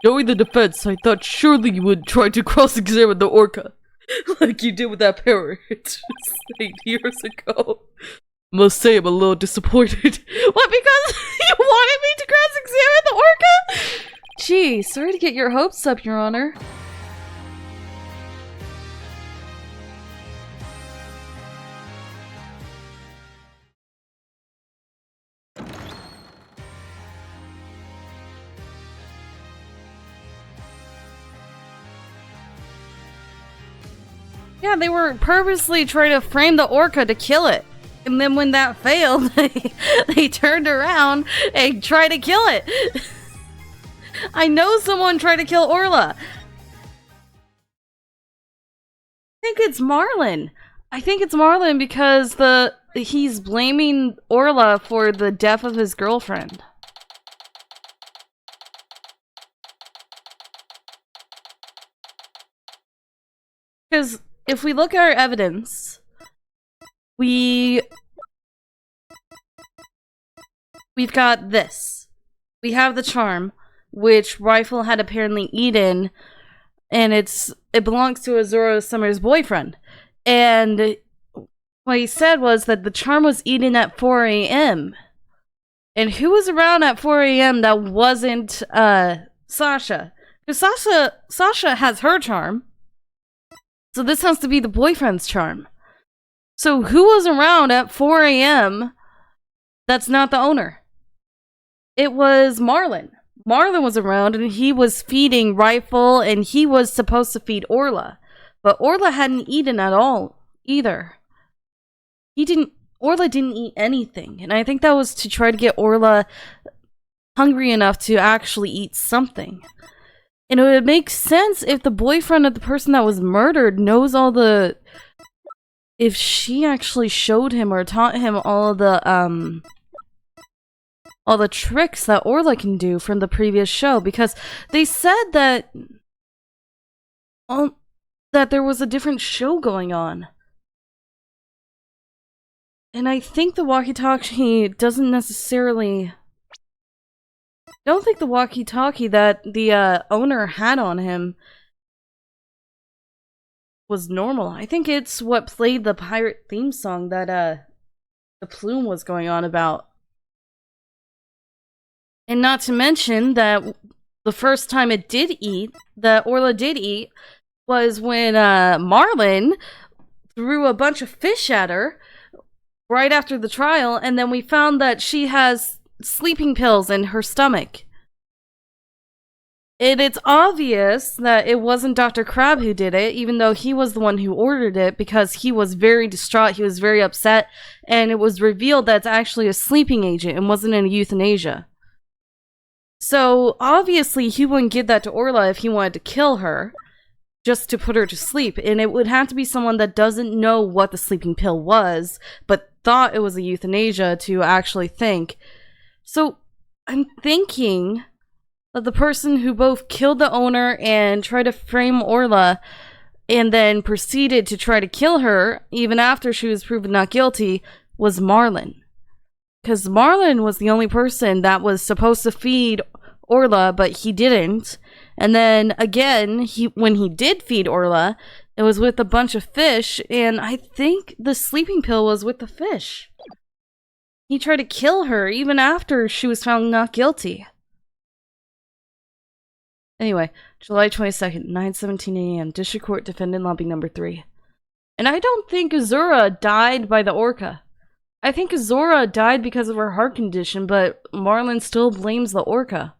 Knowing the defense, I thought surely you would try to cross-examine the orca. Like you did with that parrot 8 years ago. Must say I'm a little disappointed. What, because you wanted me to cross-examine the orca? Gee, sorry to get your hopes up, Your Honor. Yeah, they were purposely trying to frame the orca to kill it. And then when that failed, they turned around and tried to kill it. I know someone tried to kill Orla. I think it's Marlin. I think it's Marlin because he's blaming Orla for the death of his girlfriend. Because if we look at our evidence, we've got this. We have the charm, which Rifle had apparently eaten, and it belongs to Azura Summer's boyfriend. And what he said was that the charm was eaten at 4 a.m. And who was around at 4 a.m. that wasn't Sasha? Because Sasha has her charm. So this has to be the boyfriend's charm. So who was around at 4 a.m. that's not the owner? It was Marlin. Marlin was around and he was feeding Rifle and he was supposed to feed Orla. But Orla hadn't eaten at all either. Orla didn't eat anything. And I think that was to try to get Orla hungry enough to actually eat something. And it would make sense if the boyfriend of the person that was murdered knows all the... If she actually showed him or taught him all the tricks that Orla can do from the previous show. Because they said that... that there was a different show going on. And I think the walkie-talkie doesn't necessarily... I don't think the walkie-talkie that the owner had on him was normal. I think it's what played the pirate theme song that the plume was going on about. And not to mention that the first time it did eat, that Orla did eat, was when Marlin threw a bunch of fish at her right after the trial, and then we found that she has sleeping pills in her stomach. And it's obvious that it wasn't Dr. Crab who did it, even though he was the one who ordered it, because he was very distraught, he was very upset, and it was revealed that it's actually a sleeping agent and wasn't in euthanasia. So, obviously, he wouldn't give that to Orla if he wanted to kill her, just to put her to sleep, and it would have to be someone that doesn't know what the sleeping pill was, but thought it was a euthanasia to actually think. So, I'm thinking that the person who both killed the owner and tried to frame Orla, and then proceeded to try to kill her, even after she was proven not guilty, was Marlin. Because Marlin was the only person that was supposed to feed Orla, but he didn't. And then, again, when he did feed Orla, it was with a bunch of fish, and I think the sleeping pill was with the fish. He tried to kill her even after she was found not guilty. Anyway, July 22nd, 9:17 a.m. District Court Defendant Lobby Number 3. And I don't think Azura died by the orca. I think Azura died because of her heart condition, but Marlin still blames the orca.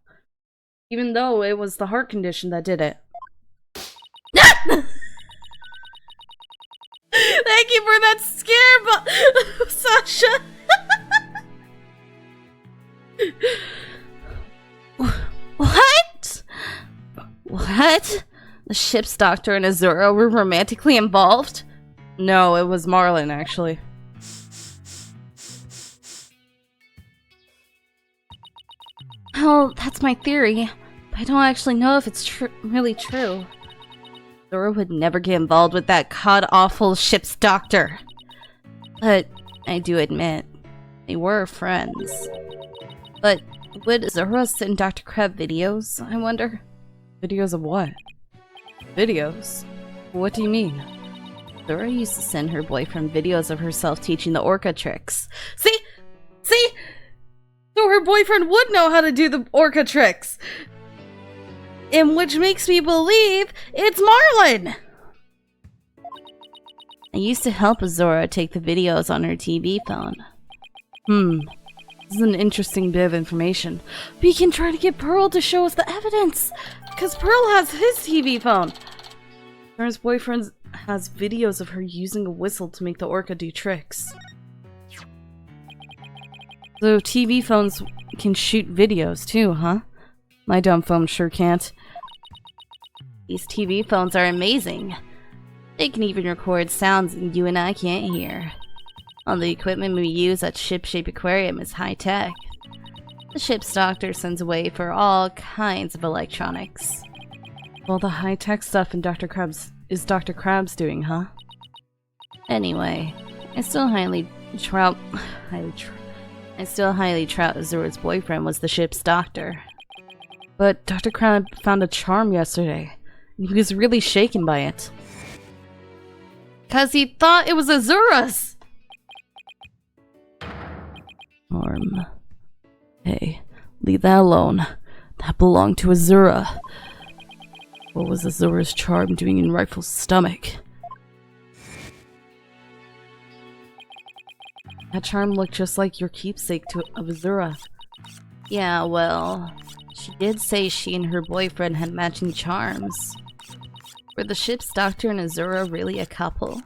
Even though it was the heart condition that did it. Thank you for that scare, Sasha! What? What? The ship's doctor and Azura were romantically involved? No, it was Marlin, actually. Well, that's my theory, but I don't actually know if it's really true. Azura would never get involved with that god-awful ship's doctor. But I do admit, they were friends. But would Azura send Dr. Crab videos, I wonder? Videos of what? Videos? What do you mean? Zora used to send her boyfriend videos of herself teaching the orca tricks. See? See? So her boyfriend would know how to do the orca tricks! And which makes me believe it's Marlin! I used to help Zora take the videos on her TV phone. This is an interesting bit of information. We can try to get Pearl to show us the evidence! Because Pearl has his TV phone! Zora's boyfriend has videos of her using a whistle to make the orca do tricks. So TV phones can shoot videos too, huh? My dumb phone sure can't. These TV phones are amazing. They can even record sounds you and I can't hear. All the equipment we use at Ship-Shape Aquarium is high-tech. The ship's doctor sends away for all kinds of electronics. All the high-tech stuff in Dr. Krabs is Dr. Krabs doing, huh? Anyway, I still highly doubt Zora's boyfriend was the ship's doctor. But Dr. Crab found a charm yesterday. He was really shaken by it. 'Cause he thought it was Azura's! Charm. Hey, leave that alone. That belonged to Azura. What was Azura's charm doing in Rifle's stomach? That charm looked just like your keepsake of Azura. Yeah, well, she did say she and her boyfriend had matching charms. Were the ship's doctor and Azura really a couple?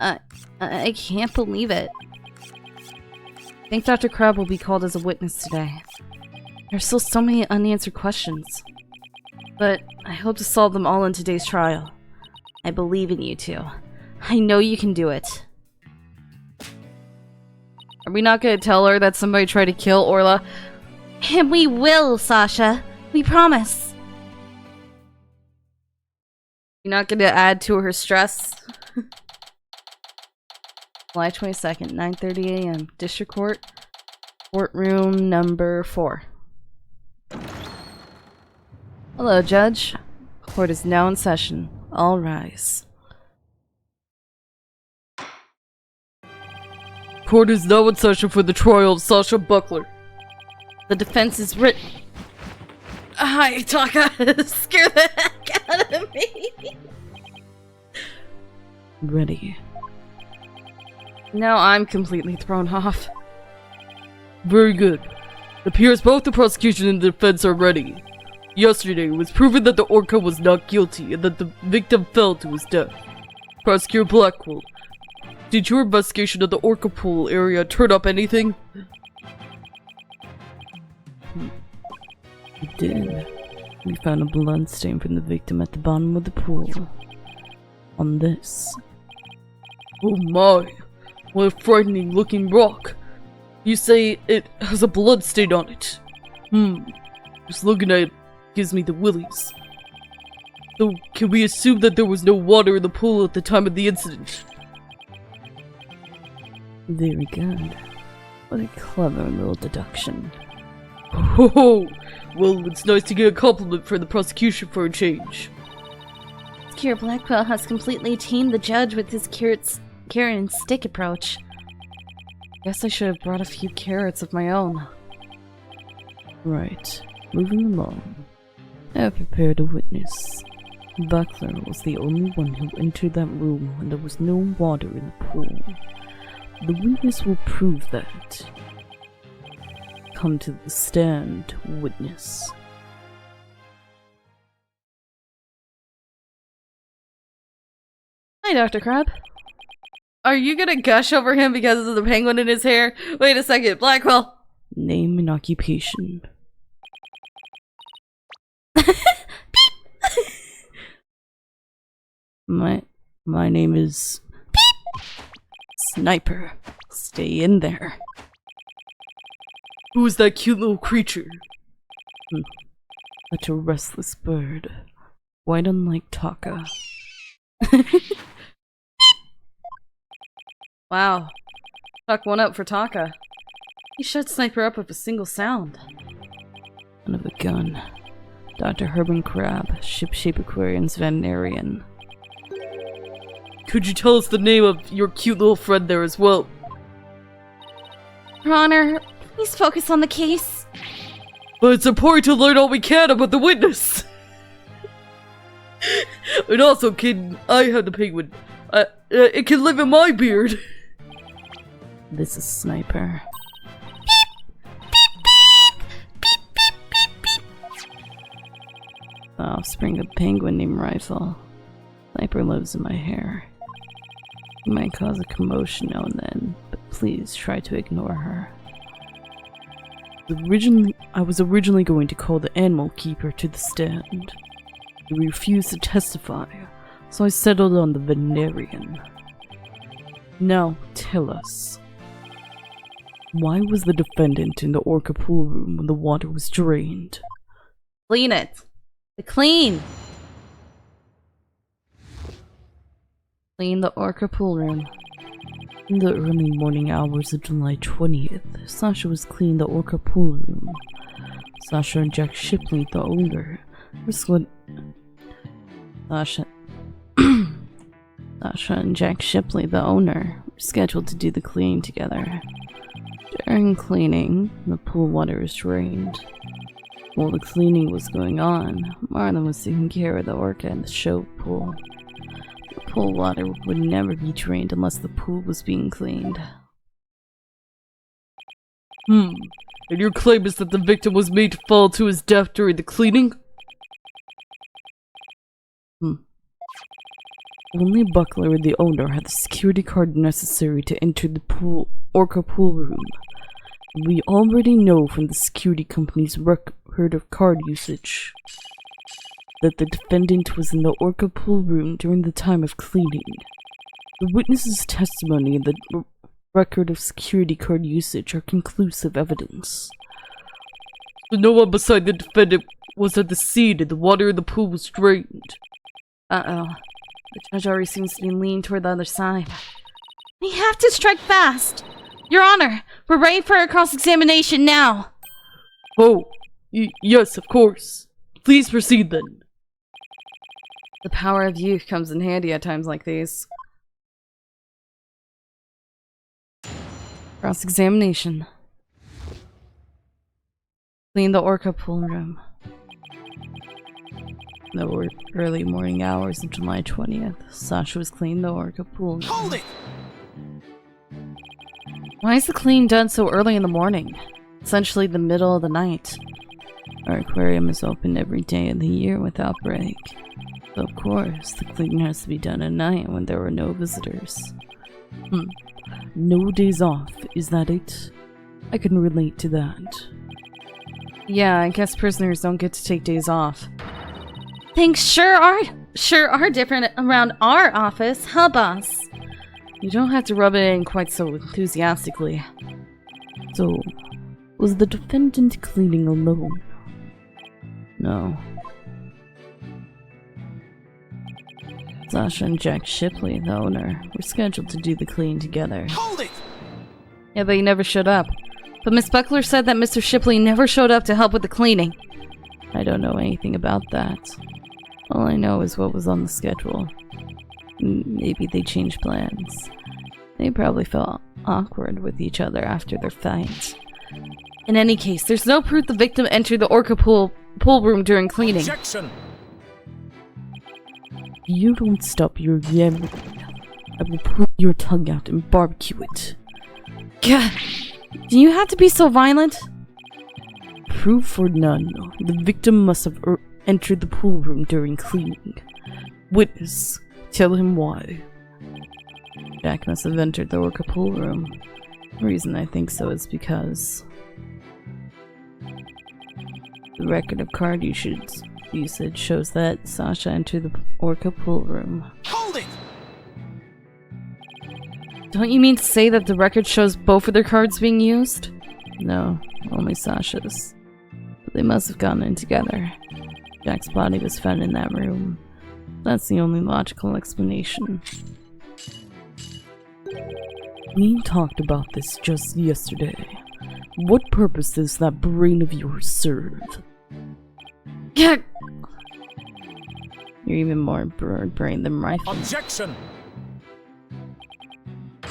I can't believe it. I think Dr. Crab will be called as a witness today. There's still so many unanswered questions. But I hope to solve them all in today's trial. I believe in you two. I know you can do it. Are we not gonna tell her that somebody tried to kill Orla? And we will, Sasha. We promise. You're not gonna add to her stress? July 22nd, 9:30 a.m. District Court. Courtroom number 4. Hello, Judge. Court is now in session. All rise. Court is now in session for the trial of Sasha Buckler. The defense is written. Hi, Taka. Scare the heck out of me. Ready. Now I'm completely thrown off. Very good. It appears both the prosecution and the defense are ready. Yesterday, it was proven that the orca was not guilty and that the victim fell to his death. Prosecutor Blackwell, did your investigation of the orca pool area turn up anything? It did. We found a blood stain from the victim at the bottom of the pool. On this. Oh my! What a frightening looking rock! You say it has a blood stain on it. Just looking at it gives me the willies. So, can we assume that there was no water in the pool at the time of the incident? Very good. What a clever little deduction. Oh, well, it's nice to get a compliment for the prosecution for a change. Prosecutor Blackwell has completely tamed the judge with his carrot and stick approach. Guess I should have brought a few carrots of my own. Right. Moving along. I have prepared a witness. Buckler was the only one who entered that room when there was no water in the pool. The witness will prove that. Come to the stand, witness. Hi, Dr. Crab. Are you gonna gush over him because of the penguin in his hair? Wait a second, Blackwell! Name and occupation. My name is Sniper. Stay in there. Who is that cute little creature? Such a restless bird. Quite unlike Taka. Wow. Chuck one up for Taka. He shut Sniper up with a single sound. Son of a gun. Dr. Herman Crab, Ship-Shape Aquarium's veterinarian. Could you tell us the name of your cute little friend there as well? Your Honor, please focus on the case. But it's important to learn all we can about the witness! And also, kid, I have the penguin. It can live in my beard! This is Sniper. Offspring of penguin named Rifle. Sniper lives in my hair. It might cause a commotion now and then, but please try to ignore her. I was originally going to call the animal keeper to the stand. He refused to testify, so I settled on the veterinarian. Now, tell us. Why was the defendant in the orca pool room when the water was drained? Clean it. Clean the orca pool room. In the early morning hours of July 20th, Sasha was cleaning the orca pool room. Sasha and Jack Shipley, the owner, were Sasha and Jack Shipley, the owner, were scheduled to do the cleaning together. During cleaning, the pool water was drained. While the cleaning was going on, Marlon was taking care of the orca in the show pool. The pool water would never be drained unless the pool was being cleaned. And your claim is that the victim was made to fall to his death during the cleaning? Only Buckler, the owner, had the security card necessary to enter the orca pool room. We already know from the security company's record of card usage that the defendant was in the orca pool room during the time of cleaning. The witness's testimony and the record of security card usage are conclusive evidence. So no one beside the defendant was at the scene and the water in the pool was drained. Uh-oh. The judge already seems to be leaning toward the other side. We have to strike fast! Your Honor, we're ready for our cross-examination now! Oh, yes, of course. Please proceed then. The power of youth comes in handy at times like these. Cross-examination. Clean the orca pool room. In the early morning hours of July 20th, Sasha was cleaning the orca pool room. Hold it! Why is the cleaning done so early in the morning? Essentially the middle of the night. Our aquarium is open every day of the year without break. So of course, the cleaning has to be done at night when there were no visitors. No days off, is that it? I can relate to that. Yeah, I guess prisoners don't get to take days off. Things sure are different around our office, huh, boss? You don't have to rub it in quite so enthusiastically. So, was the defendant cleaning alone? No. Sasha and Jack Shipley, the owner, were scheduled to do the cleaning together. Hold it! Yeah, but he never showed up. But Miss Buckler said that Mr. Shipley never showed up to help with the cleaning. I don't know anything about that. All I know is what was on the schedule. Maybe they changed plans. They probably felt awkward with each other after their fight. In any case, there's no proof the victim entered the orca pool room during cleaning. Objection! If you don't stop your yammering, I will pull your tongue out and barbecue it. God, do you have to be so violent? Proof or none, the victim must have entered the pool room during cleaning. Witness, tell him why. Jack must have entered the orca pool room. The reason I think so is because the record of card usage shows that Sasha entered the orca pool room. Hold it! Don't you mean to say that the record shows both of their cards being used? No, only Sasha's. But they must have gone in together. Jack's body was found in that room. That's the only logical explanation. We talked about this just yesterday. What purpose does that brain of yours serve? Yeah. You're even more bird-brained than rifle. Objection!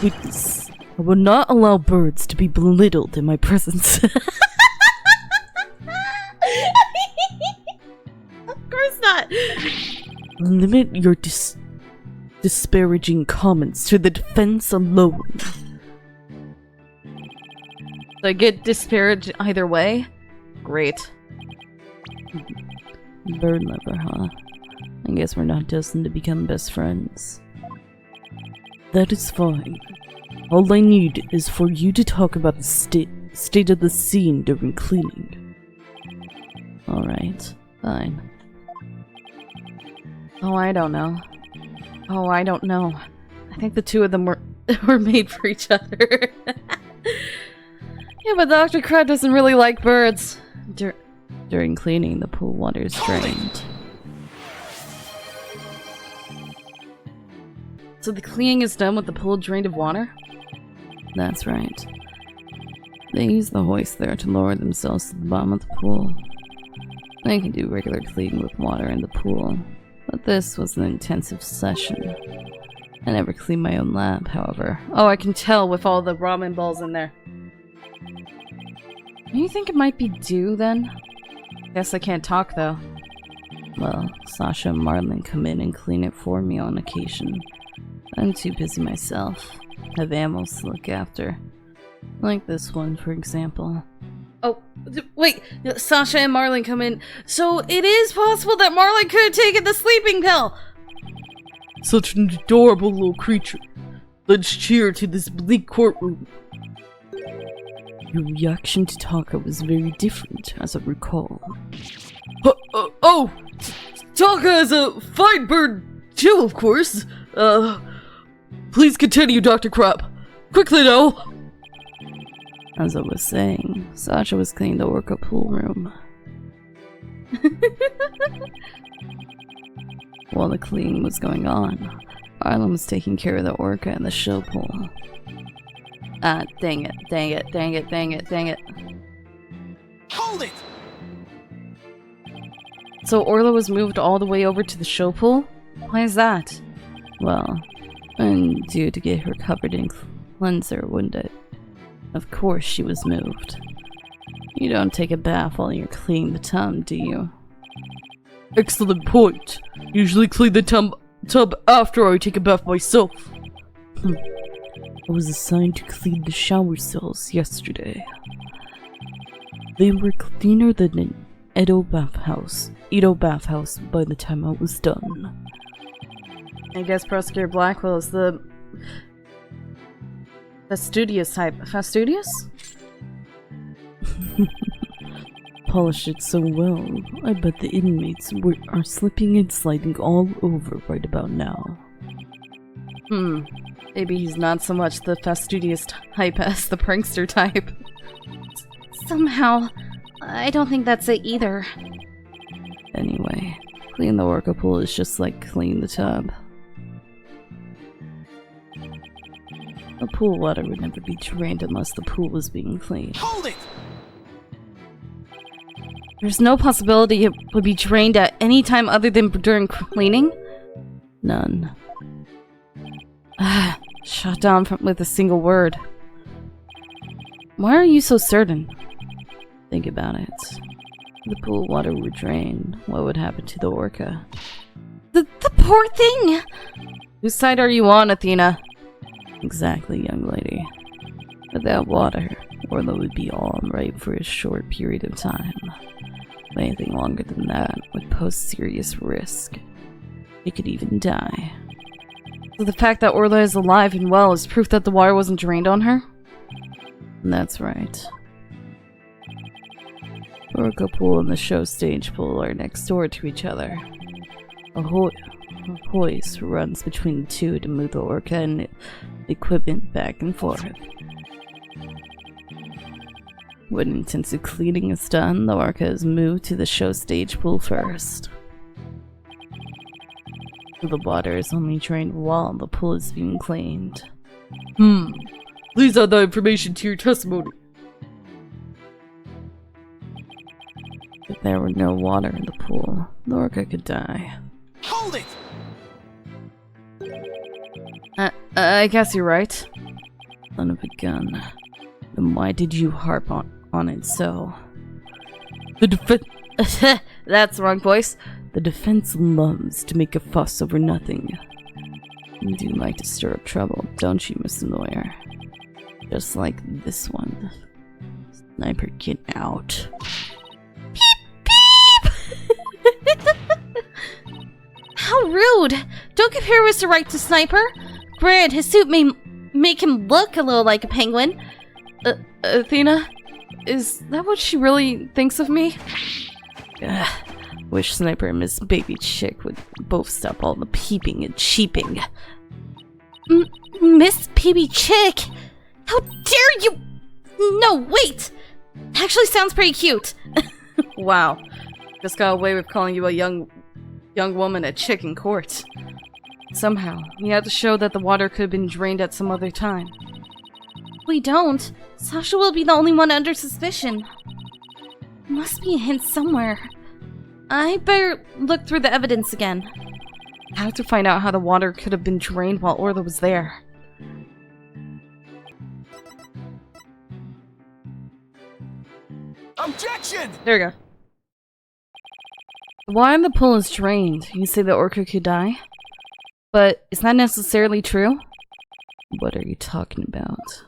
Witness, I will not allow birds to be belittled in my presence. Of course not. Limit your disparaging comments to the defense alone. Do I get disparaged either way? Great. Bird lover, huh? I guess we're not destined to become best friends. That is fine. All I need is for you to talk about the state of the scene during cleaning. Alright, fine. Oh, I don't know. Oh, I don't know. I think the two of them were made for each other. Yeah, but Dr. Crud doesn't really like birds. During cleaning, the pool water is drained. So the cleaning is done with the pool drained of water? That's right. They use the hoist there to lower themselves to the bottom of the pool. They can do regular cleaning with water in the pool, but this was an intensive session. I never cleaned my own lab, however. Oh, I can tell with all the ramen balls in there. Do you think it might be due then? Guess I can't talk though. Well, Sasha and Marlin come in and clean it for me on occasion. I'm too busy myself. Have animals to look after. Like this one, for example. Oh, wait, Sasha and Marlin come in. So it is possible that Marlin could have taken the sleeping pill! Such an adorable little creature. Let's cheer to this bleak courtroom. Your reaction to Taka was very different, as I recall. Oh! Taka is a fine bird, too, of course. Please continue, Dr. Crab. Quickly now! As I was saying, Sasha was cleaning the orca pool room. While the cleaning was going on, Arlen was taking care of the orca in the show pool. Ah, dang it, dang it, dang it, dang it, dang it. Hold it! So Orla was moved all the way over to the show pool? Why is that? Well, and due to get her covered in cleanser, wouldn't it? Of course she was moved. You don't take a bath while you're cleaning the tub, do you? Excellent point. Usually clean the tub after I take a bath myself. I was assigned to clean the shower cells yesterday. They were cleaner than an Edo bathhouse by the time I was done. I guess Prosecutor Blackwell is the fastidious type. Fastidious? Polished it so well, I bet the inmates are slipping and sliding all over right about now. Maybe he's not so much the fastidious type as the prankster type. Somehow, I don't think that's it either. Anyway, cleaning the orca pool is just like cleaning the tub. The pool water would never be drained unless the pool was being cleaned. Hold it! There's no possibility it would be drained at any time other than during cleaning? None. Shot down with a single word. Why are you so certain? Think about it. If the pool water were drained, what would happen to the orca? The poor thing! Whose side are you on, Athena? Exactly, young lady. Without water, Orla would be all right for a short period of time. But anything longer than that would pose serious risk. It could even die. So the fact that Orla is alive and well is proof that the water wasn't drained on her? That's right. The orca pool and the show stage pool are next door to each other. A hoist runs between the two to move the orca and equipment back and forth. When intensive cleaning is done, the orca is moved to the show stage pool first. The water is only drained while the pool is being cleaned. Please add that information to your testimony. Of there were no water in the pool, the orca could die. Hold it! I guess you're right. Son of a gun. Then why did you harp on it so? The defense. That's the wrong voice. The defense loves to make a fuss over nothing. You do like to stir up trouble, don't you, Mr. Lawyer? Just like this one. Sniper, get out. How rude! Don't give Heroes the right to sniper. Granted, his suit may make him look a little like a penguin. Athena? Is that what she really thinks of me? Wish Sniper and Miss Baby Chick would both stop all the peeping and cheeping. Miss Baby Chick? How dare you! No, wait! Actually sounds pretty cute. Wow. Just got away with calling you a young woman a chick in court. Somehow, we had to show that the water could have been drained at some other time. If we don't, Sasha will be the only one under suspicion. There must be a hint somewhere. I better look through the evidence again. I have to find out how the water could have been drained while Orla was there. Objection! There we go. The water in the pool is drained. You say the orca could die? But is that necessarily true? What are you talking about?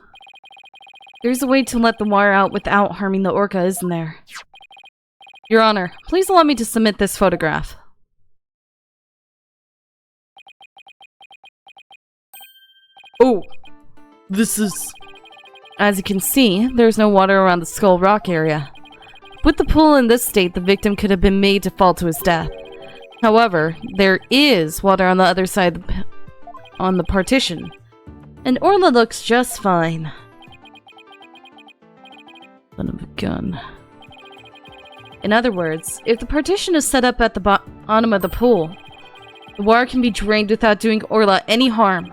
There's a way to let the water out without harming the orca, isn't there? Your Honor, please allow me to submit this photograph. Oh, this is... As you can see, there's no water around the Skull Rock area. With the pool in this state, the victim could have been made to fall to his death. However, there is water on the other side on the partition. And Orla looks just fine. Son of a gun. In other words, if the partition is set up at the bottom of the pool, the water can be drained without doing Orla any harm.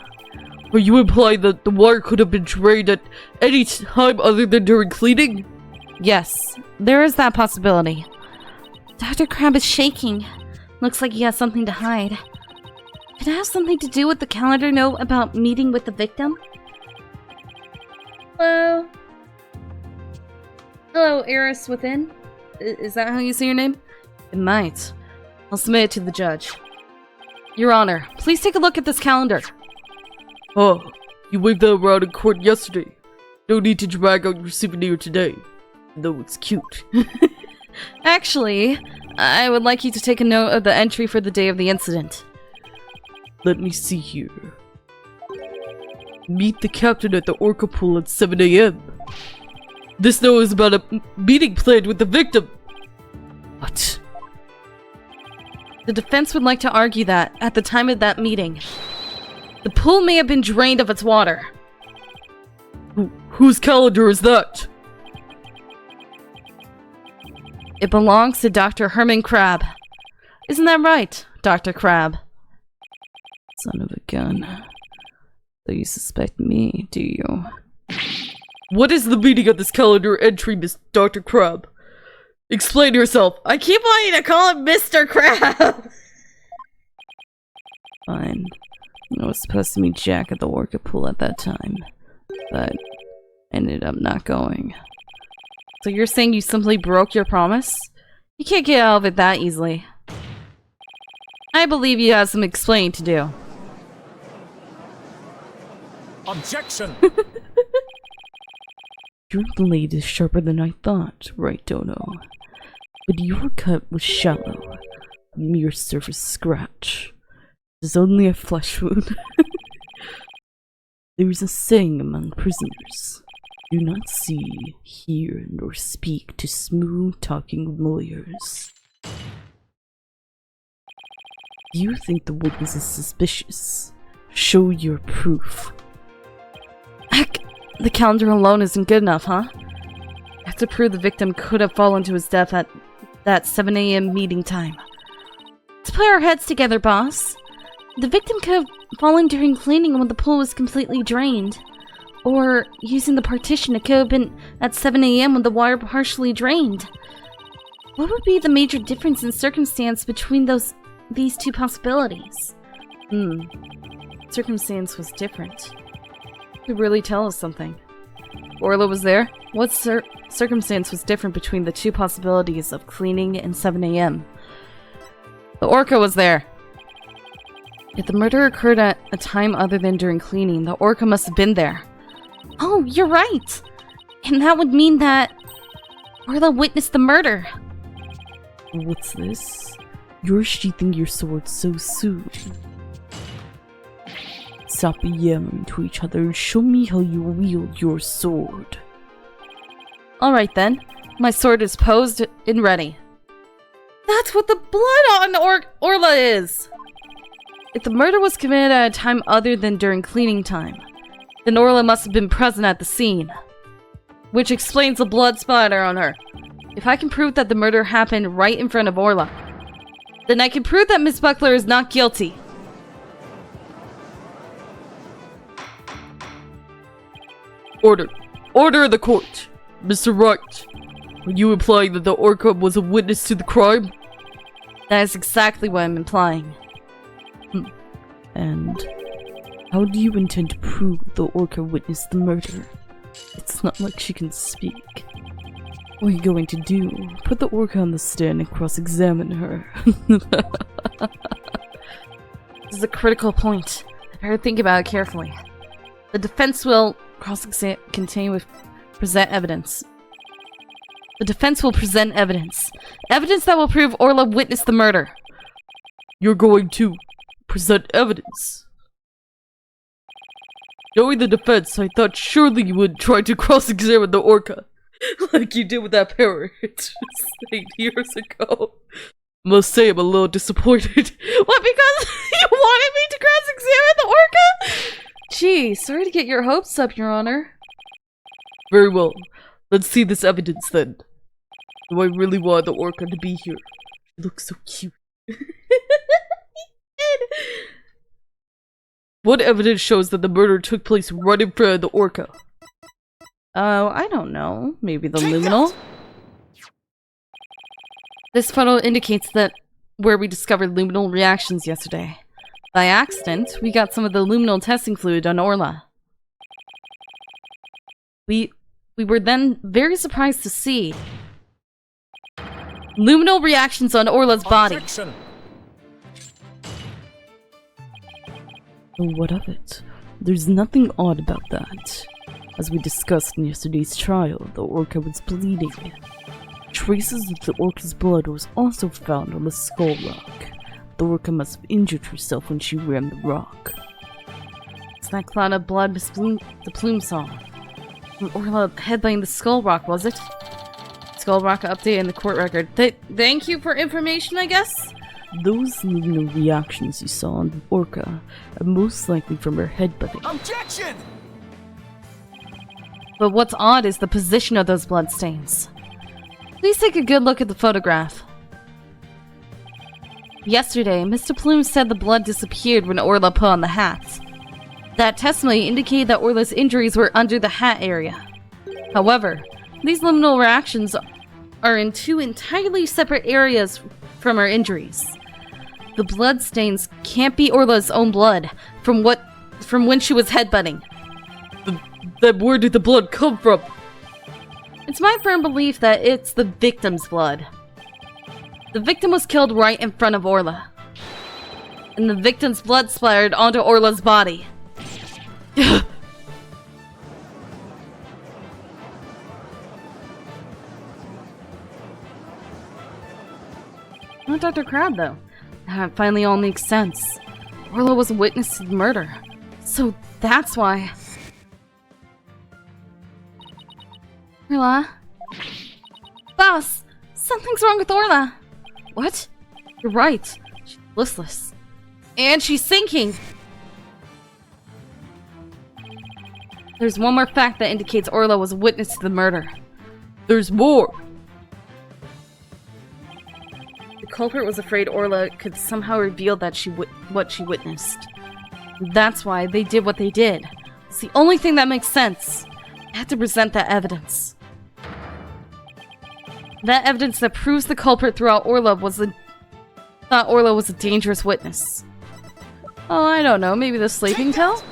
Are you implying that the water could have been drained at any time other than during cleaning? Yes, there is that possibility. Dr. Crab is shaking. Looks like he has something to hide. Could it have something to do with the calendar note about meeting with the victim? Hello? Hello, Eris within? Is that how you say your name? It might. I'll submit it to the judge. Your Honor, please take a look at this calendar. Oh, you waved that around in court yesterday. No need to drag out your souvenir today. Though it's cute. Actually, I would like you to take a note of the entry for the day of the incident. Let me see here. Meet the captain at the orca pool at 7 a.m. This note is about a meeting planned with the victim. What? The defense would like to argue that, at the time of that meeting, the pool may have been drained of its water. Whose calendar is that? It belongs to Dr. Herman Crab. Isn't that right, Dr. Crab? Son of a gun. So you suspect me, do you? What is the meaning of this calendar entry, Miss Dr. Crab? Explain yourself. I keep wanting to call him Mr. Crab! Fine. I was supposed to meet Jack at the orca pool at that time, but ended up not going. So you're saying you simply broke your promise? You can't get out of it that easily. I believe you have some explaining to do. Objection! Your blade is sharper than I thought, right, Dono? But your cut was shallow, a mere surface scratch. It's only a flesh wound. There is a saying among prisoners: do not see, hear, nor speak to smooth-talking lawyers. You think the witness is suspicious? Show your proof. Heck, the calendar alone isn't good enough, huh? I have to prove the victim could have fallen to his death at that 7 a.m. meeting time. Let's put our heads together, boss. The victim could have fallen during cleaning when the pool was completely drained. Or, using the partition, it could have been at 7 a.m. when the water partially drained. What would be the major difference in circumstance between these two possibilities? Circumstance was different. Could really tell us something. Orla was there? What circumstance was different between the two possibilities of cleaning and 7 a.m.? The orca was there. If the murder occurred at a time other than during cleaning, the orca must have been there. Oh, you're right! And that would mean that Orla witnessed the murder. What's this? You're sheathing your sword so soon. Stop yelling to each other and show me how you wield your sword. Alright then. My sword is posed and ready. That's what the blood on Orla is! If the murder was committed at a time other than during cleaning time, then Orla must have been present at the scene. Which explains the blood splatter on her. If I can prove that the murder happened right in front of Orla, then I can prove that Miss Buckler is not guilty. Order. Order of the court. Mr. Wright, are you implying that the orca was a witness to the crime? That is exactly what I'm implying. And how do you intend to prove the orca witnessed the murder? It's not like she can speak. What are you going to do? Put the orca on the stand and cross-examine her. This is a critical point. I better think about it carefully. The defense will present evidence. The defense will present evidence. Evidence that will prove Orla witnessed the murder. You're going to present evidence. Knowing the defense, I thought surely you would try to cross-examine the orca. Like you did with that parrot 8 years ago. Must say I'm a little disappointed. What, because you wanted me to cross-examine the orca? Gee, sorry to get your hopes up, Your Honor. Very well. Let's see this evidence then. Do I really want the orca to be here? She looks so cute. What evidence shows that the murder took place right in front of the orca? Oh, I don't know. Maybe the luminal? This photo indicates that where we discovered luminal reactions yesterday. By accident, we got some of the luminal testing fluid on Orla. We were then very surprised to see luminal reactions on Orla's body. Objection. What of it? There's nothing odd about that. As we discussed in yesterday's trial, the orca was bleeding. Traces of the orca's blood was also found on the skull rock. The orca must have injured herself when she ran the rock. It's that cloud of blood Miss the Plume saw. From Orla headbutting the skull rock, was it? Skull rock update in the court record. Thank you for information, I guess? Those luminal reactions you saw on the orca are most likely from her headbutting. Objection! But what's odd is the position of those bloodstains. Please take a good look at the photograph. Yesterday, Mr. Plume said the blood disappeared when Orla put on the hat. That testimony indicated that Orla's injuries were under the hat area. However, these luminal reactions are in two entirely separate areas from her injuries. The bloodstains can't be Orla's own blood from when she was headbutting. Then where did the blood come from? It's my firm belief that it's the victim's blood. The victim was killed right in front of Orla. And the victim's blood splattered onto Orla's body. Not Dr. Crab, though. That finally all makes sense. Orla was a witness to the murder. So that's why... Orla? Boss! Something's wrong with Orla! What? You're right. She's listless. And she's sinking! There's one more fact that indicates Orla was a witness to the murder. There's more! The culprit was afraid Orla could somehow reveal that what she witnessed. That's why they did what they did. It's the only thing that makes sense. I had to present that evidence. That evidence that proves the culprit throughout Orla thought Orla was a dangerous witness. Oh, I don't know, maybe the sleeping pill?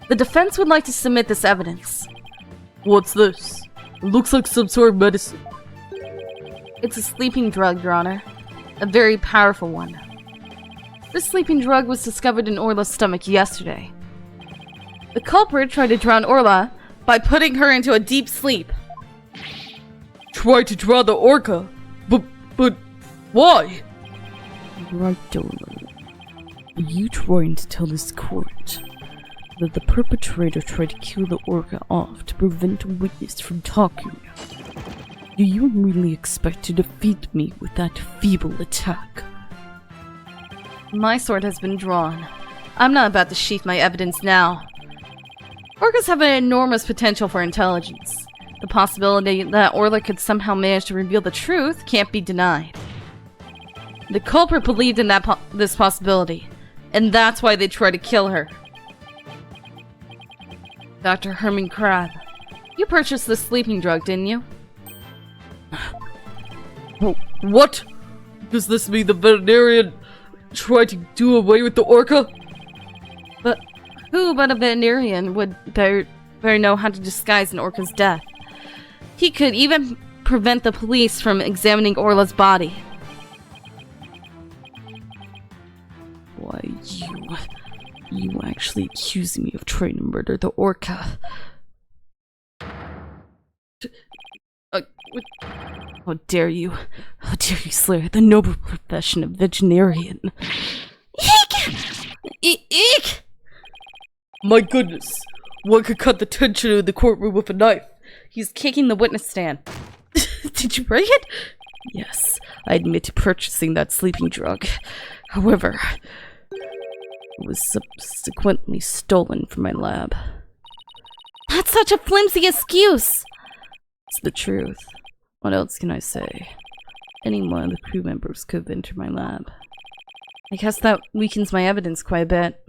The defense would like to submit this evidence. What's this? It looks like some sort of medicine. It's a sleeping drug, Your Honor. A very powerful one. This sleeping drug was discovered in Orla's stomach yesterday. The culprit tried to drown Orla by putting her into a deep sleep. Tried to drown the orca? But why? Right, Orla. Are you trying to tell this court that the perpetrator tried to kill the orca off to prevent a witness from talking? Do you really expect to defeat me with that feeble attack? My sword has been drawn. I'm not about to sheath my evidence now. Orcas have an enormous potential for intelligence. The possibility that Orla could somehow manage to reveal the truth can't be denied. The culprit believed in this possibility, and that's why they tried to kill her. Dr. Herman Crab, you purchased this sleeping drug, didn't you? What? Does this mean the veterinarian tried to do away with the orca? But who but a veterinarian would better know how to disguise an orca's death? He could even prevent the police from examining Orla's body. Why, you actually accuse me of trying to murder the orca. How dare you? How dare you slay the noble profession of veterinarian? Eek! Eek! My goodness! One could cut the tension in the courtroom with a knife. He's kicking the witness stand. Did you break it? Yes, I admit to purchasing that sleeping drug. However, it was subsequently stolen from my lab. That's such a flimsy excuse! It's the truth. What else can I say? Any one of the crew members could have entered my lab. I guess that weakens my evidence quite a bit.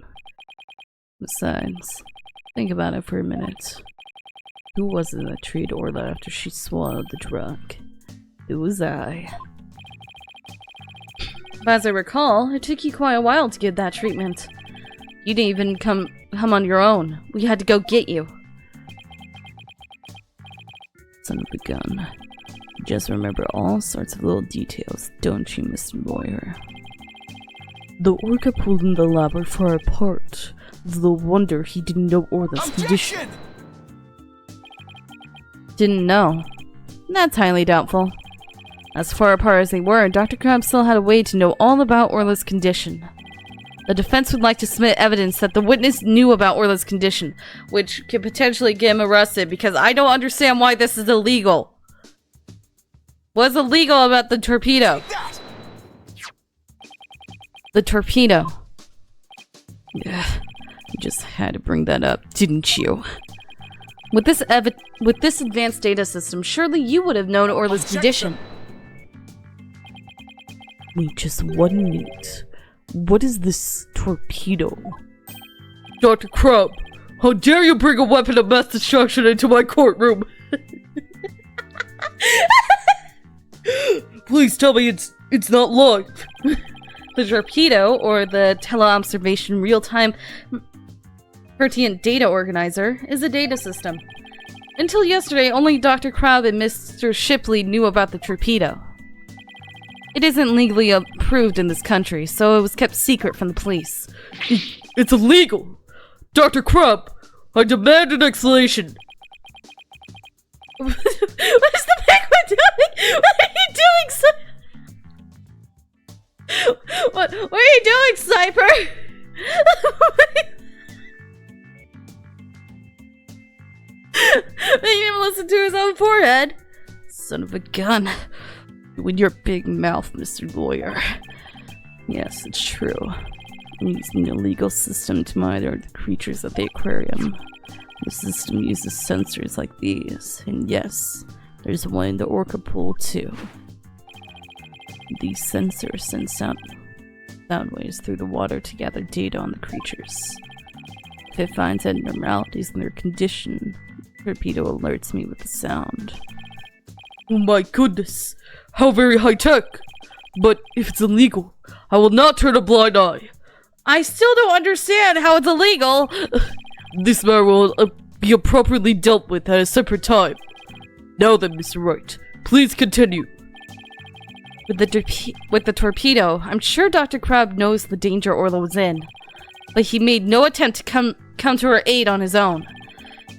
Besides, think about it for a minute. Who was it that treated Orla after she swallowed the drug? It was I. As I recall, it took you quite a while to get that treatment. You didn't even come on your own. We had to go get you. Son of a gun. You just remember all sorts of little details, don't you, Mr. Lawyer? The orca pulled in the lab are far apart. Little wonder he didn't know Orla's condition. Didn't know. That's highly doubtful. As far apart as they were, Dr. Crab still had a way to know all about Orla's condition. The defense would like to submit evidence that the witness knew about Orla's condition, which could potentially get him arrested, because I don't understand why this is illegal. What's illegal about the torpedo? The torpedo. Yeah, you just had to bring that up, didn't you? With this advanced data system, surely you would have known Orla's condition. Wait just 1 minute. What is this torpedo? Dr. Crab, how dare you bring a weapon of mass destruction into my courtroom? Please tell me it's not live. The torpedo, or the teleobservation real-time pertinent data organizer, is a data system. Until yesterday, only Dr. Crab and Mr. Shipley knew about the torpedo. It isn't legally approved in this country, so it was kept secret from the police. It's illegal! Dr. Crab, I demand an explanation! What is the penguin doing? What are you doing, What are you doing, Sniper? They didn't even listen to his own forehead. Son of a gun. With your big mouth, Mr. Lawyer. Yes, it's true. I'm using an illegal system to monitor the creatures at the aquarium. The system uses sensors like these, and yes, there's one in the orca pool too. These sensors send sound waves through the water to gather data on the creatures. If it finds abnormalities in their condition, the torpedo alerts me with the sound. Oh my goodness, how very high-tech. But if it's illegal, I will not turn a blind eye. I still don't understand how it's illegal. This matter will be appropriately dealt with at a separate time. Now then, Mr. Wright, please continue. With the torpedo, I'm sure Dr. Crab knows the danger Orla was in. But he made no attempt to come to her aid on his own.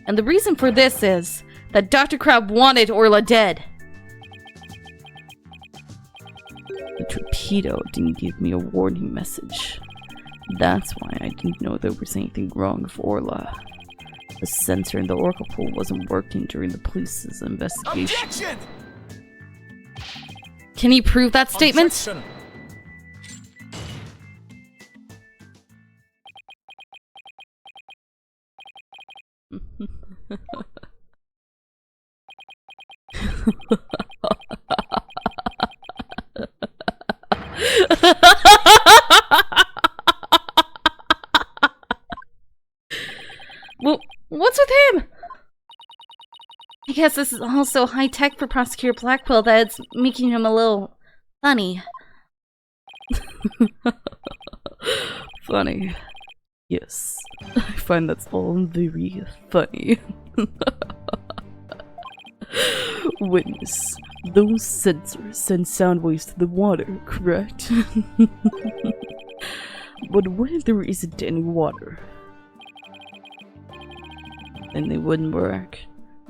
And the reason for this is that Dr. Crab wanted Orla dead. The torpedo didn't give me a warning message. That's why I didn't know there was anything wrong with Orla. The sensor in the orca pool wasn't working during the police's investigation. Objection! Can he prove that statement? Objection! Well, what's with him? I guess this is also high tech for Prosecutor Blackquill that it's making him a little funny. Funny. Yes, I find that's all very funny. Witness, those sensors send sound waves to the water, correct? But what if there isn't any water? Then they wouldn't work.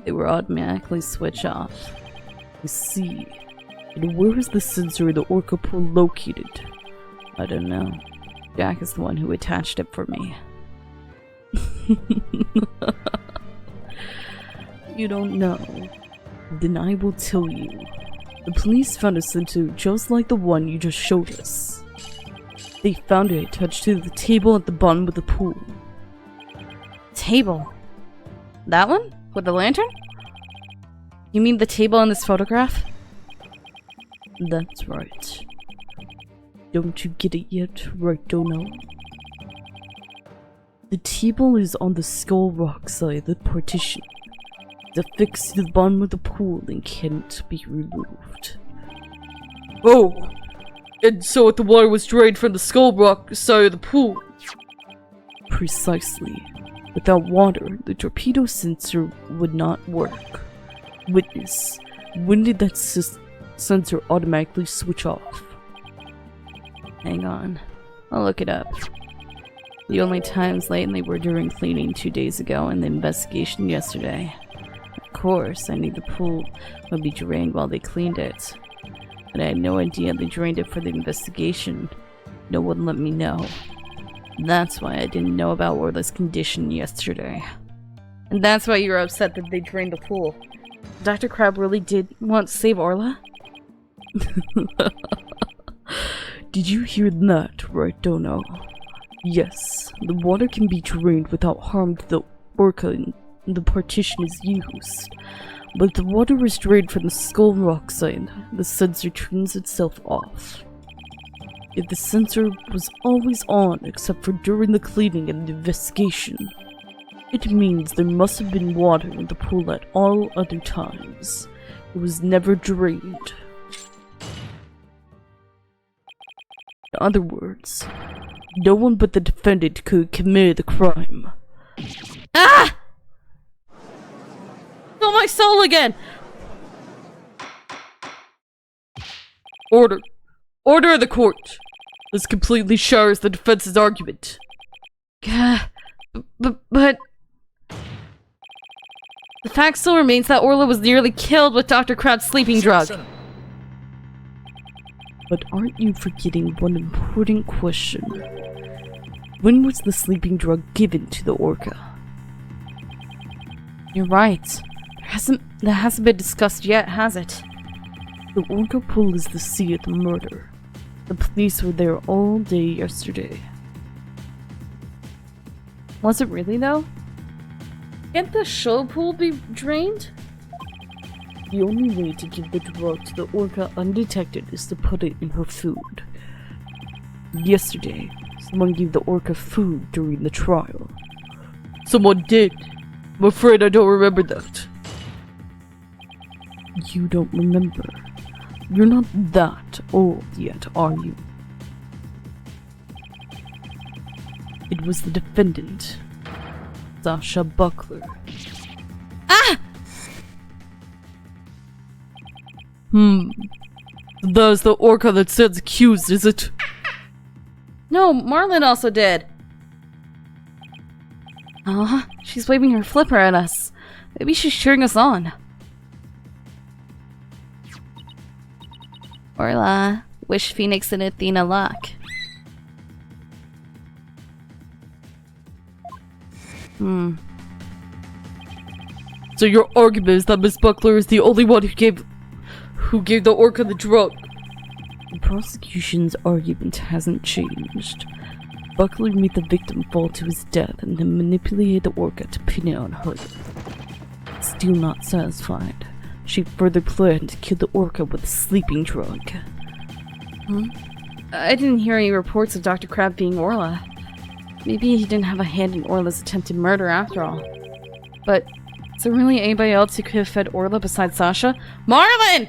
They were automatically switch off. I see. And where is the sensor in the orca pool located? I don't know. Jack is the one who attached it for me. You don't know. Then I will tell you. The police found a sensor just like the one you just showed us. They found it attached to the table at the bottom of the pool. Table? That one? With the lantern? You mean the table in this photograph? That's right. Don't you get it yet, right, Dono? The table is on the skull rock side of the partition. It's affixed to the bottom of the pool and can't be removed. Oh! And so if the water was drained from the skull rock side of the pool. Precisely. Without water, the torpedo sensor would not work. Witness, when did that sensor automatically switch off? Hang on. I'll look it up. The only times lately were during cleaning 2 days ago and the investigation yesterday. Of course, I knew the pool would be drained while they cleaned it. But I had no idea they drained it for the investigation. No one let me know. That's why I didn't know about Orla's condition yesterday. And that's why you were upset that they drained the pool. Dr. Crab really did want to save Orla? Did you hear that, right, Dono? Yes, the water can be drained without harm to the orca and the partition is used. But if the water is drained from the skull rock side, the sensor turns itself off. If the sensor was always on except for during the cleaning and the investigation, it means there must have been water in the pool at all other times. It was never drained. In other words, no one but the defendant could commit the crime. Ah! Feel my soul again! Order. Order of the court. This completely shatters the defense's argument. But... The fact still remains that Orla was nearly killed with Dr. Crab's sleeping drug. Objection. But aren't you forgetting one important question? When was the sleeping drug given to the orca? You're right. That hasn't been discussed yet, has it? The orca pool is the scene of the murder. The police were there all day yesterday. Was it really, though? Can't the show pool be drained? The only way to give the drug to the orca undetected is to put it in her food. Yesterday, someone gave the orca food during the trial. Someone did. I'm afraid I don't remember that. You don't remember. You're not that old yet, are you? It was the defendant, Sasha Buckler. Ah! That's the orca that stands accused, is it? No, Marlin also did. She's waving her flipper at us. Maybe she's cheering us on. Orla, wish Phoenix and Athena luck. So your argument is that Miss Buckler is the only one who gave the orca the drug? The prosecution's argument hasn't changed. Buckler made the victim fall to his death and then manipulated the orca to pin it on her. Still not satisfied, she further planned to kill the orca with a sleeping drug. I didn't hear any reports of Dr. Crab being Orla. Maybe he didn't have a hand in Orla's attempted murder after all. But is there really anybody else who could have fed Orla besides Sasha? Marlin!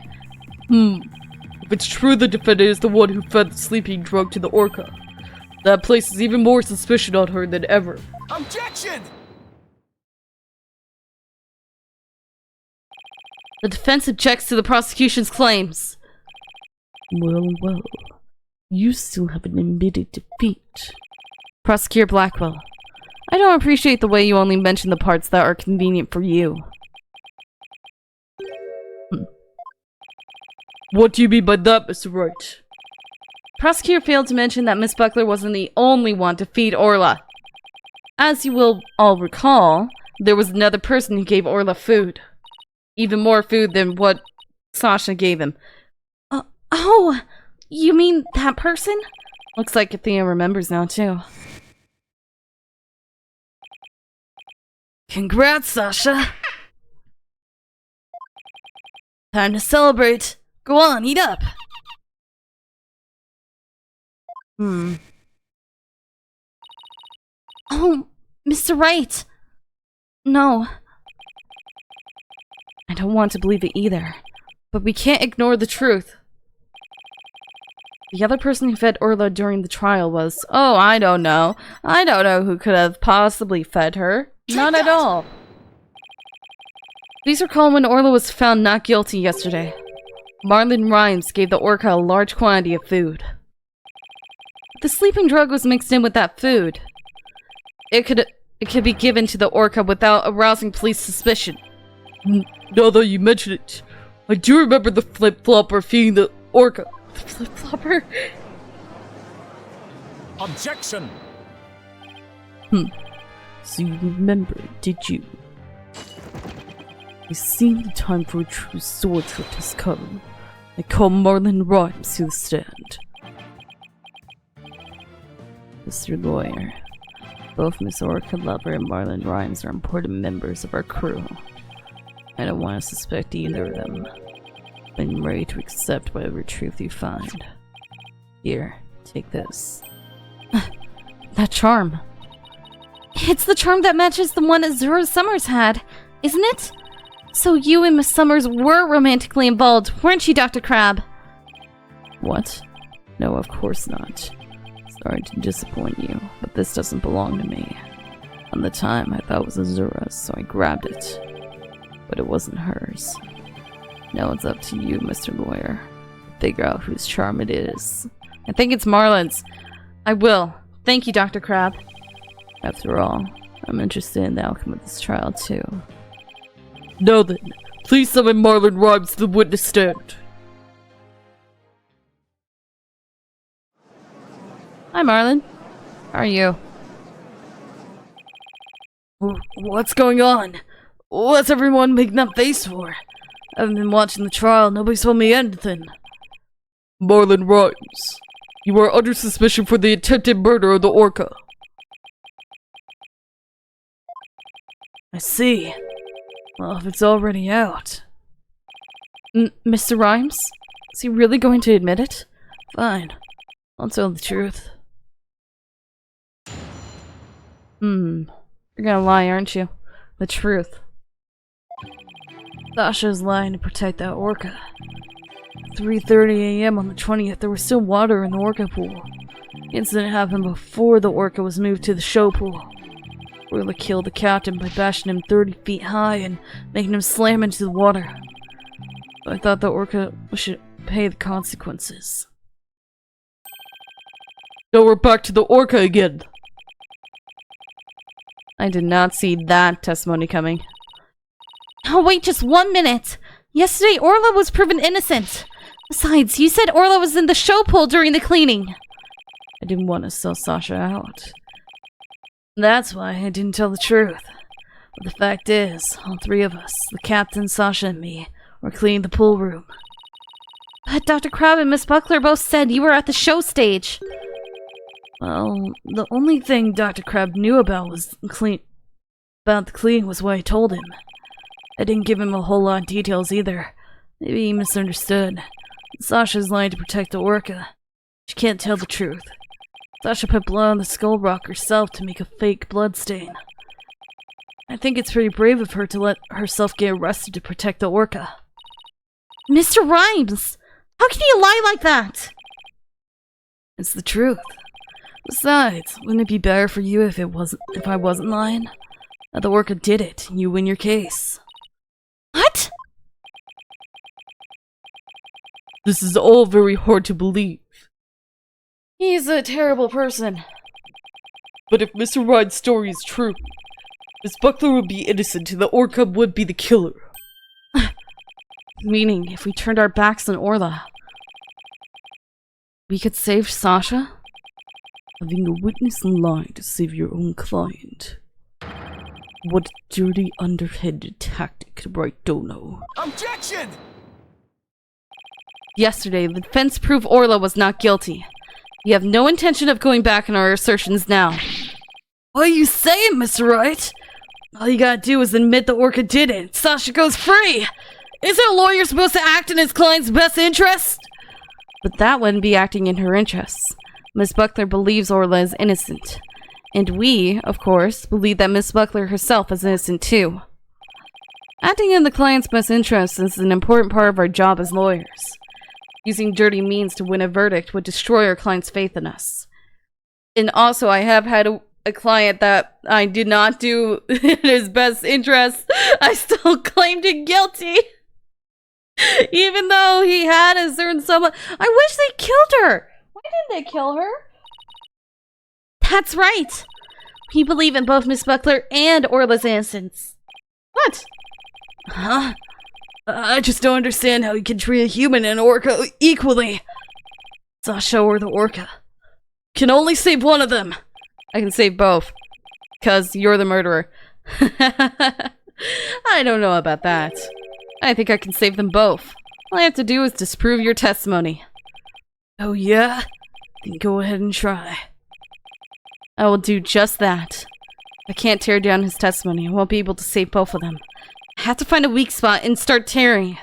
If it's true the defendant is the one who fed the sleeping drug to the orca, that places even more suspicion on her than ever. Objection! The defense objects to the prosecution's claims. Well. You still haven't admitted defeat. Prosecutor Blackwell, I don't appreciate the way you only mention the parts that are convenient for you. What do you mean by that, Mr. Wright? Prosecutor failed to mention that Miss Buckler wasn't the only one to feed Orla. As you will all recall, there was another person who gave Orla food. Even more food than what Sasha gave him. Oh, you mean that person? Looks like Athena remembers now, too. Congrats, Sasha! Time to celebrate! Go on, eat up! Oh, Mr. Wright! No. I don't want to believe it either, but we can't ignore the truth. The other person who fed Orla during the trial was... Oh, I don't know. I don't know who could have possibly fed her. Not at all. Please recall when Orla was found not guilty yesterday. Marlon Rhymes gave the orca a large quantity of food. The sleeping drug was mixed in with that food. It could be given to the orca without arousing police suspicion. Now that you mention it, I do remember the flip-flopper feeding the orca. The flip-flopper? Objection! So you remember, did you? It seemed the time for a true sword trick has come. I call Marlon Rhymes to the stand. Mr. Lawyer, both Miss Orca Lover and Marlon Rhymes are important members of our crew. I don't want to suspect either of them. I'm ready to accept whatever truth you find. Here, take this. That charm. It's the charm that matches the one Azura Summers had, isn't it? So you and Miss Summers were romantically involved, weren't you, Dr. Crab? What? No, of course not. Sorry to disappoint you, but this doesn't belong to me. At the time, I thought it was Azura's, so I grabbed it. But it wasn't hers. Now it's up to you, Mr. Lawyer. Figure out whose charm it is. I think it's Marlin's. I will. Thank you, Dr. Crab. After all, I'm interested in the outcome of this trial, too. Now then, please summon Marlon Rhymes to the witness stand. Hi, Marlon. How are you? What's going on? What's everyone making that face for? I haven't been watching the trial, nobody's told me anything. Marlon Rhymes, you are under suspicion for the attempted murder of the orca. I see. Well, if it's already out. Mr. Rhymes? Is he really going to admit it? Fine. I'll tell the truth. You're gonna lie, aren't you? The truth. Sasha's lying to protect that orca. At 3:30 a.m. on the 20th, there was still water in the orca pool. The incident happened before the orca was moved to the show pool. Orla killed the captain by bashing him 30 feet high and making him slam into the water. I thought the orca should pay the consequences. Now we're back to the orca again. I did not see that testimony coming. Oh, wait just 1 minute. Yesterday, Orla was proven innocent. Besides, you said Orla was in the show pool during the cleaning. I didn't want to sell Sasha out. That's why I didn't tell the truth. But the fact is, all three of us, the captain, Sasha, and me, were cleaning the pool room. But Dr. Crabbe and Miss Buckler both said you were at the show stage. Well, the only thing Dr. Crabbe knew about the cleaning was what I told him. I didn't give him a whole lot of details either. Maybe he misunderstood. Sasha's lying to protect the orca. She can't tell the truth. Sasha put blood on the skull rock herself to make a fake blood stain. I think it's pretty brave of her to let herself get arrested to protect the orca. Mr. Rhymes! How can you lie like that? It's the truth. Besides, wouldn't it be better for you if I wasn't lying? That the orca did it, and you win your case. What? This is all very hard to believe. He's a terrible person. But if Mr. Ryan's story is true, Miss Buckler would be innocent and the orca would be the killer. Meaning, if we turned our backs on Orla, we could save Sasha? Having a witness lie to save your own client. What dirty, underhanded tactic, right, Dono? Objection! Yesterday, the defense proved Orla was not guilty. We have no intention of going back on our assertions now. What are you saying, Mr. Wright? All you gotta do is admit the orca did it. Sasha goes free! Isn't a lawyer supposed to act in his client's best interest? But that wouldn't be acting in her interests. Miss Buckler believes Orla is innocent. And we, of course, believe that Miss Buckler herself is innocent too. Acting in the client's best interests is an important part of our job as lawyers. Using dirty means to win a verdict would destroy our client's faith in us. And also, I have had a client that I did not do in his best interest. I still claimed him guilty. Even though he had a certain someone. I wish they killed her. Why didn't they kill her? That's right. We believe in both Miss Buckler and Orla's innocence. What? Huh? I just don't understand how you can treat a human and an orca equally. Sasha or the orca. Can only save one of them. I can save both. Because you're the murderer. I don't know about that. I think I can save them both. All I have to do is disprove your testimony. Oh yeah? Then go ahead and try. I will do just that. If I can't tear down his testimony, I won't be able to save both of them. I have to find a weak spot and start tearing.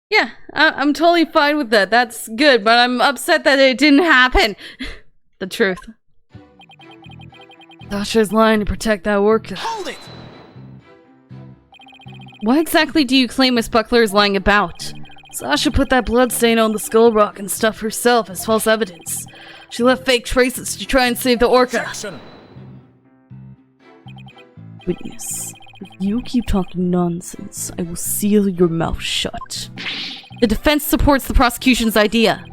Yeah, I'm totally fine with that. That's good, but I'm upset that it didn't happen. The truth. Sasha's lying to protect that orca. Hold it! What exactly do you claim Miss Buckler is lying about? Sasha put that blood stain on the skull rock and stuff herself as false evidence. She left fake traces to try and save the orca. Objection! Witness, if you keep talking nonsense, I will seal your mouth shut. The defense supports the prosecution's idea.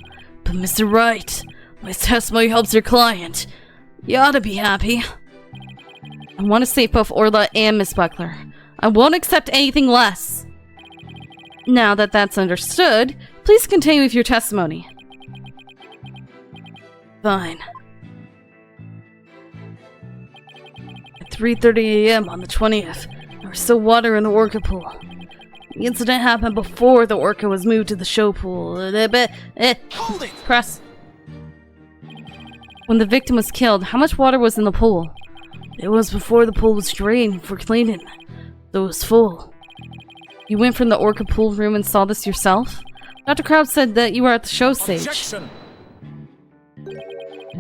But Mr. Wright, my testimony helps your client. You ought to be happy. I want to save both Orla and Miss Buckler. I won't accept anything less. Now that that's understood, please continue with your testimony. Fine. At 3:30 a.m. on the 20th, there was still water in the orca pool. The incident happened before the orca was moved to the show pool. Hold it! Press. When the victim was killed, how much water was in the pool? It was before the pool was drained for cleaning, so it was full. You went from the orca pool room and saw this yourself? Dr. Crabbe said that you were at the show stage. Objection!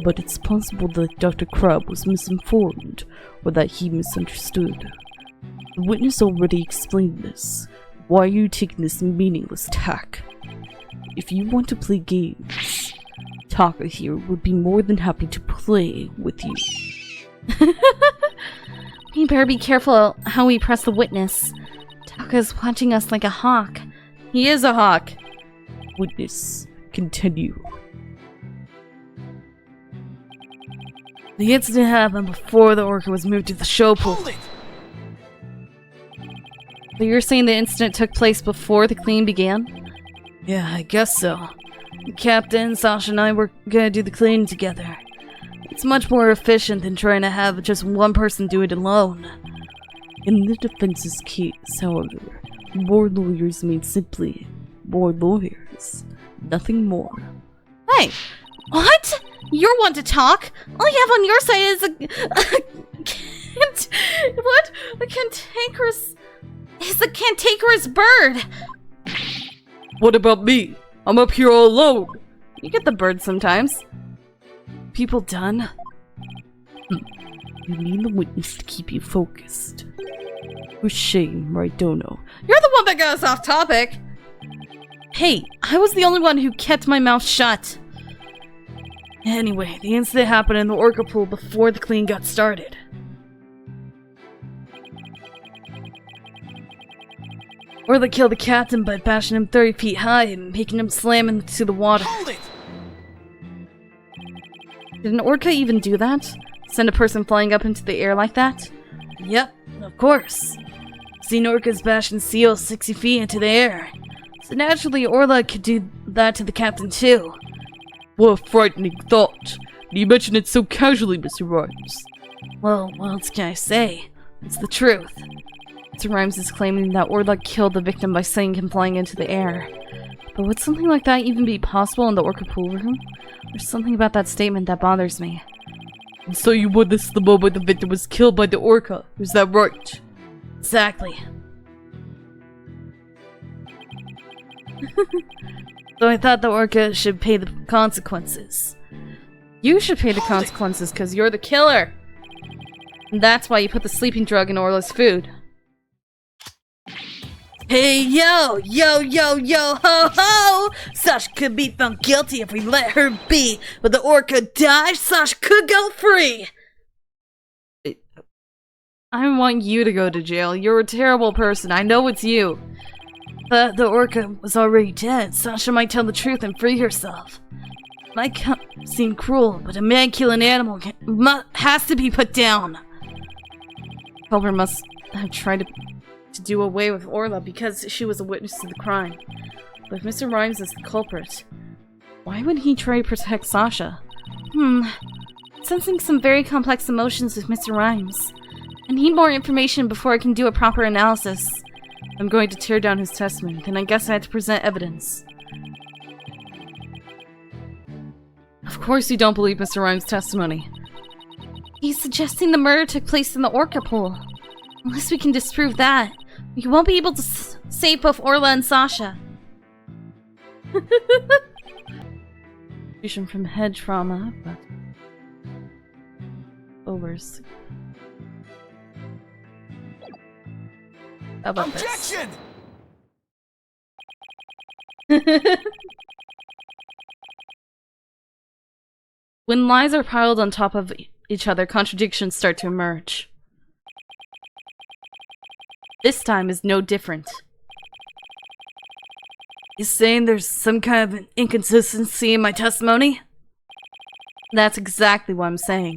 But it's possible that Dr. Crab was misinformed, or that he misunderstood. The witness already explained this. Why are you taking this meaningless tack? If you want to play games, Taka here would be more than happy to play with you. We better be careful how we press the witness. Taka's watching us like a hawk. He is a hawk. Witness, continue. The incident happened before the orca was moved to the show pool. Hold it! So you're saying the incident took place before the clean began? Yeah, I guess so. The captain, Sasha, and I were gonna do the cleaning together. It's much more efficient than trying to have just one person do it alone. In the defense's case, however, more lawyers mean simply more lawyers. Nothing more. Hey! What? You're one to talk. All you have on your side is what? A cantankerous... It's a cantankerous bird! What about me? I'm up here all alone. You get the bird sometimes. People done? You need the witness to keep you focused. For shame, right, Dono? You're the one that got us off topic! Hey, I was the only one who kept my mouth shut. Anyway, the incident happened in the orca pool before the clean got started. Orla killed the captain by bashing him 30 feet high and making him slam into the water. Hold it! Did an orca even do that? Send a person flying up into the air like that? Yep, of course. Seen orcas bashing seals 60 feet into the air. So naturally, Orla could do that to the captain too. What a frightening thought. You mention it so casually, Mr. Rhymes. Well, what else can I say? It's the truth. Mr. Rhymes is claiming that Orla killed the victim by sending him flying into the air. But would something like that even be possible in the orca pool room? There's something about that statement that bothers me. And so you witnessed the moment the victim was killed by the orca, is that right? Exactly. So I thought the orca should pay the consequences. You should pay the consequences because you're the killer. And that's why you put the sleeping drug in Orla's food. Hey yo, ho ho! Sasha could be found guilty if we let her be, but the orca died, Sasha could go free! I want you to go to jail. You're a terrible person. I know it's you. But the orca was already dead. Sasha might tell the truth and free herself. Might seem cruel, but a man killing an animal has to be put down. Culver must have tried to do away with Orla because she was a witness to the crime. But if Mr. Rhymes is the culprit, why would he try to protect Sasha? Sensing some very complex emotions with Mr. Rhymes. I need more information before I can do a proper analysis. I'm going to tear down his testimony, then I guess I had to present evidence. Of course you don't believe Mr. Rhymes' testimony. He's suggesting the murder took place in the orca pool. Unless we can disprove that, we won't be able to save both Orla and Sasha. From head trauma, but overs. How about Objection! this? When lies are piled on top of each other, contradictions start to emerge. This time is no different. You saying there's some kind of an inconsistency in my testimony? That's exactly what I'm saying.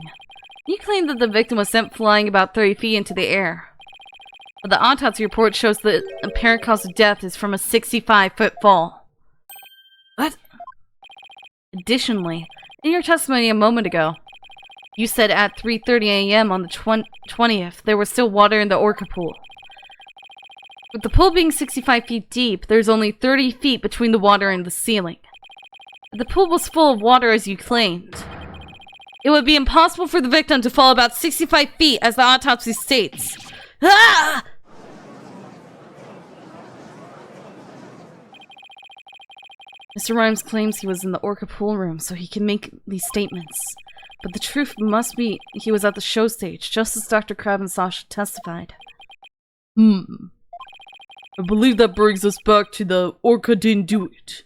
You claim that the victim was sent flying about 30 feet into the air. But the autopsy report shows the apparent cause of death is from a 65-foot fall. What? Additionally, in your testimony a moment ago, you said at 3:30 a.m. on the 20th there was still water in the orca pool. With the pool being 65 feet deep, there's only 30 feet between the water and the ceiling. If the pool was full of water as you claimed, it would be impossible for the victim to fall about 65 feet as the autopsy states. Ah! Mr. Rhymes claims he was in the orca pool room so he can make these statements. but the truth must be he was at the show stage, just as Dr. Crab and Sasha testified. I believe that brings us back to the orca didn't do it.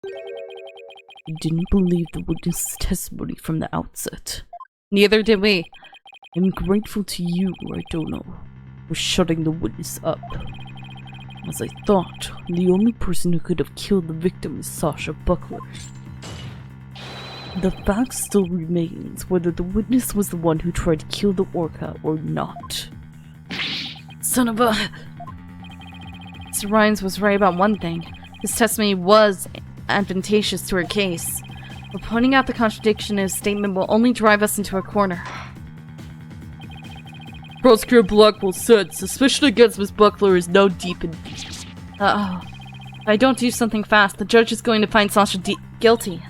I didn't believe the witness' testimony from the outset. Neither did we. I'm grateful to you, Ardono, for shutting the witness up. As I thought, the only person who could have killed the victim is Sasha Buckler. The fact still remains whether the witness was the one who tried to kill the orca or not. Son of a... Mr. Rhines was right about one thing. His testimony was advantageous to her case. But pointing out the contradiction in his statement will only drive us into a corner. Prosecutor Blackwell said suspicion against Miss Buckler is now deepened. Uh-oh. If I don't do something fast, the judge is going to find Sasha guilty.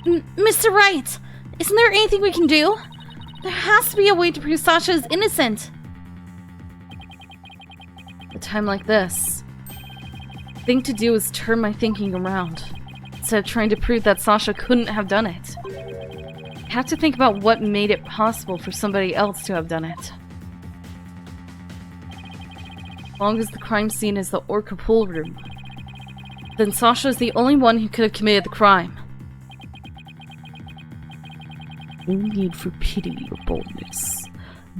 Mr. Wright, isn't there anything we can do? There has to be a way to prove Sasha is innocent. At a time like this, the thing to do is turn my thinking around. Instead of trying to prove that Sasha couldn't have done it. I have to think about what made it possible for somebody else to have done it. As long as the crime scene is the orca pool room, then Sasha is the only one who could have committed the crime. No need for pity or boldness.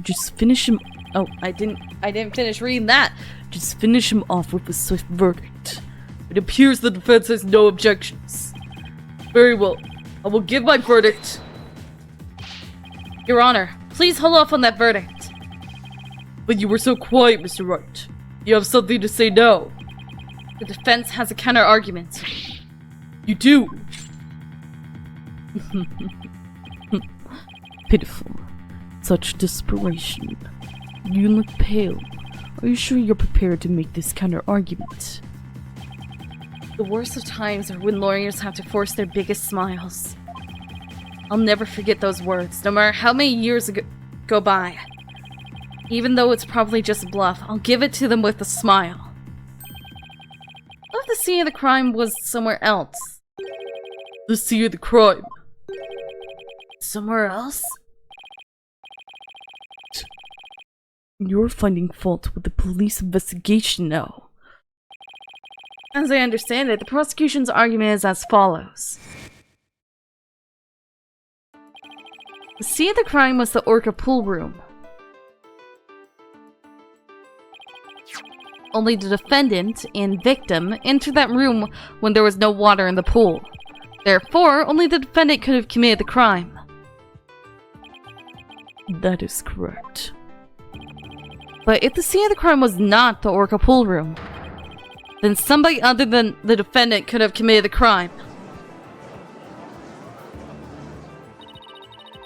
Just finish him. Oh, I didn't finish reading that. Just finish him off with a swift verdict. It appears the defense has no objections. Very well. I will give my verdict. Your Honor, please hold off on that verdict. But you were so quiet, Mr. Wright. You have something to say now. The defense has a counter-argument. You do. Pitiful. Such desperation. You look pale. Are you sure you're prepared to make this counter-argument? The worst of times are when lawyers have to force their biggest smiles. I'll never forget those words, no matter how many years go by. Even though it's probably just a bluff, I'll give it to them with a smile. What if the scene of the crime was somewhere else? The scene of the crime. Somewhere else? You're finding fault with the police investigation now. As I understand it, the prosecution's argument is as follows. The scene of the crime was the orca pool room. Only the defendant and victim entered that room when there was no water in the pool. Therefore, only the defendant could have committed the crime. That is correct. But if the scene of the crime was not the orca pool room, then somebody other than the defendant could have committed the crime.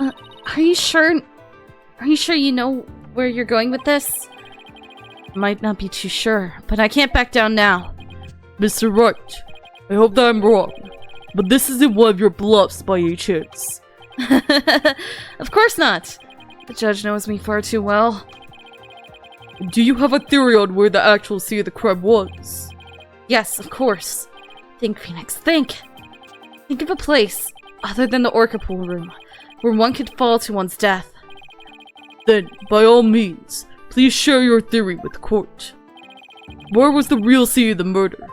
Are you sure? Are you sure you know where you're going with this? Might not be too sure, but I can't back down now. Mr. Wright, I hope that I'm wrong, but this isn't one of your bluffs by any chance. Of course not. The judge knows me far too well. Do you have a theory on where the actual scene of the crime was? Yes, of course. Think, Phoenix, think. Think of a place, other than the orca pool room, where one could fall to one's death. Then, by all means, please share your theory with the court. Where was the real scene of the murder?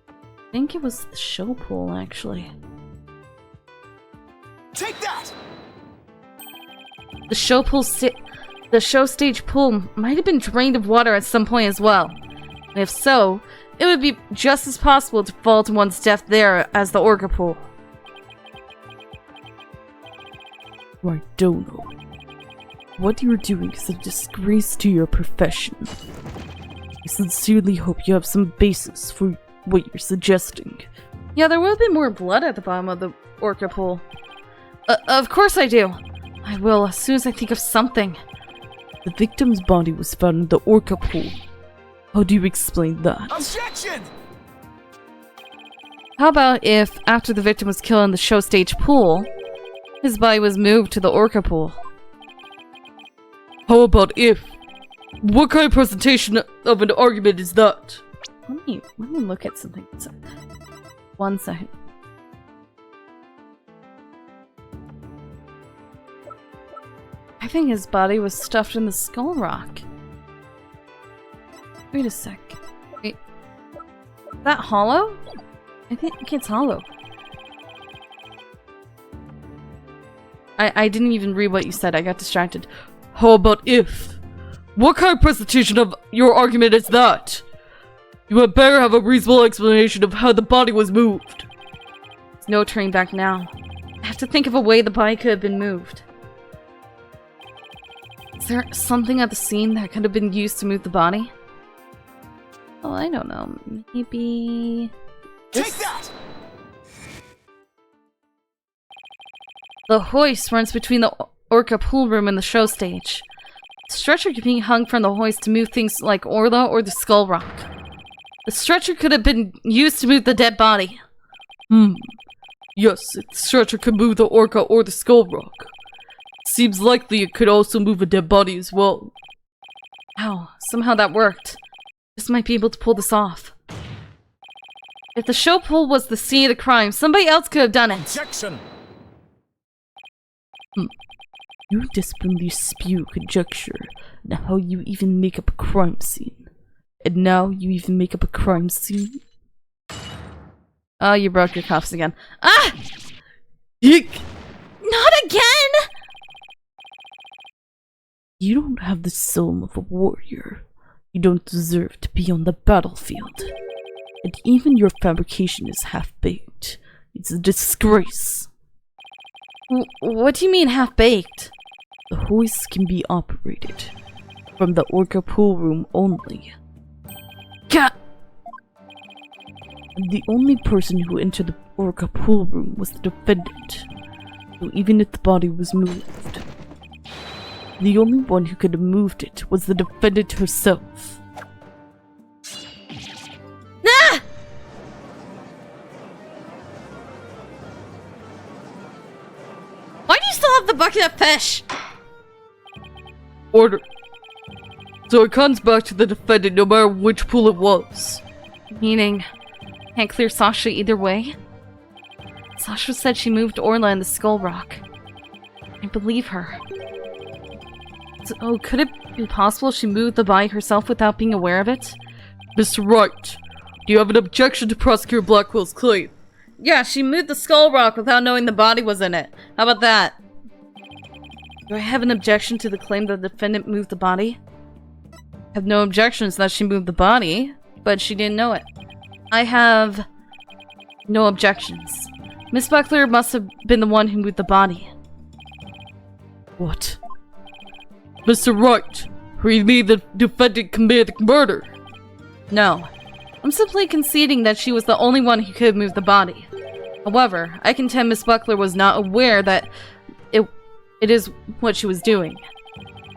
I think it was the show pool, actually. Take that! The show stage pool might have been drained of water at some point as well. And if so, it would be just as possible to fall to one's death there as the orca pool. I don't know. What you're doing is a disgrace to your profession. I sincerely hope you have some basis for what you're suggesting. Yeah, there will have been more blood at the bottom of the orca pool. Of course I do. I will as soon as I think of something. The victim's body was found in the orca pool. How do you explain that? Objection! How about if, after the victim was killed in the show stage pool, his body was moved to the orca pool? How about if? What kind of presentation of an argument is that? Let me look at something. 1 second. think his body was stuffed in the skull rock. Wait a sec. Wait. Is that hollow? I think it's hollow. I didn't even read what you said. I got distracted. How about if? What kind of presentation of your argument is that? You had better have a reasonable explanation of how the body was moved. There's no turning back now. I have to think of a way the body could have been moved. Is there something at the scene that could have been used to move the body? Oh, I don't know. Maybe... Take that! The hoist runs between the orca pool room and the show stage. The stretcher could be hung from the hoist to move things like Orla or the skull rock. The stretcher could have been used to move the dead body. Yes, the stretcher could move the orca or the skull rock. Seems likely it could also move a dead body as well. Wow, somehow that worked. Just might be able to pull this off. If the show pool was the scene of the crime, somebody else could have done it. Objection! You desperately spew conjecture on how you even make up a crime scene. And now you even make up a crime scene? Oh, you broke your cuffs again. Ah! Eek! Not again! You don't have the soul of a warrior. You don't deserve to be on the battlefield. And even your fabrication is half-baked. It's a disgrace. What do you mean half-baked? The hoist can be operated from the orca pool room only. Cat! And the only person who entered the orca pool room was the defendant. So even if the body was moved, the only one who could have moved it was the defendant herself. Ah! Why do you still have the bucket of fish? Order. So it comes back to the defendant no matter which pool it was. Meaning, can't clear Sasha either way? Sasha said she moved Orla in the skull rock. I believe her. So, could it be possible she moved the body herself without being aware of it? Mr. Wright, do you have an objection to Prosecutor Blackwell's claim? Yeah, she moved the skull rock without knowing the body was in it. How about that? Do I have an objection to the claim that the defendant moved the body? I have no objections that she moved the body, but she didn't know it. I have no objections. Miss Buckler must have been the one who moved the body. What? Mr. Wright, or you mean the defendant committed the murder? No. I'm simply conceding that she was the only one who could have moved the body. However, I contend Miss Buckler was not aware that it is what she was doing.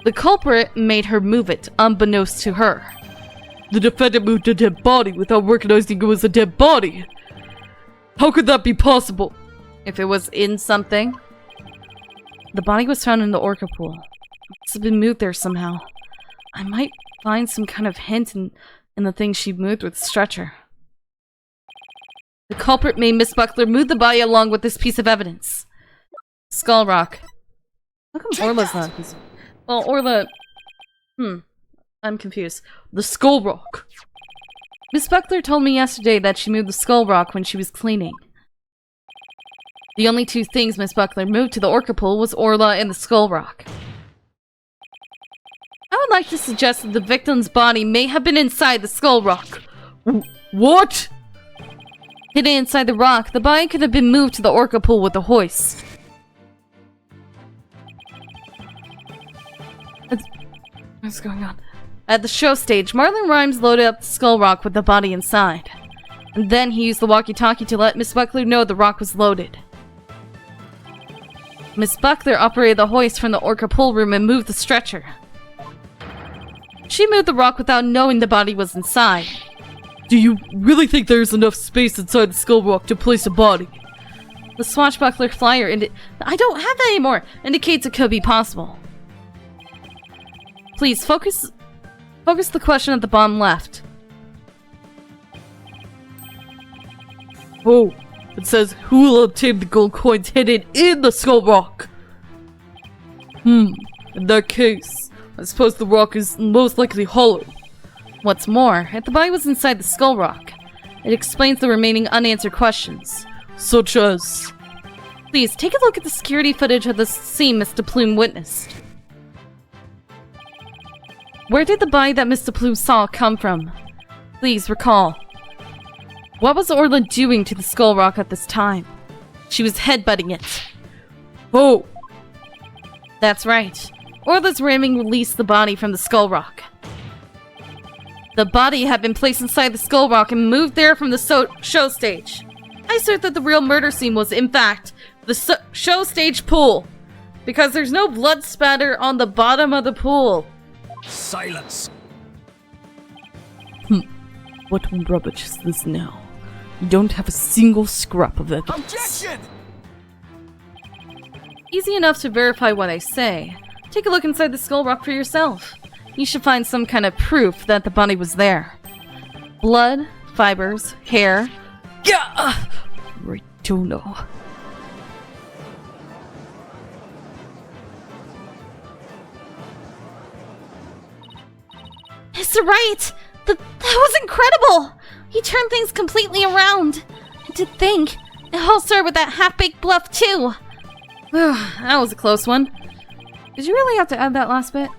The culprit made her move it, unbeknownst to her. The defendant moved a dead body without recognizing it was a dead body. How could that be possible? If it was in something. The body was found in the orca pool. It must have been moved there somehow. I might find some kind of hint in the thing she moved with the stretcher. The culprit made Miss Buckler move the body along with this piece of evidence. Skull rock. How come Orla's not a piece of... Well, Orla... I'm confused. The skull rock. Miss Buckler told me yesterday that she moved the skull rock when she was cleaning. The only two things Miss Buckler moved to the orca pool was Orla and the skull rock. I would like to suggest that the victim's body may have been inside the skull rock. What? Hidden inside the rock, the body could have been moved to the orca pool with a hoist. What's going on? At the show stage, Marlon Rhymes loaded up the skull rock with the body inside. And then he used the walkie-talkie to let Miss Buckler know the rock was loaded. Miss Buckler operated the hoist from the orca pool room and moved the stretcher. She moved the rock without knowing the body was inside. Do you really think there's enough space inside the skull rock to place a body? The swashbuckler flyer I don't have that anymore! Indicates it could be possible. Please, focus the question at the bottom left. Oh, it says, who will obtain the gold coins hidden in the skull rock? In that case, I suppose the rock is most likely hollow. What's more, if the body was inside the skull rock, it explains the remaining unanswered questions. Such as... Please, take a look at the security footage of the scene Mr. Plume witnessed. Where did the body that Mr. Plume saw come from? Please recall. What was Orla doing to the skull rock at this time? She was headbutting it. Oh! That's right. Orla's ramming released the body from the skull rock. The body had been placed inside the skull rock and moved there from the show stage. I assert that the real murder scene was, in fact, the show stage pool. Because there's no blood spatter on the bottom of the pool. Silence. What rubbish is this now? You don't have a single scrap of evidence. Objection! Easy enough to verify what I say. Take a look inside the skull rock for yourself. You should find some kind of proof that the body was there. Blood, fibers, hair. Yeah! Right, don't know. Mr. Wright! That was incredible! He turned things completely around. And to think, it all started with that half-baked bluff too. That was a close one. Did you really have to add that last bit?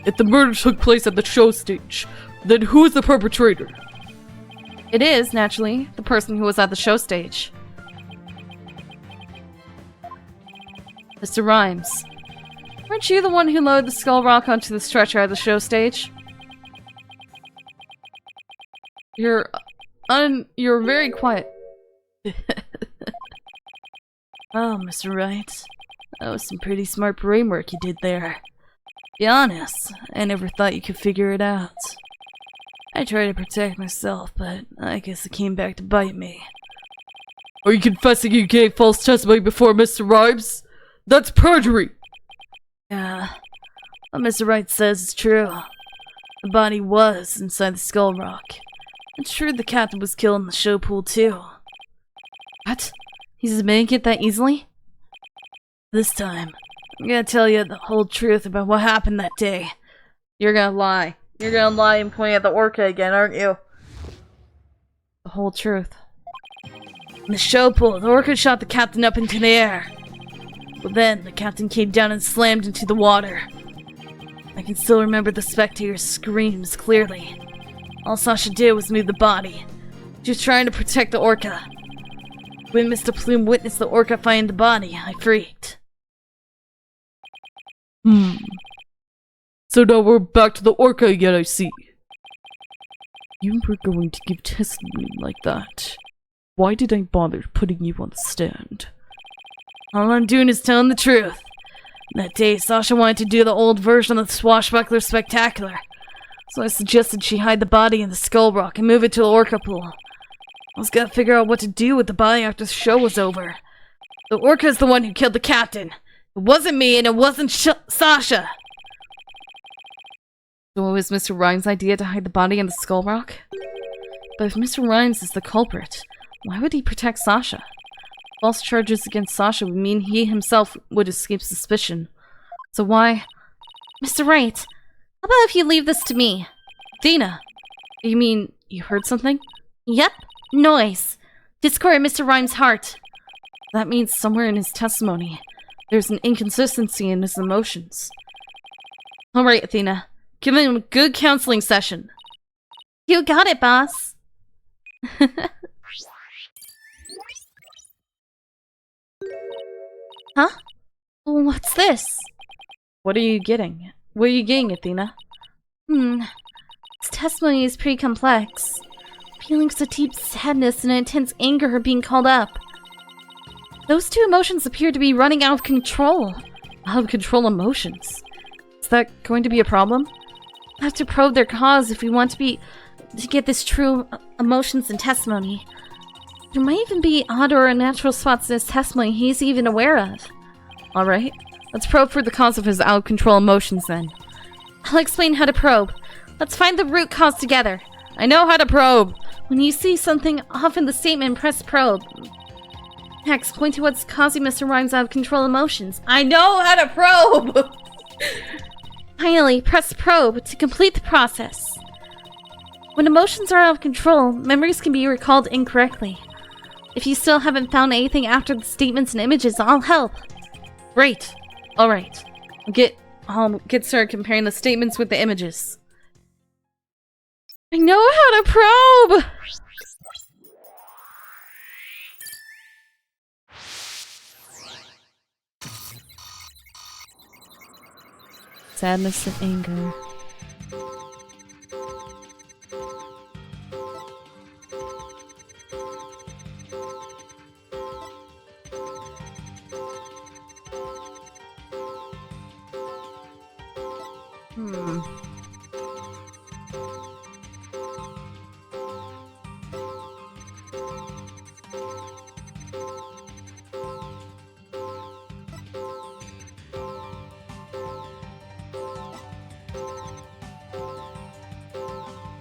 If the murder took place at the show stage, then who is the perpetrator? It is, naturally, the person who was at the show stage. Mr. Rhymes, weren't you the one who loaded the skull rock onto the stretcher at the show stage? You're very quiet. Oh, Mr. Wright. That was some pretty smart brain work you did there. Be honest, I never thought you could figure it out. I tried to protect myself, but I guess it came back to bite me. Are you confessing you gave false testimony before Mr. Rhymes? That's perjury! Yeah, what Mr. Wright says is true. The body was inside the skull rock. It's true the captain was killed in the show pool too. What? He's admitting it that easily? This time, I'm gonna tell you the whole truth about what happened that day. You're gonna lie. You're gonna lie and point at the orca again, aren't you? The whole truth. In the show pool, the orca shot the captain up into the air. But then, the captain came down and slammed into the water. I can still remember the spectators' screams clearly. All Sasha did was move the body. She was trying to protect the orca. When Mr. Plume witnessed the orca find the body, I freaked. So now we're back to the orca again, I see. You were going to give testimony like that. Why did I bother putting you on the stand? All I'm doing is telling the truth. That day, Sasha wanted to do the old version of the Swashbuckler Spectacular. So I suggested she hide the body in the skull rock and move it to the orca pool. I was gonna figure out what to do with the body after the show was over. The orca's the one who killed the captain. It wasn't me and it wasn't Sasha. So it was Mr. Rhymes' idea to hide the body in the skull rock? But if Mr. Rhymes is the culprit, why would he protect Sasha? False charges against Sasha would mean he himself would escape suspicion. So why? Mr. Wright, how about if you leave this to me? Dina! You mean you heard something? Yep, noise. Discord in Mr. Rhymes' heart. That means somewhere in his testimony, there's an inconsistency in his emotions. Alright, Athena. Give him a good counseling session. You got it, boss. Huh? What's this? What are you getting? What are you getting, Athena? His testimony is pretty complex. Feelings of deep sadness and intense anger are being called up. Those two emotions appear to be running out of control. Out of control emotions? Is that going to be a problem? I have to probe their cause if we want to get this true emotions and testimony. There might even be odd or unnatural spots in his testimony he's even aware of. Alright, let's probe for the cause of his out-of-control emotions then. I'll explain how to probe. Let's find the root cause together. I know how to probe! When you see something off in the statement, press probe. Next, point to what's causing Mr. Rhymes' out-of-control emotions. I know how to probe! Finally, press probe to complete the process. When emotions are out of control, memories can be recalled incorrectly. If you still haven't found anything after the statements and images, I'll help. Great. Alright. I'll get started comparing the statements with the images. I know how to probe! Sadness and anger.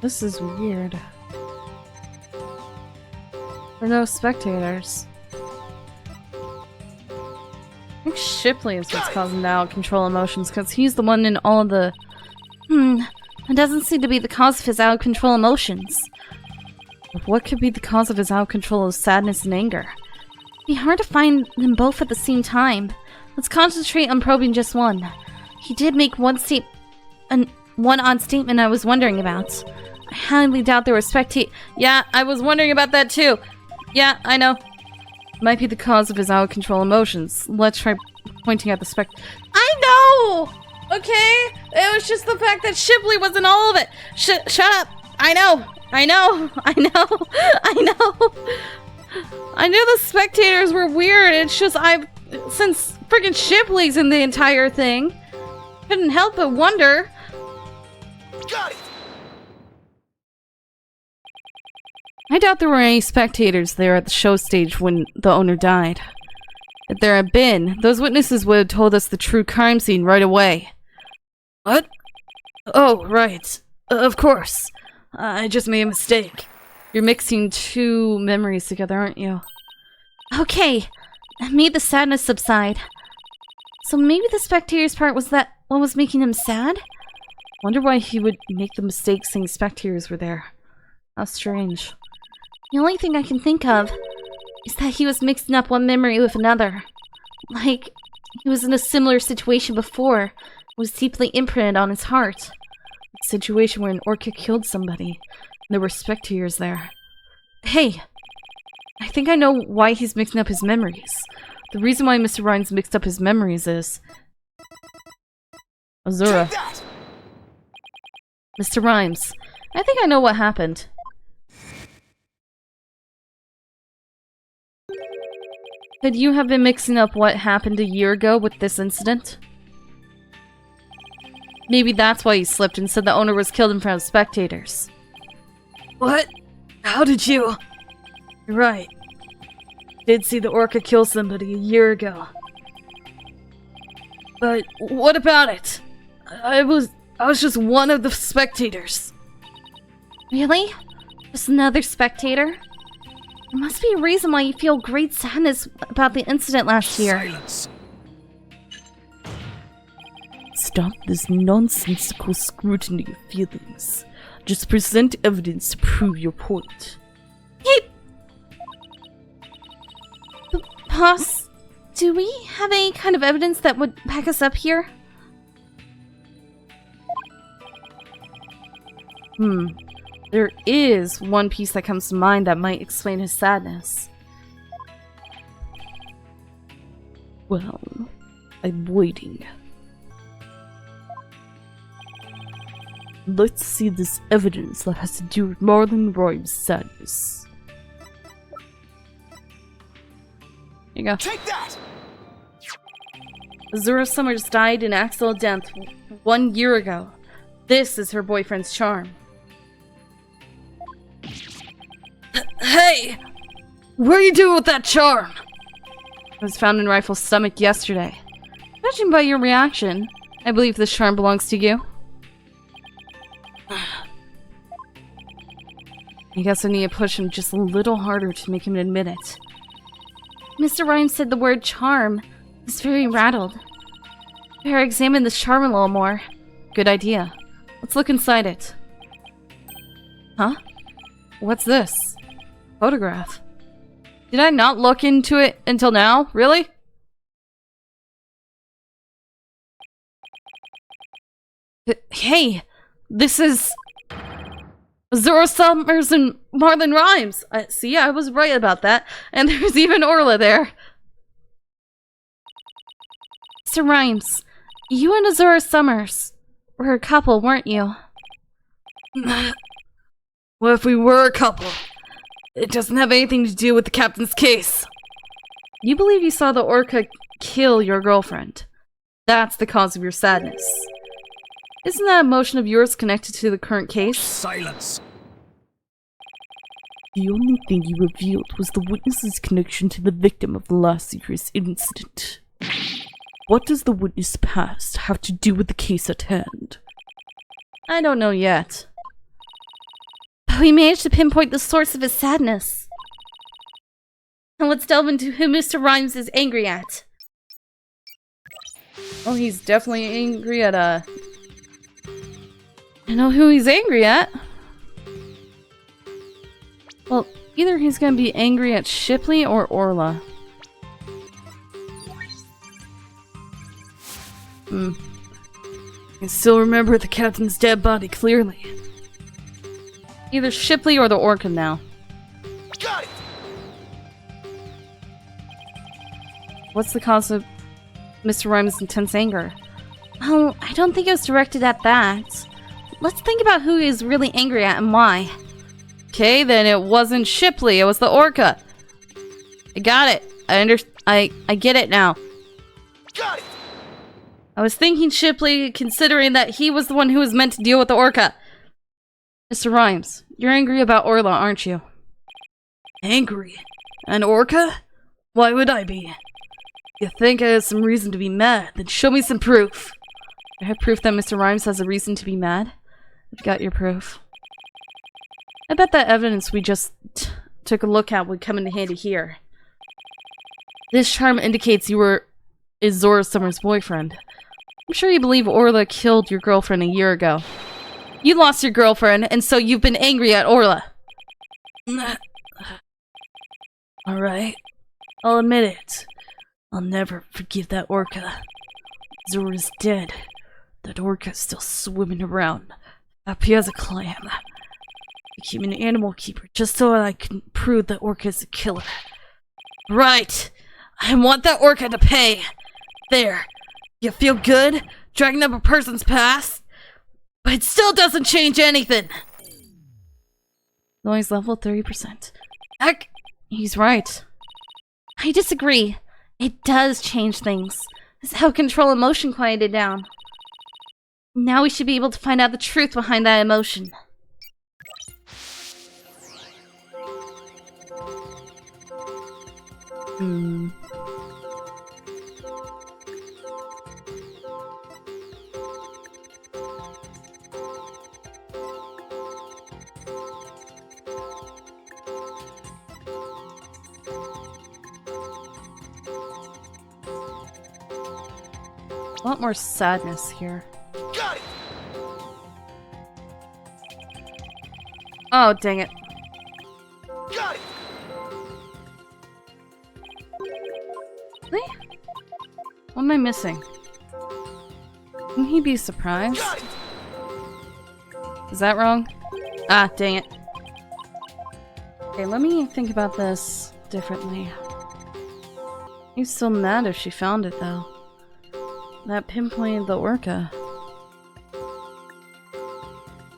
This is weird. There are no spectators. I think Shipley is what's causing the out-of-control emotions, because he's the one in all of the... It doesn't seem to be the cause of his out-of-control emotions. What could be the cause of his out-of-control of sadness and anger? It'd be hard to find them both at the same time. Let's concentrate on probing just one. He did make one odd statement I was wondering about. I highly doubt there were Yeah, I was wondering about that too. Yeah, I know. Might be the cause of his out-of-control emotions. Let's try pointing at the I know! Okay? It was just the fact that Shipley was in all of it. Shut up! I know! I know! I knew the spectators were weird. It's just since friggin' Shipley's in the entire thing, couldn't help but wonder. Got it! I doubt there were any spectators there at the show stage when the owner died. If there had been, those witnesses would have told us the true crime scene right away. What? Oh, right. Of course. I just made a mistake. You're mixing two memories together, aren't you? Okay, I made the sadness subside. So maybe the spectator's part was that what was making him sad? Wonder why he would make the mistake saying spectators were there. How strange. The only thing I can think of is that he was mixing up one memory with another. Like, he was in a similar situation before. It was deeply imprinted on his heart. A situation where an orca killed somebody, and there were spectators there. Hey! I think I know why he's mixing up his memories. The reason why Mr. Rhymes mixed up his memories is... Azura. Mr. Rhymes, I think I know what happened. Could you have been mixing up what happened a year ago with this incident? Maybe that's why you slipped and said the owner was killed in front of spectators. What? How did you? You're right. I did see the orca kill somebody a year ago. But what about it? I was just one of the spectators. Really? Just another spectator? There must be a reason why you feel great sadness about the incident last year. Silence. Stop this nonsensical scrutiny of feelings. Just present evidence to prove your point. Hey! Boss, do we have any kind of evidence that would back us up here? There is one piece that comes to mind that might explain his sadness. Well, I'm waiting. Let's see this evidence that has to do with Marlon Roy's sadness. Here you go. Take that! Azura Summers died in accidental death 1 year ago. This is her boyfriend's charm. Hey! What are you doing with that charm? It was found in Rifle's stomach yesterday. Judging by your reaction, I believe this charm belongs to you. I guess I need to push him just a little harder to make him admit it. Mr. Rhymes said the word charm. He's very rattled. Better examine this charm a little more. Good idea. Let's look inside it. Huh? What's this? Photograph. Did I not look into it until now? Really? Hey! This is... Zora Summers and Marlon Rhymes! See, I was right about that. And there's even Orla there. Mr. Rhymes, you and Azura Summers were a couple, weren't you? Well, if we were a couple, it doesn't have anything to do with the captain's case. You believe you saw the orca kill your girlfriend. That's the cause of your sadness. Isn't that emotion of yours connected to the current case? Silence. The only thing you revealed was the witness's connection to the victim of the last serious incident. What does the witness past have to do with the case at hand? I don't know yet. But we managed to pinpoint the source of his sadness. Now let's delve into who Mr. Rhymes is angry at. Well, he's definitely angry at, I know who he's angry at. Well, either he's gonna be angry at Shipley or Orla. I can still remember the captain's dead body clearly. Either Shipley or the orca now. Got it. What's the cause of Mr. Rhymes' intense anger? Oh, I don't think it was directed at that. Let's think about who he's really angry at and why. Okay, then it wasn't Shipley, it was the orca. I got it. I get it now. Got it. I was thinking Shipley, considering that he was the one who was meant to deal with the orca. Mr. Rhymes, you're angry about Orla, aren't you? Angry? An orca? Why would I be? You think I have some reason to be mad? Then show me some proof. I have proof that Mr. Rhymes has a reason to be mad. I've got your proof. I bet that evidence we just took a look at would come in handy here. This charm indicates is Zora Summers' boyfriend. I'm sure you believe Orla killed your girlfriend a year ago. You lost your girlfriend, and so you've been angry at Orla. Alright, I'll admit it. I'll never forgive that orca. Zora's dead. That orca's still swimming around, happy as a clam. I became an animal keeper just so I can prove that orca's a killer. Right! I want that orca to pay! There! You feel good? Dragging up a person's past? But it still doesn't change anything! Noise level 30%. Heck! He's right. I disagree. It does change things. This is how control emotion quieted down. Now we should be able to find out the truth behind that emotion. A lot more sadness here. Got it. Oh, dang it. Got it. Really? What am I missing? Can he be surprised? Got it. Is that wrong? Ah, dang it. Okay, let me think about this differently. He's still mad if she found it, though. That pinpointed the orca.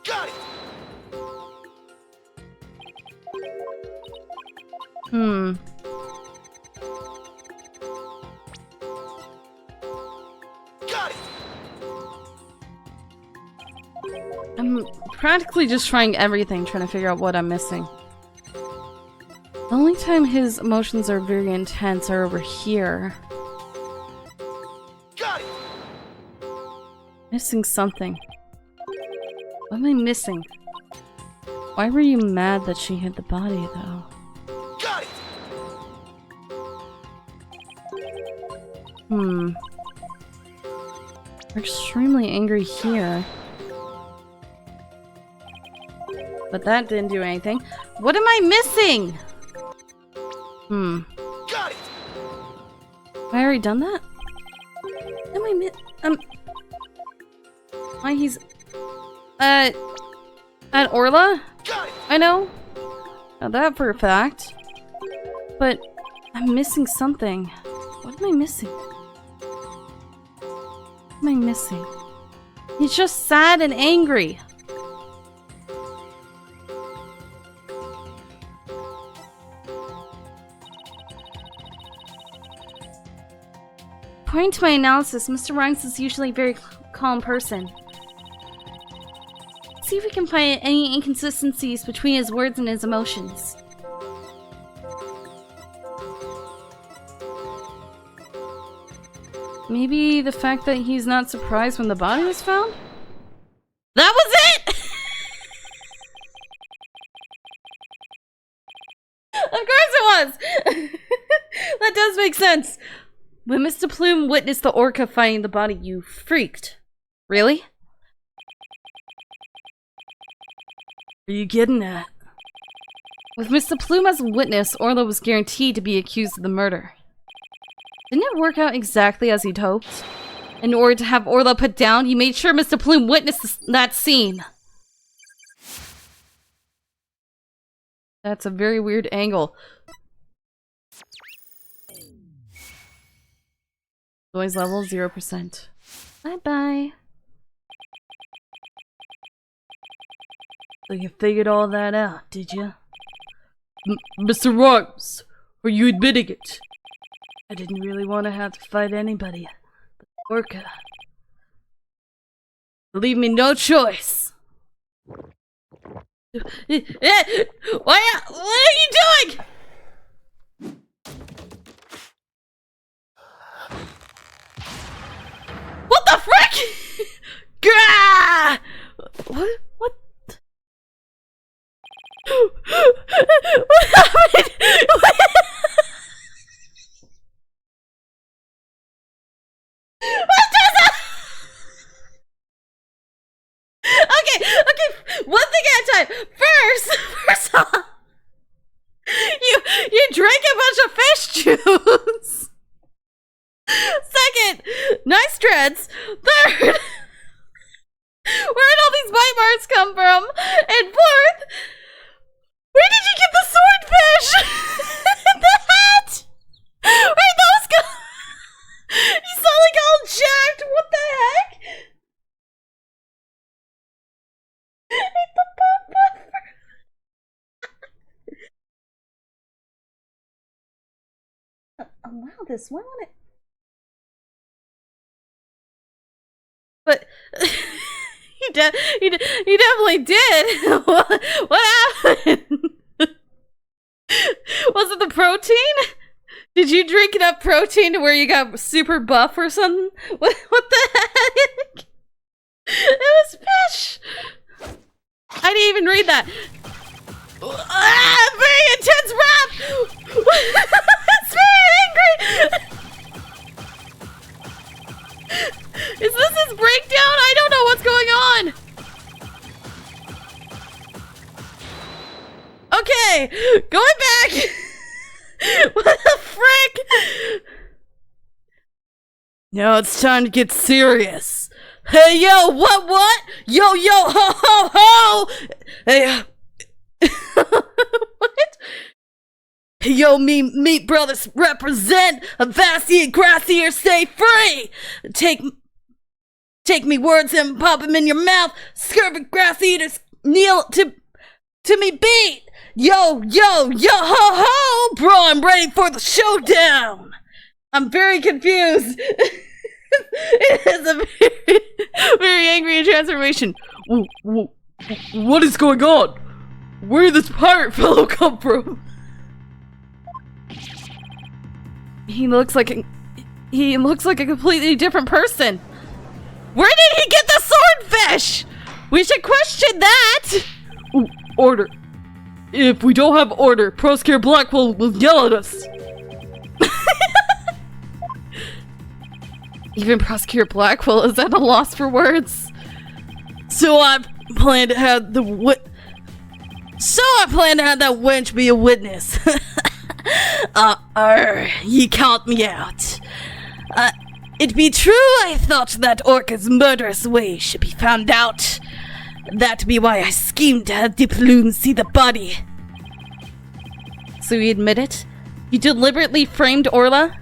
Got it. Got it. I'm practically just trying everything, trying to figure out what I'm missing. The only time his emotions are very intense are over here. Got it. Missing something. What am I missing? Why were you mad that she hid the body, though? Got it. We're extremely angry here. But that didn't do anything. What am I missing? Got it! Have I already done that? Am I why he's... At Orla? Got it! I know. Now that for a fact. But I'm missing something. What am I missing? What am I missing? He's just sad and angry. According to my analysis, Mr. Rhymes is usually a very calm person. See if we can find any inconsistencies between his words and his emotions. Maybe the fact that he's not surprised when the body was found? That was it! Of course it was! That does make sense. When Mr. Plume witnessed the orca finding the body, you freaked. Really? What are you getting at? With Mr. Plume as a witness, Orla was guaranteed to be accused of the murder. Didn't it work out exactly as he'd hoped? In order to have Orla put down, he made sure Mr. Plume witnessed that scene. That's a very weird angle. Noise level 0%. Bye-bye. So you figured all that out, did you? Mr. Rhymes, are you admitting it? I didn't really want to have to fight anybody but the orca. Leave me no choice. What are you doing? What the frick? Gah! What? What happened? Okay, one thing at a time. First off, you drank a bunch of fish juice. Second, nice dreads. Third, where did all these bite marks come from? And fourth, where did you get the swordfish? And the hat? Where'd those go? You sound like all jacked. What the heck? Hit the bumper. Allow this. Why won't it? But you definitely did. What happened? Was it the protein? Did you drink enough protein to where you got super buff or something? What the heck? It was fish. I didn't even read that. Very intense rap. It's very angry. Is this his breakdown? I don't know what's going on. Okay, going back. What the frick? Now it's time to get serious. Hey, yo, what? Yo, ho, ho, ho! Hey, what? Hey, yo, meat brothers represent. Avasti and Grassier, stay free! Take me words and pop them in your mouth. Scurvy grass eaters kneel to me beat. Yo, ho, ho! Bro, I'm ready for the showdown. I'm very confused. It is a very, very angry transformation. What is going on? Where did this pirate fellow come from? He looks like a completely different person. Where did he get the swordfish? We should question that. Ooh, order. If we don't have order, Proscare Blackwell will yell at us. Even Prosecutor Blackwell is at a loss for words. So I plan to have that wench be a witness. Ye caught me out. It be true I thought that Orca's murderous ways should be found out. That be why I schemed to have the Plume see the body. So you admit it? You deliberately framed Orla?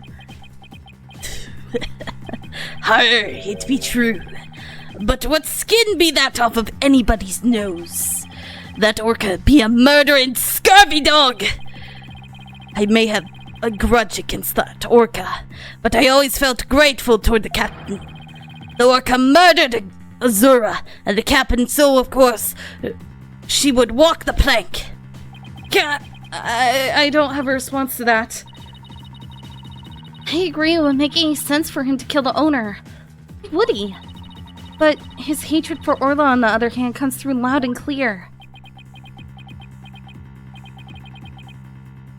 It be true. But what skin be that off of anybody's nose? That Orca be a murdering scurvy dog! I may have a grudge against that Orca, but I always felt grateful toward the captain. The Orca murdered Azura, and the captain, so of course, she would walk the plank. I don't have a response to that. I agree, it would make any sense for him to kill the owner. Why would he? But his hatred for Orla, on the other hand, comes through loud and clear.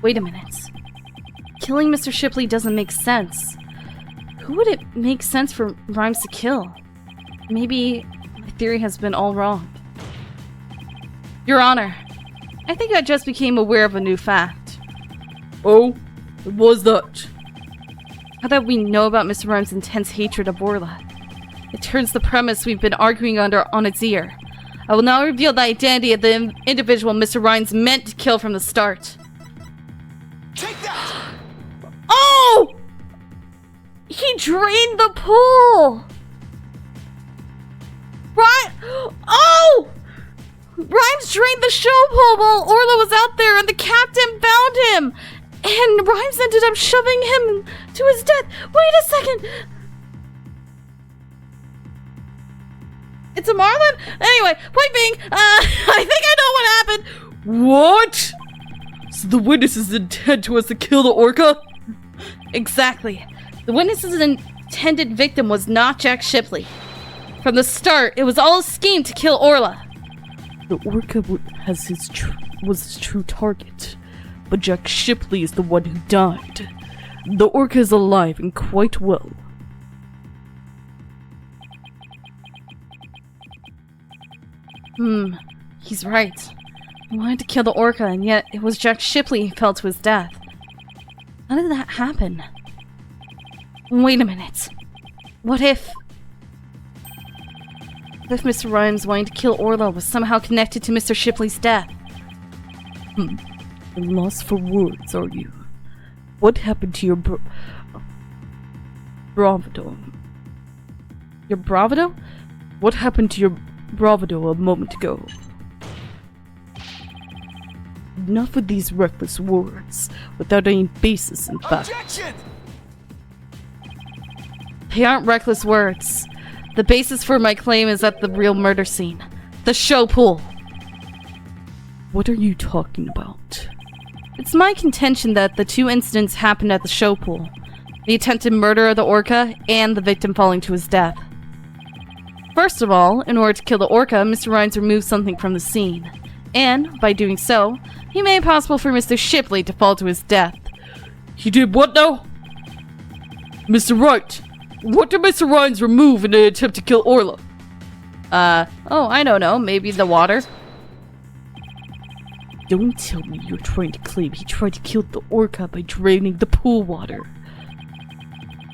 Wait a minute. Killing Mr. Shipley doesn't make sense. Who would it make sense for Rhymes to kill? Maybe my theory has been all wrong. Your Honor, I think I just became aware of a new fact. Oh? What was that? Now that we know about Mr. Rhymes' intense hatred of Orla, it turns the premise we've been arguing under on its ear. I will now reveal the identity of the individual Mr. Rhymes meant to kill from the start. Take that! Oh! He drained the pool! Right? Oh! Rhymes drained the show pool while Orla was out there and the captain found him! And Rhymes ended up shoving him to his death. Wait a second! It's a marlin? Anyway, point being, I think I know what happened. What? So the witness's intent was to kill the Orca? Exactly. The witness's intended victim was not Jack Shipley. From the start, it was all a scheme to kill Orla. The Orca was his true target, but Jack Shipley is the one who died. The Orca is alive and quite well. He's right. He wanted to kill the Orca, and yet it was Jack Shipley who fell to his death. How did that happen? Wait a minute. What if Mr. Rhymes wanting to kill Orla was somehow connected to Mr. Shipley's death? Lost for words, are you? What happened to your bravado? Your bravado? What happened to your bravado a moment ago? Enough with these reckless words, without any basis in fact. Objection! They aren't reckless words. The basis for my claim is at the real murder scene. The show pool. What are you talking about? It's my contention that the two incidents happened at the show pool. The attempted murder of the Orca and the victim falling to his death. First of all, in order to kill the Orca, Mr. Rhymes removed something from the scene. And, by doing so, he made it possible for Mr. Shipley to fall to his death. He did what now? Mr. Wright, what did Mr. Rhymes remove in an attempt to kill Orla? Oh, I don't know, maybe the water? Don't tell me you're trying to claim he tried to kill the Orca by draining the pool water.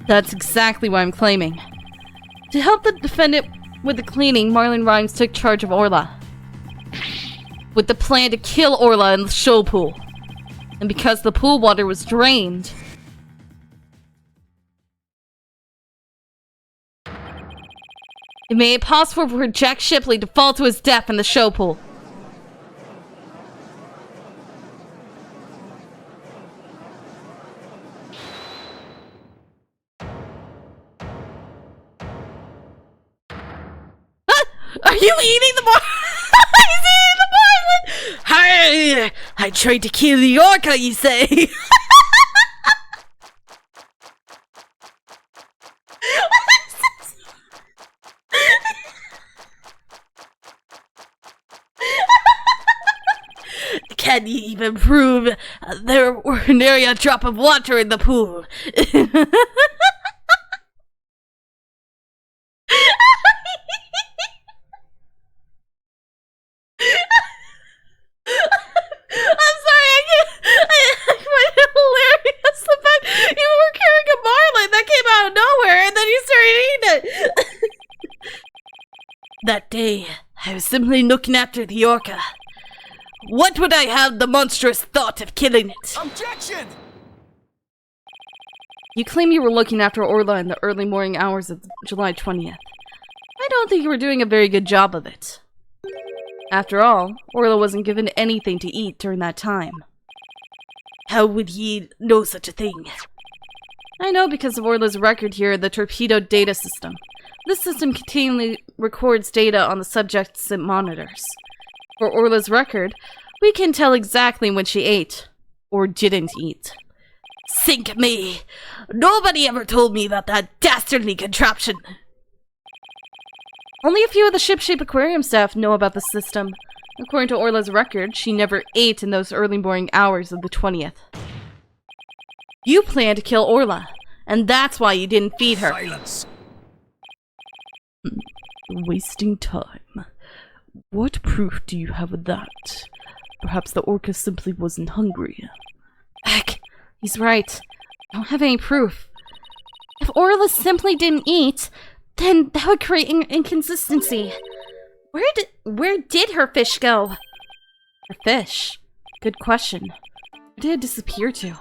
That's exactly what I'm claiming. To help the defendant with the cleaning, Marlon Rhymes took charge of Orla, with the plan to kill Orla in the show pool. And because the pool water was drained, it made it possible for Jack Shipley to fall to his death in the show pool. Are you eating the bar? He's eating the marlin! Hey, I tried to kill the Orca, you say? Can you even prove there were nary a drop of water in the pool? day, I was simply looking after the orca. What would I have the monstrous thought of killing it? Objection! You claim you were looking after Orla in the early morning hours of July 20th. I don't think you were doing a very good job of it. After all, Orla wasn't given anything to eat during that time. How would ye know such a thing? I know because of Orla's record here in the torpedo data system. This system continually records data on the subjects it monitors. For Orla's record, we can tell exactly when she ate, or didn't eat. Sink me! Nobody ever told me about that dastardly contraption! Only a few of the ship-shape aquarium staff know about the system. According to Orla's record, she never ate in those early morning hours of the 20th. You planned to kill Orla, and that's why you didn't feed her. Silence! Wasting time. What proof do you have of that? Perhaps the orca simply wasn't hungry. Heck, he's right. I don't have any proof. If Orla simply didn't eat, then that would create inconsistency. Where did her fish go? Her fish? Good question. Where did it disappear to?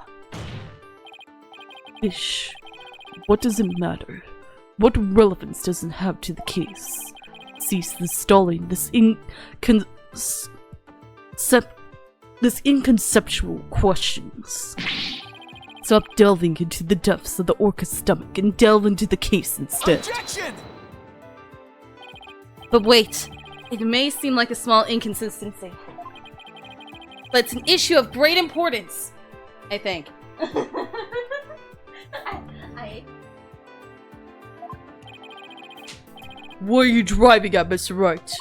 Fish. What does it matter? What relevance does it have to the case? Cease this stalling, this inconceptual questions. Stop delving into the depths of the orca's stomach and delve into the case instead. Objection! But wait, it may seem like a small inconsistency, but it's an issue of great importance, I think. What are you driving at, Mr. Wright?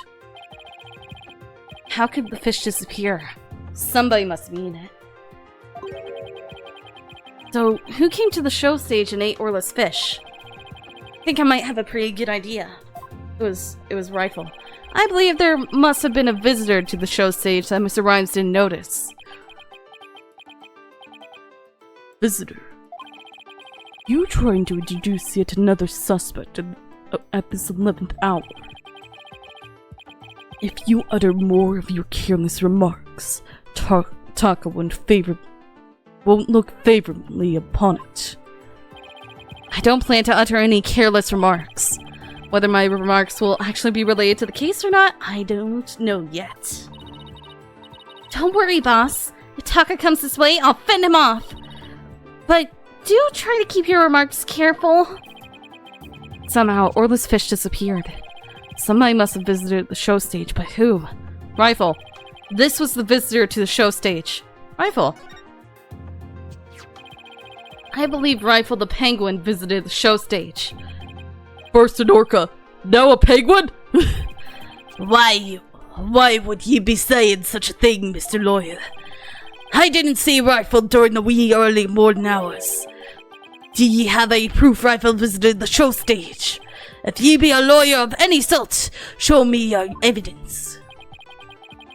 How could the fish disappear? Somebody must have eaten it. So, who came to the show stage and ate Orla's fish? I think I might have a pretty good idea. It was Rifle. I believe there must have been a visitor to the show stage that Mr. Rhymes didn't notice. Visitor? You trying to introduce yet another suspect at this 11th hour? If you utter more of your careless remarks, Taka won't look favorably upon it. I don't plan to utter any careless remarks. Whether my remarks will actually be related to the case or not, I don't know yet. Don't worry, boss. If Taka comes this way, I'll fend him off. But do try to keep your remarks careful. Somehow, Orla's fish disappeared. Somebody must have visited the show stage, but who? Rifle. This was the visitor to the show stage. Rifle. I believe Rifle the penguin visited the show stage. First an orca, now a penguin? Why would ye be saying such a thing, Mr. Lawyer? I didn't see Rifle during the wee early morning hours. Do ye have any proof Rifle visited the show stage? If ye be a lawyer of any sort, show me your evidence.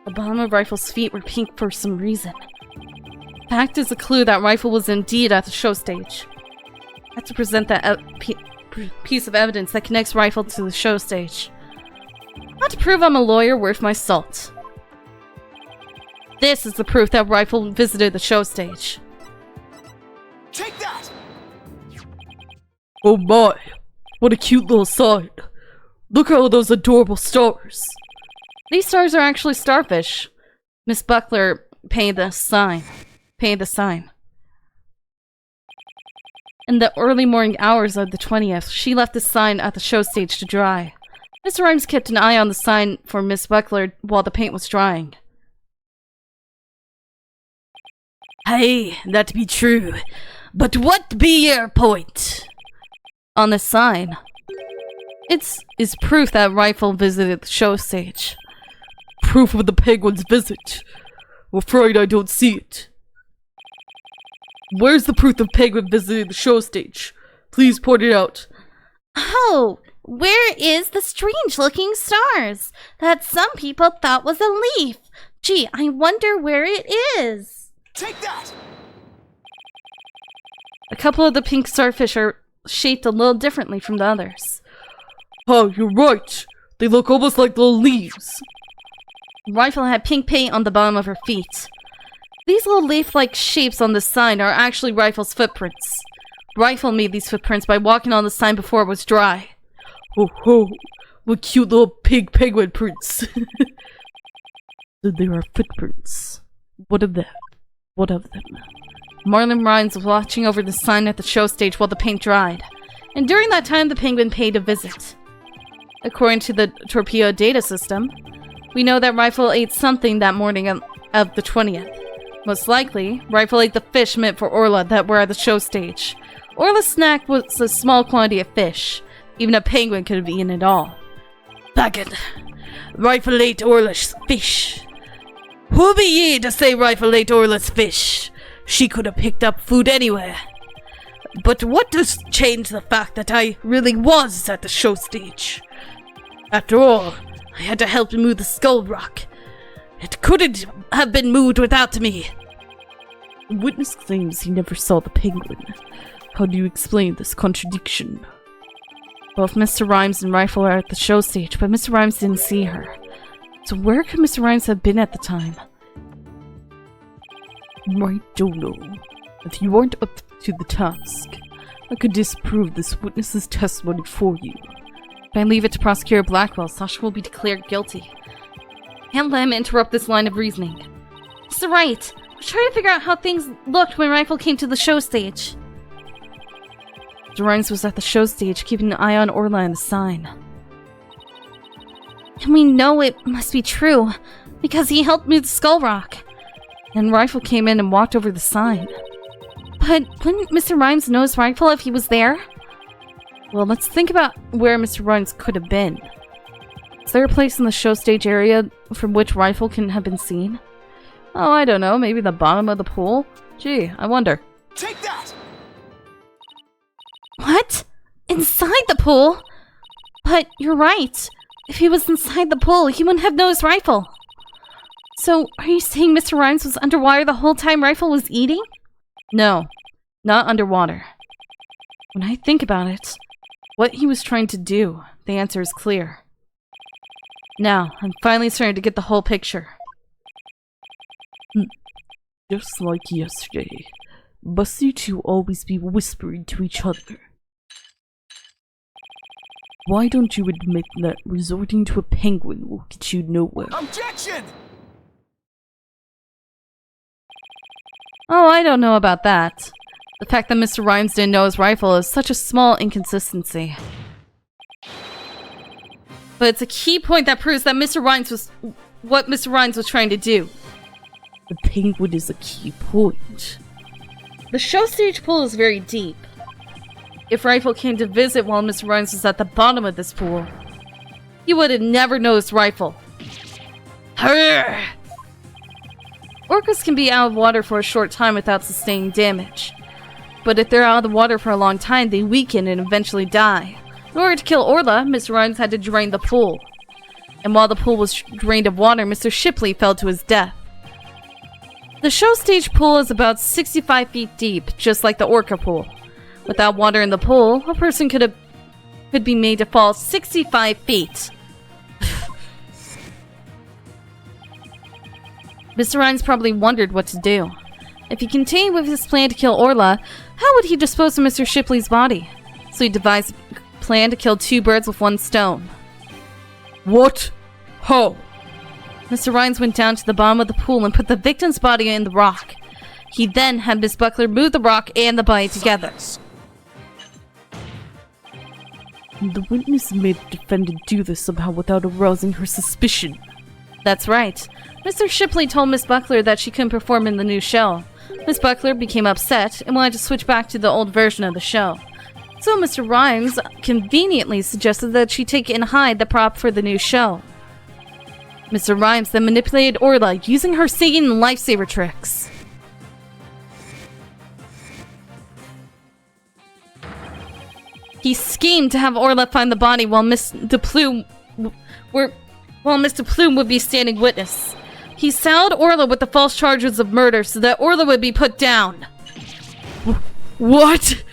The bottom of Rifle's feet were pink for some reason. Fact is a clue that Rifle was indeed at the show stage. I have to present that piece of evidence that connects Rifle to the show stage. Not to prove I'm a lawyer worth my salt. This is the proof that Rifle visited the show stage. Take that! Oh my, what a cute little sign. Look at all those adorable stars. These stars are actually starfish. Miss Buckler painted the sign. In the early morning hours of the 20th, she left the sign at the show stage to dry. Mr. Rhymes kept an eye on the sign for Miss Buckler while the paint was drying. Aye, that be true. But what be your point? On the sign, it's proof that Rifle visited the show stage. Proof of the penguin's visit. I'm afraid I don't see it. Where's the proof of penguin visiting the show stage? Please point it out. Oh, where is the strange-looking stars that some people thought was a leaf? Gee, I wonder where it is. Take that! A couple of the pink starfish are shaped a little differently from the others. Oh, you're right. They look almost like little leaves. Rifle had pink paint on the bottom of her feet. These little leaf-like shapes on the sign are actually Rifle's footprints. Rifle made these footprints by walking on the sign before it was dry. Oh ho! What cute little pig penguin prints. So there are footprints. What of them? What of them? Marlon Rhymes was watching over the sign at the show stage while the paint dried, and during that time the penguin paid a visit. According to the torpedo data system, we know that Rifle ate something that morning of the 20th. Most likely, Rifle ate the fish meant for Orla that were at the show stage. Orla's snack was a small quantity of fish. Even a penguin could have eaten it all. Baggin. Rifle ate Orla's fish. Who be ye to say Rifle ate Orla's fish? She could have picked up food anywhere. But what does change the fact that I really was at the show stage? After all, I had to help move the skull rock. It couldn't have been moved without me. The witness claims he never saw the penguin. How do you explain this contradiction? Both Mr. Rhymes and Rifle are at the show stage, but Mr. Rhymes didn't see her. So where could Mr. Rhymes have been at the time? I don't know. If you aren't up to the task, I could disprove this witness's testimony for you. If I leave it to Prosecutor Blackwell, Sasha will be declared guilty. Can't let him interrupt this line of reasoning. Mr. Wright, we're trying to figure out how things looked when Rifle came to the show stage. Mr. Rhymes was at the show stage, keeping an eye on Orla and the sign. And we know it must be true, because he helped move the skull rock. And Rifle came in and walked over the sign. But wouldn't Mr. Rhymes notice Rifle if he was there? Well, let's think about where Mr. Rhymes could have been. Is there a place in the show stage area from which Rifle can have been seen? Oh, I don't know, maybe the bottom of the pool? Gee, I wonder. Take that! What? Inside the pool? But you're right. If he was inside the pool, he wouldn't have noticed Rifle. So, are you saying Mr. Rhymes was underwater the whole time Rifle was eating? No, not underwater. When I think about it, what he was trying to do, the answer is clear. Now, I'm finally starting to get the whole picture. Just like yesterday, must you two always be whispering to each other? Why don't you admit that resorting to a penguin will get you nowhere? Objection! Oh, I don't know about that. The fact that Mr. Rhymes didn't know his rifle is such a small inconsistency. But it's a key point that proves that what Mr. Rhymes was trying to do. The penguin is a key point. The show stage pool is very deep. If Rifle came to visit while Mr. Rhymes was at the bottom of this pool, he would have never noticed Rifle. Arrgh! Orcas can be out of water for a short time without sustaining damage. But if they're out of the water for a long time, they weaken and eventually die. In order to kill Orla, Mr. Rhymes had to drain the pool. And while the pool was drained of water, Mr. Shipley fell to his death. The show stage pool is about 65 feet deep, just like the orca pool. Without water in the pool, a person could be made to fall 65 feet. Mr. Rhymes probably wondered what to do. If he continued with his plan to kill Orla, how would he dispose of Mr. Shipley's body? So he devised a plan to kill two birds with one stone. What? How? Mr. Rhymes went down to the bottom of the pool and put the victim's body in the rock. He then had Miss Buckler move the rock and the body together. The witness made the defendant do this somehow without arousing her suspicion. That's right. Mr. Shipley told Miss Buckler that she couldn't perform in the new show. Miss Buckler became upset and wanted to switch back to the old version of the show. So Mr. Rhymes conveniently suggested that she take and hide the prop for the new show. Mr. Rhymes then manipulated Orla using her singing and lifesaver tricks. He schemed to have Orla find the body while Miss Plume would be standing witness. He saddled Orla with the false charges of murder so that Orla would be put down. What?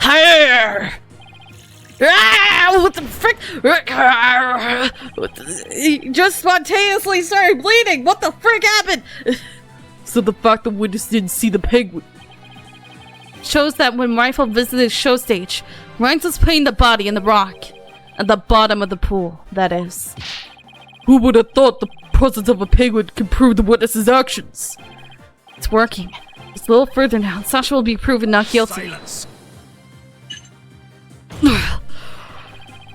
Higher! Ah, what the frick? He just spontaneously started bleeding. What the frick happened? So the fact the witness didn't see the penguin Shows that when Rifle visited show stage, Rhymes was putting the body in the rock. At the bottom of the pool, that is. Who would have thought the presence of a penguin could prove the witness's actions? It's working. Just a little further now, and Sasha will be proven not guilty. Silence.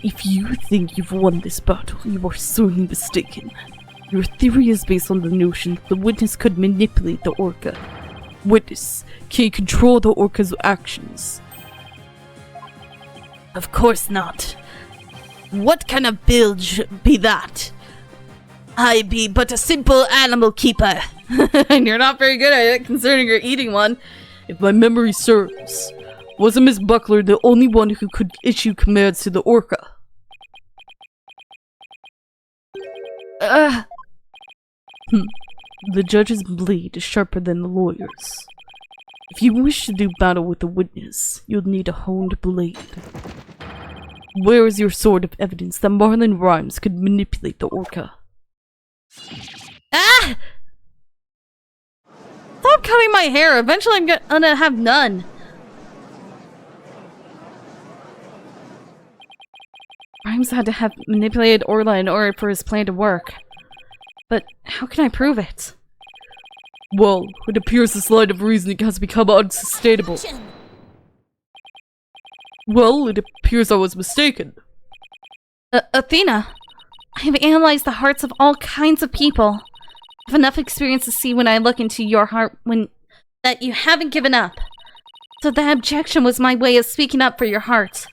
If you think you've won this battle, you are sorely mistaken. Your theory is based on the notion that the witness could manipulate the orca. Witness can't control the orca's actions. Of course not. What kind of bilge be that? I be but a simple animal keeper. And you're not very good at it, considering you're eating one. If my memory serves, wasn't Miss Buckler the only one who could issue commands to the orca? The judge's blade is sharper than the lawyer's. If you wish to do battle with the witness, you'll need a honed blade. Where is your sword of evidence that Marlon Rhymes could manipulate the orca? Ah! Stop cutting my hair. Eventually I'm gonna have none. Rhymes had to have manipulated Orla in order for his plan to work. But how can I prove it? Well, it appears this line of reasoning has become unsustainable. Well, it appears I was mistaken. Athena, I have analyzed the hearts of all kinds of people. I have enough experience to see when I look into your heart that you haven't given up. So that objection was my way of speaking up for your heart.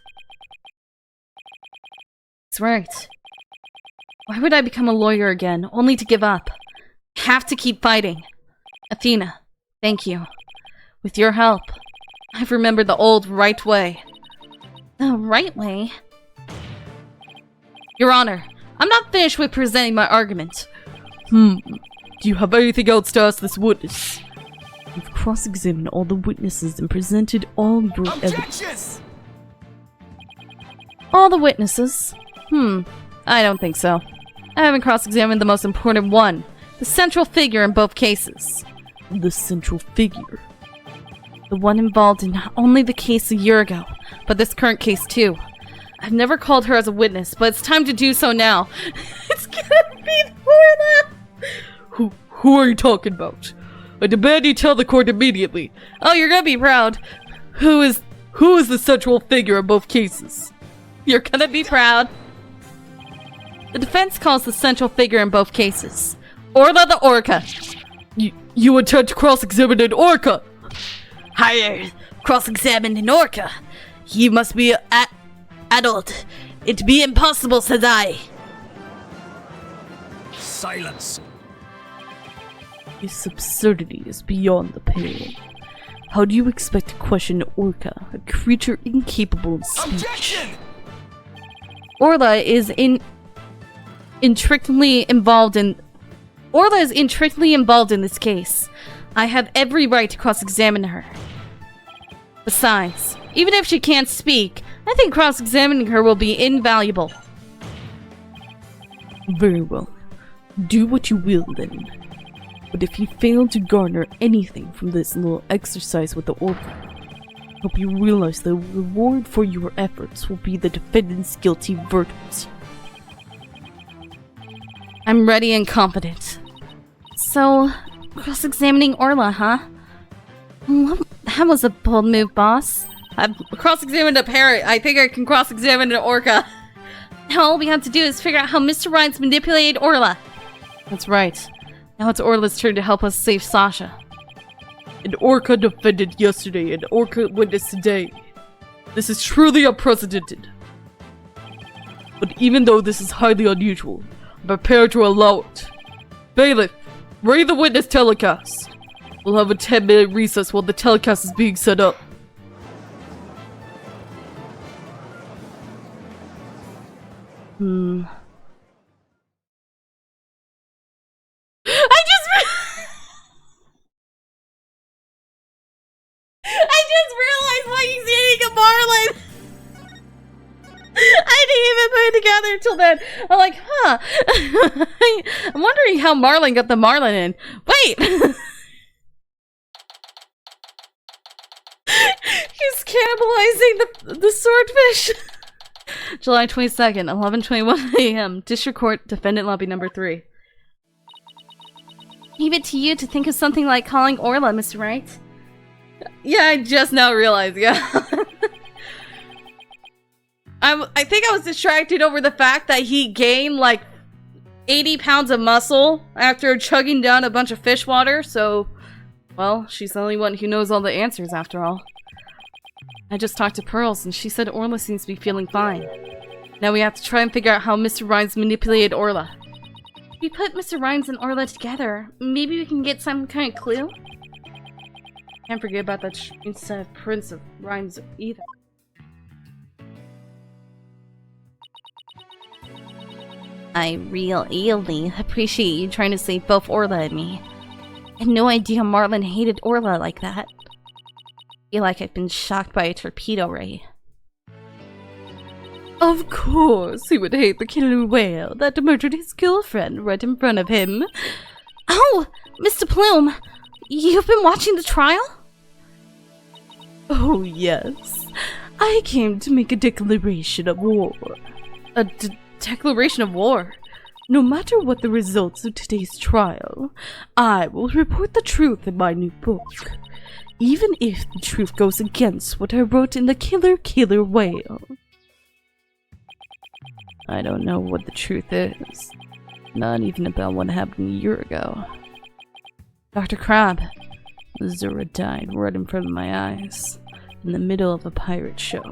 That's right. Why would I become a lawyer again, only to give up? I have to keep fighting. Athena, thank you. With your help, I've remembered the old right way. The right way? Your Honor, I'm not finished with presenting my argument. Do you have anything else to ask this witness? You've cross-examined all the witnesses and presented all your evidence. Objection! All the witnesses? I don't think so. I haven't cross-examined the most important one, the central figure in both cases. The central figure. The one involved in not only the case a year ago, but this current case too. I've never called her as a witness, but it's time to do so now. It's gonna be Orla! Who are you talking about? I demand you tell the court immediately. Oh, you're gonna be proud. Who is the central figure in both cases? You're gonna be proud. The defense calls the central figure in both cases Orla the Orca. You intend to cross-examine an orca? Higher, cross-examined an orca. He must be adult. It be impossible, says I. Silence. This absurdity is beyond the pale. How do you expect to question an orca, a creature incapable of speech? Objection! Orla is intricately involved in this case. I have every right to cross-examine her. Besides, even if she can't speak, I think cross-examining her will be invaluable. Very well. Do what you will then. But if you fail to garner anything from this little exercise with the orca, I hope you realize the reward for your efforts will be the defendant's guilty verdict. I'm ready and confident. So, cross-examining Orla, huh? That was a bold move, boss. I've cross-examined a parrot. I think I can cross-examine an orca. Now all we have to do is figure out how Mr. Rhymes manipulated Orla. That's right. Now it's Orla's turn to help us save Sasha. An orca defended yesterday, an orca witnessed today. This is truly unprecedented. But even though this is highly unusual, I'm prepared to allow it. Bailiff, ready the witness telecast. We'll have a 10-minute recess while the telecast is being set up. I just realized why he's eating a marlin! it together until then. I'm like, huh. I'm wondering how Marlin got the Marlin in. Wait! He's cannibalizing the swordfish. July 22nd, 11:21 a.m. District Court, Defendant Lobby number 3. Leave it to you to think of something like calling Orla, Mr. Wright. Yeah, I just now realized, yeah. I think I was distracted over the fact that he gained like 80 pounds of muscle after chugging down a bunch of fish water, so, well, she's the only one who knows all the answers after all. I just talked to Pearls and she said Orla seems to be feeling fine. Now we have to try and figure out how Mr. Rhymes manipulated Orla. If we put Mr. Rhymes and Orla together, maybe we can get some kind of clue? Can't forget about that instead of Prince of Rhymes either. I really appreciate you trying to save both Orla and me. I had no idea Marlin hated Orla like that. I feel like I've been shocked by a torpedo ray. Of course, he would hate the killer whale that murdered his girlfriend right in front of him. Oh, Mr. Plume, you've been watching the trial? Oh yes, I came to make a declaration of war. A declaration of war? No matter what the results of today's trial, I will report the truth in my new book. Even if the truth goes against what I wrote in the Killer Whale. I don't know what the truth is. Not even about what happened a year ago. Dr. Crab. Zora died right in front of my eyes, in the middle of a pirate show.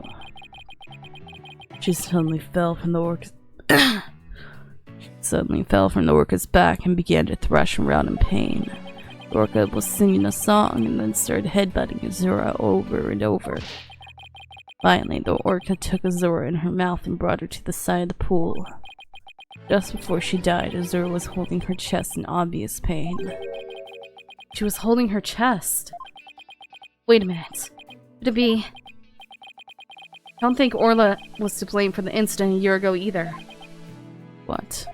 She suddenly fell from the orca's back and began to thrash around in pain. The orca was singing a song and then started headbutting Azura over and over. Finally, the orca took Azura in her mouth and brought her to the side of the pool. Just before she died, Azura was holding her chest in obvious pain. She was holding her chest. Wait a minute. Could it be... I don't think Orla was to blame for the incident a year ago either. What?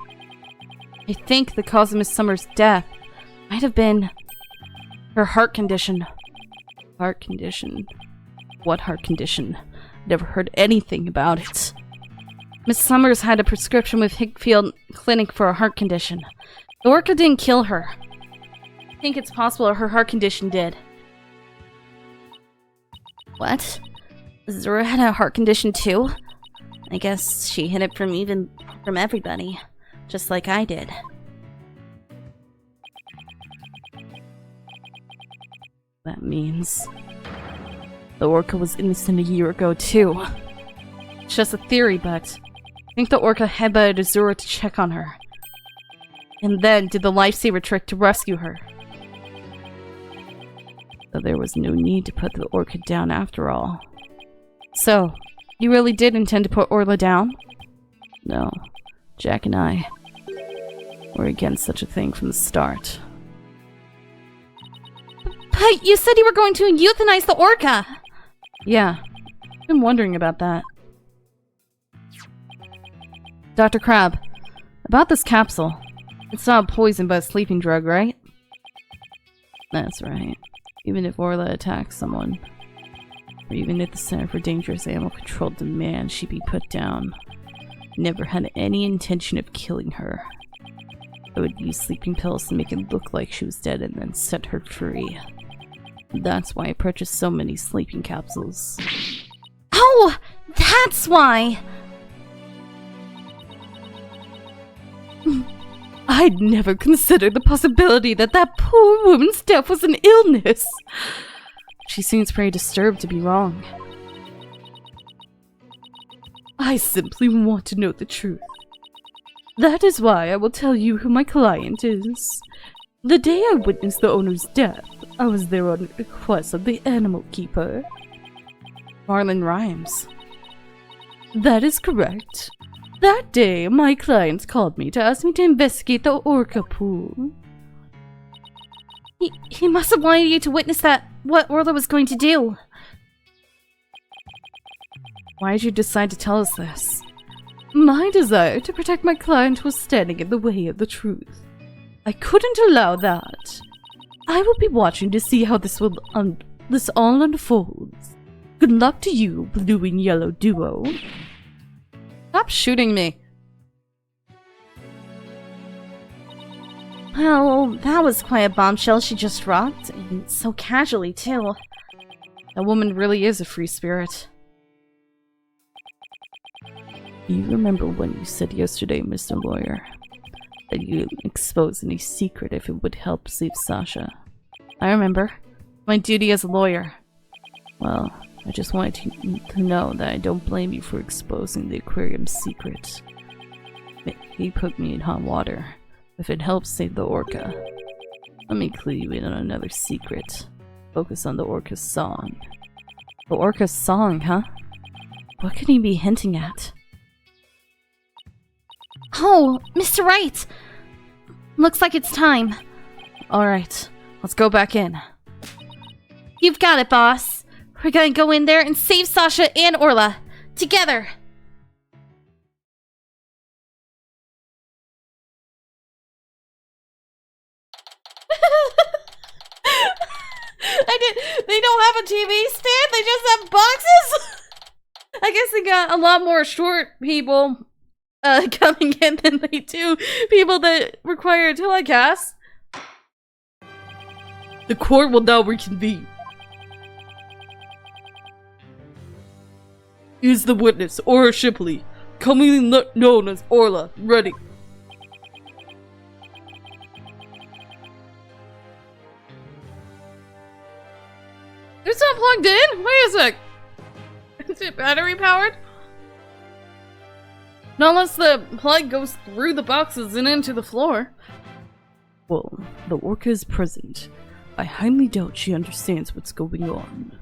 I think the cause of Miss Summers' death might have been her heart condition. Heart condition? What heart condition? Never heard anything about it. Miss Summers had a prescription with Hickfield Clinic for a heart condition. The orca didn't kill her. I think it's possible her heart condition did. What? Zora had a heart condition too? I guess she hid it from everybody, just like I did. That means the orca was innocent a year ago too. It's just a theory, but I think the orca headbutted Azura to check on her. And then did the lifesaver trick to rescue her. So there was no need to put the orca down after all. So, you really did intend to put Orla down? No. Jack and I were against such a thing from the start. But you said you were going to euthanize the orca! Yeah, I've been wondering about that. Dr. Crab, about this capsule. It's not a poison but a sleeping drug, right? That's right. Even if Orla attacks someone, or even if the Center for Dangerous Animal Control demands she be put down, never had any intention of killing her. I would use sleeping pills to make it look like she was dead and then set her free. That's why I purchased so many sleeping capsules. Oh! That's why! I'd never considered the possibility that that poor woman's death was an illness. She seems pretty disturbed to be wrong. I simply want to know the truth. That is why I will tell you who my client is. The day I witnessed the owner's death, I was there on request of the animal keeper. Marlin Rhymes. That is correct. That day, my client called me to ask me to investigate the orca pool. He must have wanted you to witness what Orla was going to do. Why did you decide to tell us this? My desire to protect my client was standing in the way of the truth. I couldn't allow that. I will be watching to see how this all unfolds. Good luck to you, blue and yellow duo. Stop shooting me. Well, that was quite a bombshell she just dropped, and so casually, too. That woman really is a free spirit. Do you remember when you said yesterday, Mr. Lawyer, that you'd expose any secret if it would help save Sasha? I remember. My duty as a lawyer. Well, I just wanted you to know that I don't blame you for exposing the aquarium's secret. He put me in hot water. If it helps save the orca. Let me clue you in on another secret. Focus on the orca's song. The orca's song, huh? What could he be hinting at? Oh, Mr. Wright! Looks like it's time. Alright, let's go back in. You've got it, boss. We're gonna go in there and save Sasha and Orla. Together! They don't have a TV stand, they just have boxes? I guess they got a lot more short people coming in than they do people that require a telecast. The court will now reconvene. Is the witness, Orla Shipley, commonly known as Orla, ready? It's not plugged in? Wait a sec. Is it battery powered? Not unless the plug goes through the boxes and into the floor. Well, the orca is present. I highly doubt she understands what's going on.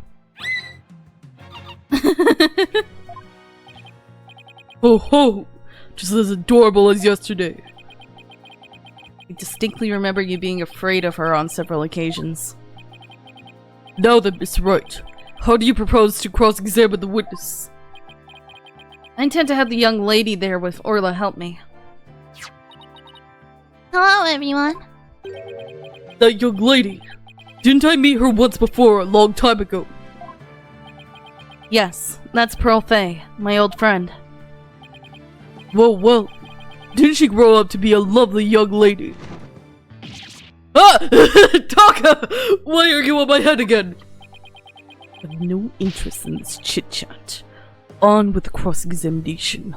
Ho ho! Just as adorable as yesterday. I distinctly remember you being afraid of her on several occasions. Now then, Mr. Wright, how do you propose to cross-examine the witness? I intend to have the young lady there with Orla help me. Hello, everyone. That young lady. Didn't I meet her once before a long time ago? Yes, that's Pearl Fay, my old friend. Well, didn't she grow up to be a lovely young lady? Ah! Taka! Why are you on my head again? I have no interest in this chit-chat. On with the cross-examination.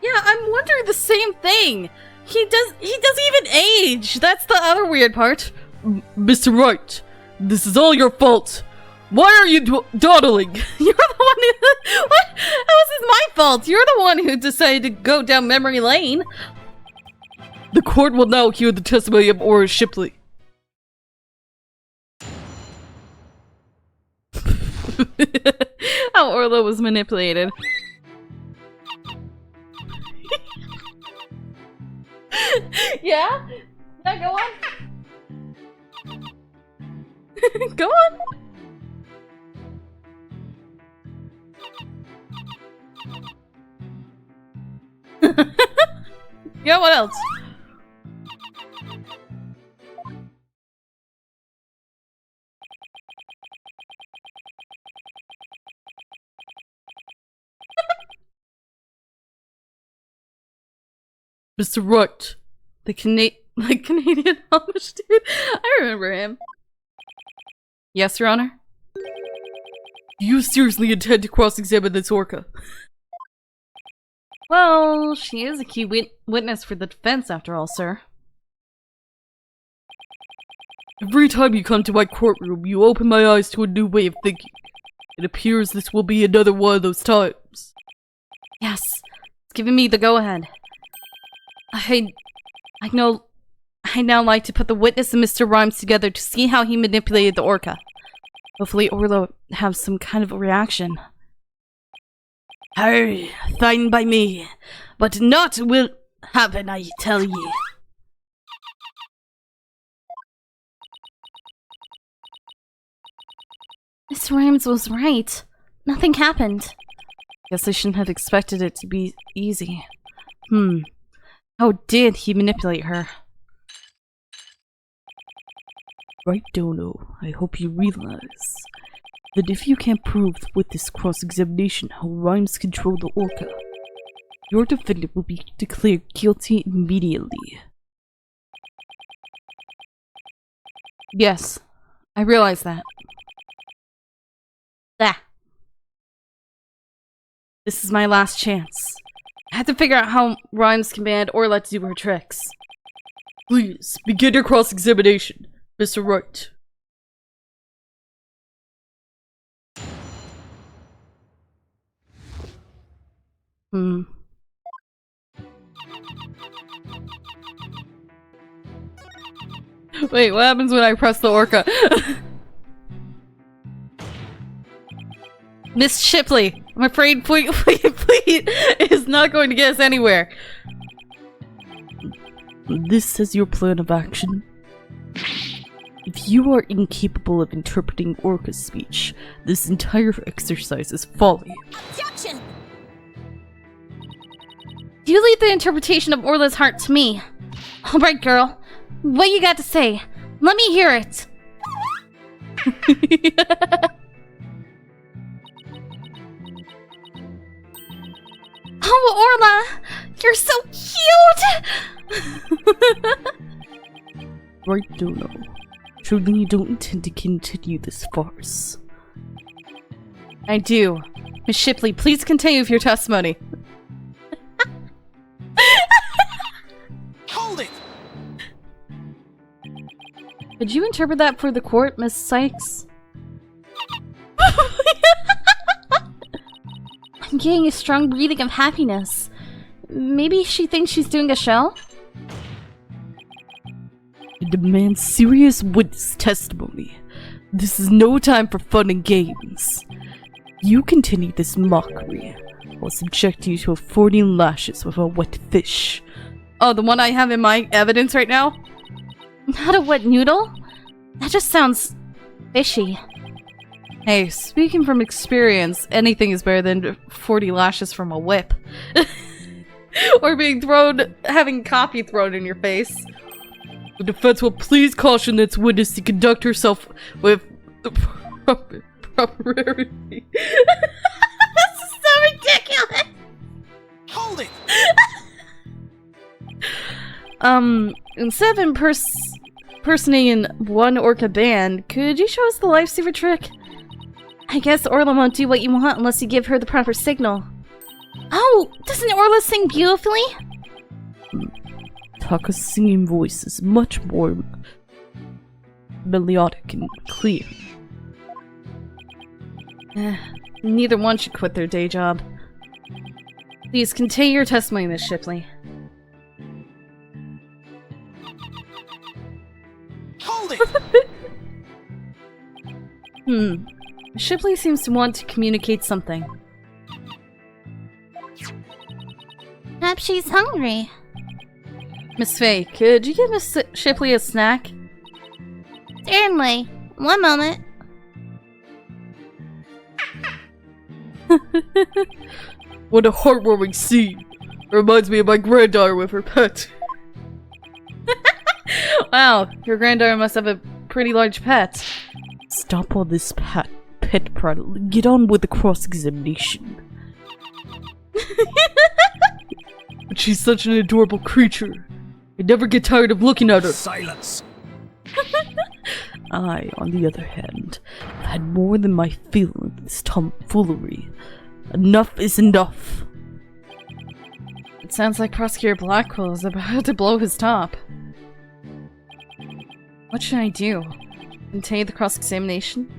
Yeah, I'm wondering the same thing. He doesn't even age. That's the other weird part. Mr. Wright, this is all your fault. Why are you dawdling? You're the one who... What? How is this my fault? You're the one who decided to go down memory lane. The court will now hear the testimony of Orla Shipley. How Orla was manipulated. Yeah? Yeah, go on. Go on. Yeah, what else? Mr. Wright. The Canadian Amish dude? I remember him. Yes, Your Honor? Do you seriously intend to cross-examine this orca? Well, she is a key witness for the defense after all, sir. Every time you come to my courtroom, you open my eyes to a new way of thinking. It appears this will be another one of those times. Yes, it's giving me the go-ahead. I now like to put the witness and Mr. Rhymes together to see how he manipulated the orca. Hopefully Orla will have some kind of a reaction. Hey, fine by me, but not will happen, I tell ye. Miss Rhymes was right. Nothing happened. Guess I shouldn't have expected it to be easy. How did he manipulate her? Right, Dono, I hope you realize that if you can't prove with this cross-examination how rhymes control the orca, your defendant will be declared guilty immediately. Yes, I realize that. Ah. This is my last chance. I have to figure out how Rhymes command Orla to do her tricks. Please, begin your cross-examination, Mr. Wright. Wait, what happens when I press the orca? Miss Shipley, I'm afraid Fleet is not going to get us anywhere. This is your plan of action. If you are incapable of interpreting orca's speech, this entire exercise is folly. Objection! You leave the interpretation of Orla's heart to me. Alright, girl. What you got to say? Let me hear it. Oh, Orla! You're so cute! Right, Dono. Surely you don't intend to continue this farce. I do. Miss Shipley, please continue with your testimony. Hold it! Could you interpret that for the court, Miss Sykes? I'm getting a strong breathing of happiness. Maybe she thinks she's doing a show? I demand serious witness testimony. This is no time for fun and games. You continue this mockery, I'll subject you to 40 lashes with a wet fish. Oh, the one I have in my evidence right now? Not a wet noodle? That just sounds fishy. Hey, speaking from experience, anything is better than 40 lashes from a whip. Or being having coffee thrown in your face. The defense will please caution its witness to conduct herself with the propriety. This is so ridiculous! Hold it! Instead of impersonating one orca band, could you show us the lifesaver trick? I guess Orla won't do what you want unless you give her the proper signal. Oh, doesn't Orla sing beautifully? Taka's singing voice is much more melodic and clear. Neither one should quit their day job. Please continue your testimony, Miss Shipley. Hold it! Shipley seems to want to communicate something. Perhaps she's hungry. Miss Faye, could you give Miss Shipley a snack? Certainly. One moment. What a heartwarming scene. It reminds me of my granddaughter with her pet. Wow, your granddaughter must have a pretty large pet. Stop all this pet prattle. Get on with the cross-examination. But she's such an adorable creature. I never get tired of looking at her. Silence! I, on the other hand, have had more than my fill of this tomfoolery. Enough is enough. It sounds like Prosecutor Blackwell is about to blow his top. What should I do? Continue the cross-examination?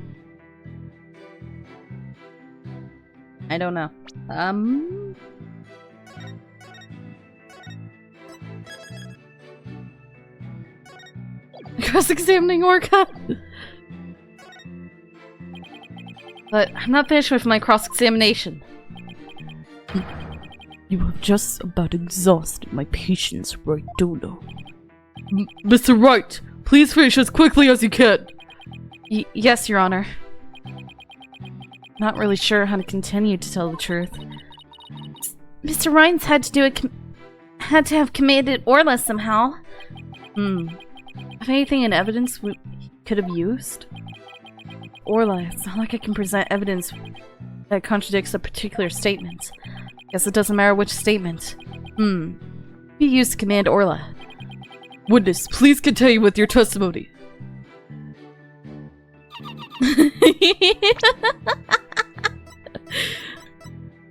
I don't know. Cross-examining orca? But I'm not finished with my cross-examination. You have just about exhausted my patience, right, Dono? Mr. Wright, please finish as quickly as you can. Yes, Your Honor. not really sure how to continue to tell the truth. Mr. Rhines had to have commanded Orla somehow. Have anything in evidence we could have used? Orla, it's not like I can present evidence that contradicts a particular statement. Guess it doesn't matter which statement. Be used to command Orla. Witness, please continue with your testimony.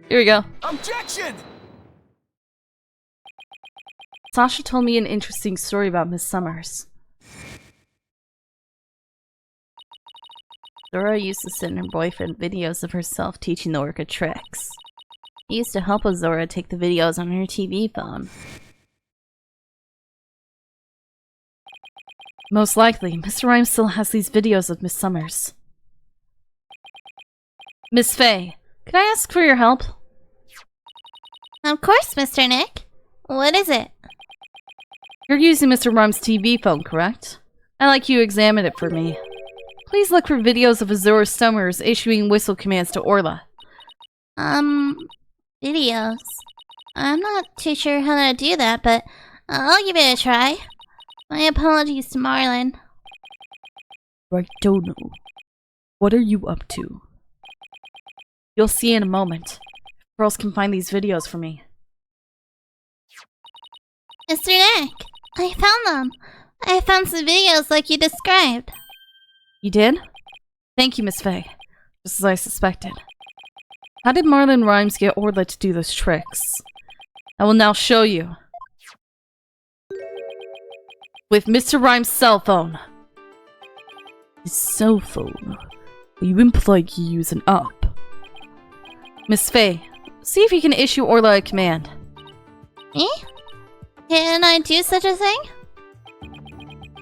Here we go. Objection! Sasha told me an interesting story about Miss Summers. Zora used to send her boyfriend videos of herself teaching the orca tricks. He used to help Zora take the videos on her TV phone. Most likely, Mr. Rhymes still has these videos of Miss Summers. Miss Faye, could I ask for your help? Of course, Mr. Nick. What is it? You're using Mr. Rhymes' TV phone, correct? I'd like you to examine it for me. Please look for videos of Azura Summers issuing whistle commands to Orla. Videos. I'm not too sure how to do that, but I'll give it a try. My apologies to Marlin. Right, Dono. What are you up to? You'll see in a moment. Girls can find these videos for me. Mr. Nick, I found them. I found some videos like you described. You did? Thank you, Miss Faye. Just as I suspected. How did Marlin Rhymes get Orla to do those tricks? I will now show you. With Mr. Rhymes' cell phone. His cell phone? Well, you imply you use an app. Miss Faye, see if you can issue Orla a command. Me? Can I do such a thing?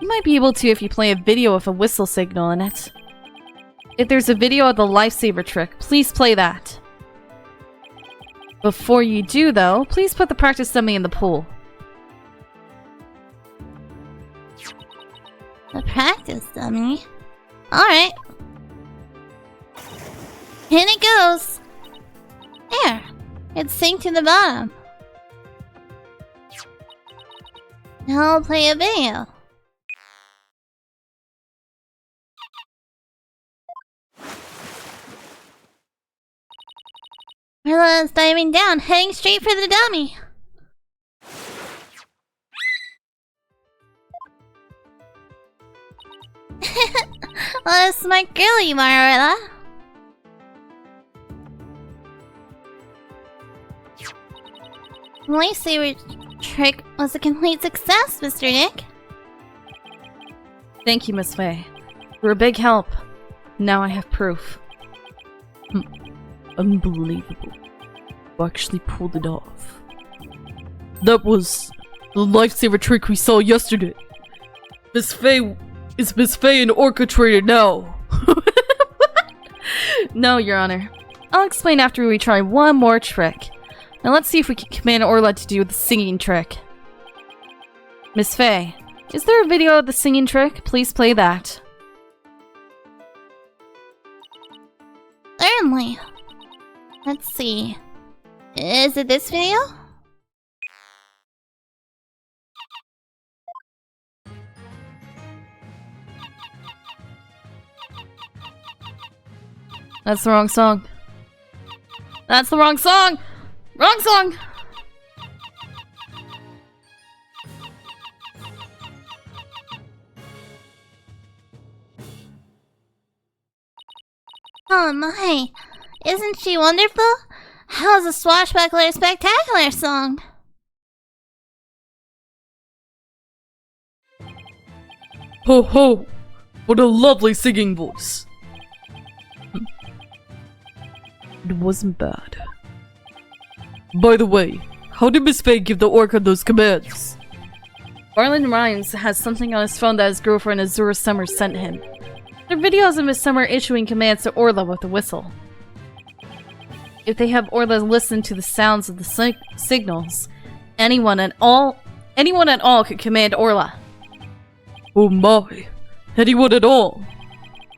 You might be able to if you play a video with a whistle signal in it. If there's a video of the lifesaver trick, please play that. Before you do, though, please put the practice dummy in the pool. The practice dummy? Alright. In it goes. There. It's synced to the bottom. Now I'll play a video. Orla is diving down, heading straight for the dummy. What a smart girl you are, Orla. The lifesaver trick was a complete success, Mr. Nick. Thank you, Miss Faye. You're a big help. Now I have proof. Unbelievable. You actually pulled it off. That was the lifesaver trick we saw yesterday. Miss Faye is Miss Faye an orca trader now. No, Your Honor. I'll explain after we try one more trick. Now let's see if we can command Orla to do the singing trick. Miss Faye, is there a video of the singing trick? Please play that. Certainly. Let's see. Is it this video? That's the wrong song. That's the wrong song! Wrong song! Oh my. Isn't she wonderful? How's a swashbuckler spectacular song? Ho ho! What a lovely singing voice. It wasn't bad. By the way, how did Miss Faye give the orca those commands? Marlin Rhymes has something on his phone that his girlfriend Azura Summers sent him. They're videos of Miss Summer issuing commands to Orla with a whistle. If they have Orla listen to the sounds of the signals, anyone at all could command Orla. Oh my! Anyone at all?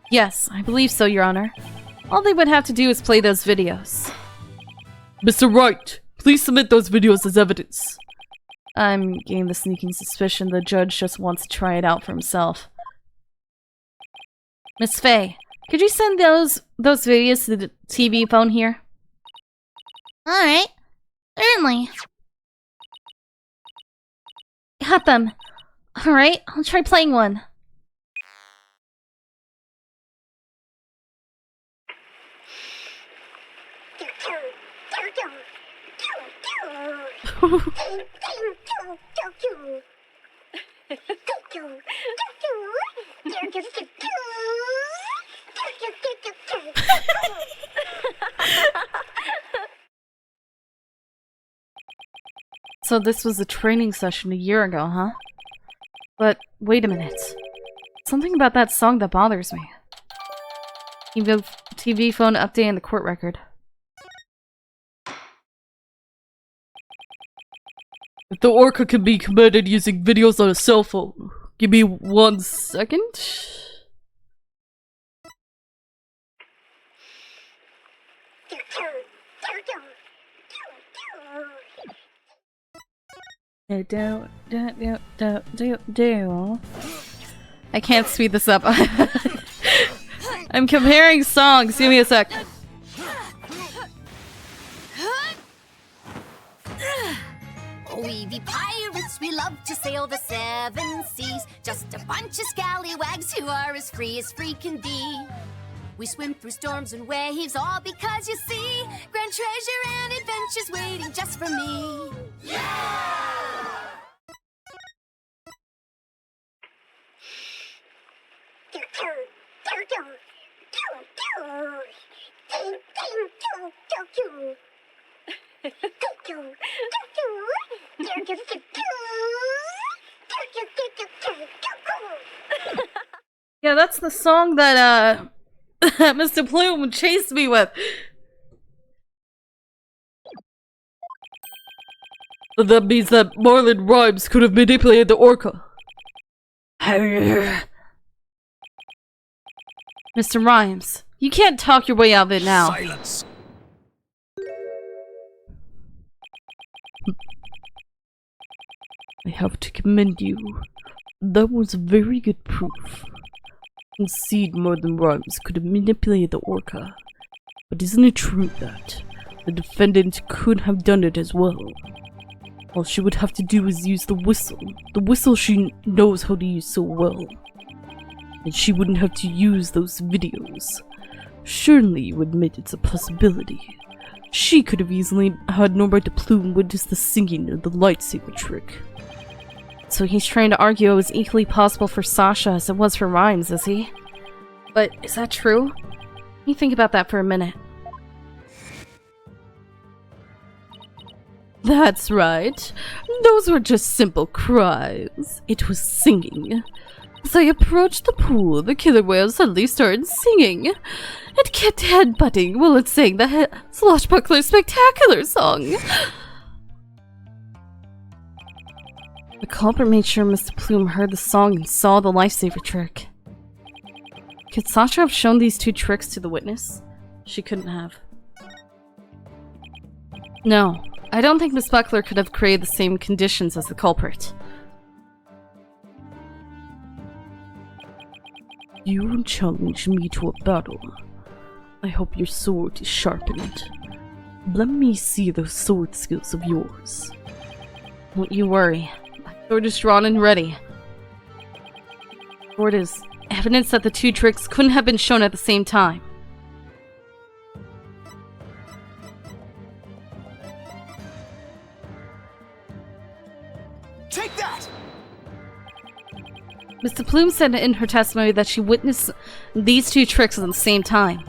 Yes, I believe so, Your Honor. All they would have to do is play those videos. Mr. Wright, please submit those videos as evidence. I'm getting the sneaking suspicion the judge just wants to try it out for himself. Miss Faye, could you send those videos to the TV phone here? Alright. Certainly. Got them. Alright, I'll try playing one. So this was a training session a year ago, huh? But wait a minute. Something about that song that bothers me. TV phone update in the court record. If the orca can be committed using videos on a cell phone, give me 1 second. I can't speed this up. I'm comparing songs. Give me a sec. We be pirates, we love to sail the 7 seas. Just a bunch of scallywags who are as free can be. We swim through storms and waves, all because you see grand treasure and adventures waiting just for me. Yeah, that's the song that Mr. Plume chased me with. That means that Marlon Rhymes could have manipulated the orca. Mr. Rhymes, you can't talk your way out of it now. Silence. I have to commend you. That was very good proof. Concede Marlon Rhymes could have manipulated the orca. But isn't it true that the defendant could have done it as well? All she would have to do is use the whistle. The whistle she knows how to use so well. And she wouldn't have to use those videos. Surely you admit it's a possibility. She could have easily had Norbert de Plume witness the singing of the lightsaber trick. So he's trying to argue it was equally possible for Sasha as it was for Rhymes, is he? But is that true? Let me think about that for a minute. That's right. Those were just simple cries. It was singing. As I approached the pool, the killer whale suddenly started singing. It kept headbutting while it sang the Swashbuckler Spectacular song. The culprit made sure Mr. Plume heard the song and saw the lifesaver trick. Could Sasha have shown these 2 tricks to the witness? She couldn't have. No, I don't think Miss Buckler could have created the same conditions as the culprit. You challenge me to a battle. I hope your sword is sharpened. Let me see those sword skills of yours. Don't you worry. My sword is drawn and ready. Sword is evidence that the 2 tricks couldn't have been shown at the same time. Take that! Mr. Plume said in her testimony that she witnessed these 2 tricks at the same time.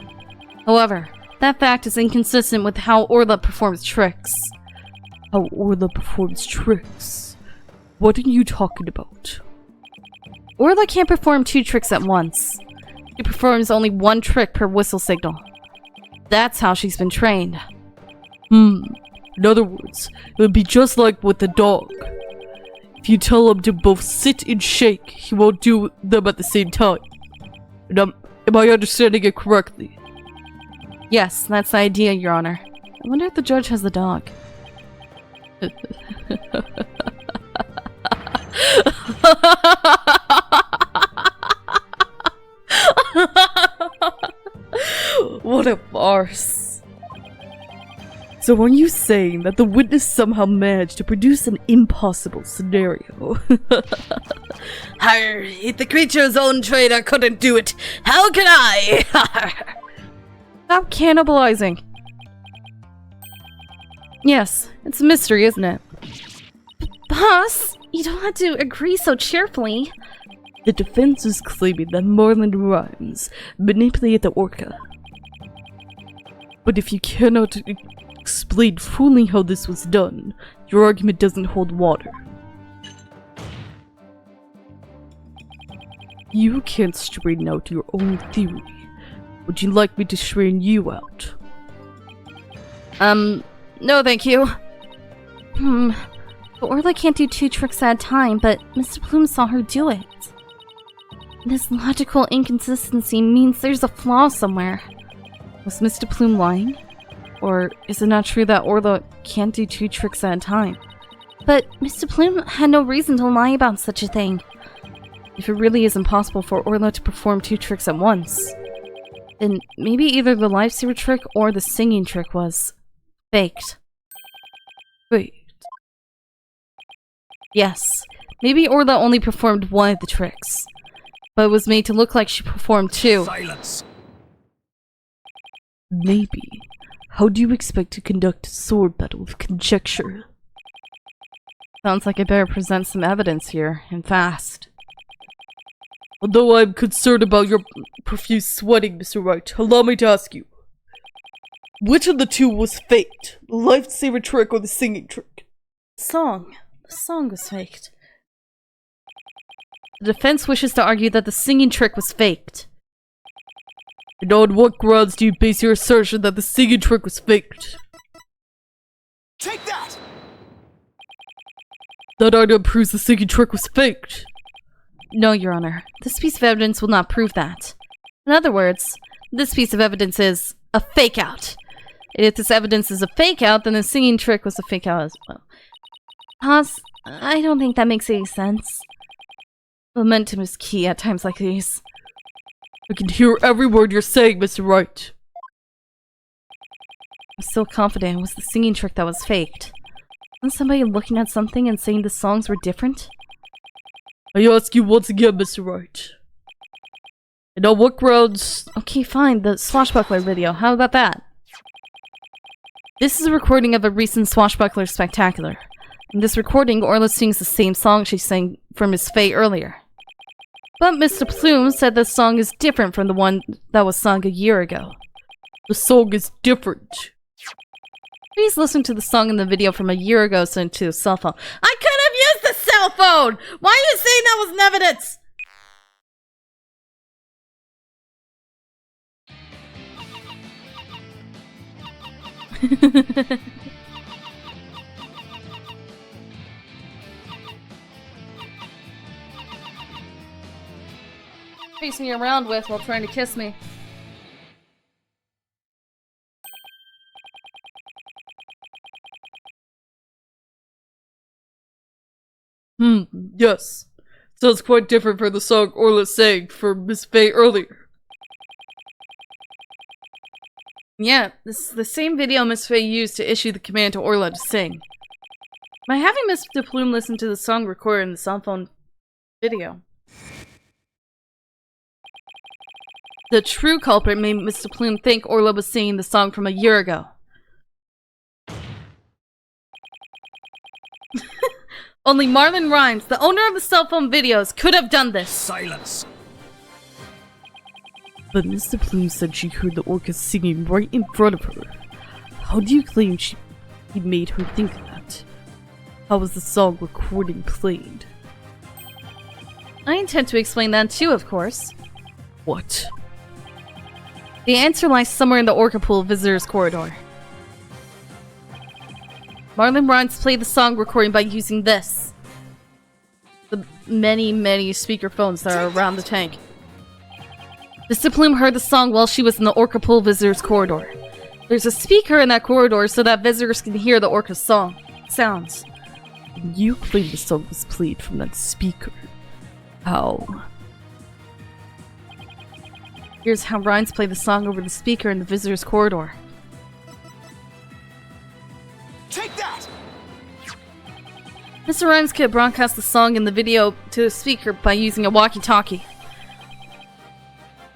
However, that fact is inconsistent with how Orla performs tricks. How Orla performs tricks? What are you talking about? Orla can't perform 2 tricks at once. She performs only 1 trick per whistle signal. That's how she's been trained. In other words, it would be just like with the dog. If you tell him to both sit and shake, he won't do them at the same time. And am I understanding it correctly? Yes, that's the idea, Your Honor. I wonder if the judge has the dog. What a farce. So are you saying that the witness somehow managed to produce an impossible scenario? Arr, if the creature's own trainer couldn't do it, how can I? Stop cannibalizing. Yes, it's a mystery, isn't it? Boss, you don't have to agree so cheerfully. The defense is claiming that Marlon Rhymes manipulated the orca. But if you cannot explain fully how this was done, your argument doesn't hold water. You can't straighten out your own theory. Would you like me to straighten you out? No thank you. Orla can't do 2 tricks at a time, but Mr. Plume saw her do it. This logical inconsistency means there's a flaw somewhere. Was Mr. Plume lying? Or is it not true that Orla can't do 2 tricks at a time? But Mr. Plume had no reason to lie about such a thing. If it really is impossible for Orla to perform 2 tricks at once, then maybe either the lifesaver trick or the singing trick was faked. Wait. Yes, maybe Orla only performed 1 of the tricks, but it was made to look like she performed 2. Silence. Maybe. How do you expect to conduct a sword battle with conjecture? Sounds like I better present some evidence here, and fast. Although I'm concerned about your profuse sweating, Mr. Wright, allow me to ask you. Which of the 2 was faked? The lifesaver trick or the singing trick? The song was faked. The defense wishes to argue that the singing trick was faked. And on what grounds do you base your assertion that the singing trick was faked? Take that! That item proves the singing trick was faked. No, Your Honor. This piece of evidence will not prove that. In other words, this piece of evidence is a fake-out. If this evidence is a fake-out, then the singing trick was a fake-out as well. Boss, I don't think that makes any sense. Momentum is key at times like these. I can hear every word you're saying, Mr. Wright. I'm still confident it was the singing trick that was faked. Wasn't somebody looking at something and saying the songs were different? I ask you once again, Mr. Wright. And on what grounds? Okay, fine, the swashbuckler video. How about that? This is a recording of a recent swashbuckler spectacular. In this recording, Orla sings the same song she sang for Miss Faye earlier. But Mr. Plume said this song is different from the one that was sung a year ago. The song is different. Please listen to the song in the video from a year ago sent to a cell phone. I could have used the cell phone! Why are you saying that wasn't evidence? Chase me around with while trying to kiss me. Yes. Sounds quite different from the song Orla sang for Miss Faye earlier. Yeah, this is the same video Miss Faye used to issue the command to Orla to sing. By having Mr. Plume listen to the song recorded in the cell phone video. The true culprit made Mr. Plume think Orla was singing the song from a year ago. Only Marlon Rhymes, the owner of the cell phone videos, could have done this. Silence. But Mr. Plume said she heard the orca singing right in front of her. How do you claim he made her think that? How was the song recording played? I intend to explain that too, of course. What? The answer lies somewhere in the Orca Pool Visitors Corridor. Marlon Rhymes played the song recording by using this. The many, many speakerphones that are around the tank. Mr. Plume heard the song while she was in the Orca Pool Visitors Corridor. There's a speaker in that corridor so that visitors can hear the Orca's sounds. You claim the song was played from that speaker. How? Here's how Rhymes played the song over the speaker in the Visitors Corridor. Take that! Mr. Rhymes could broadcast the song in the video to the speaker by using a walkie-talkie.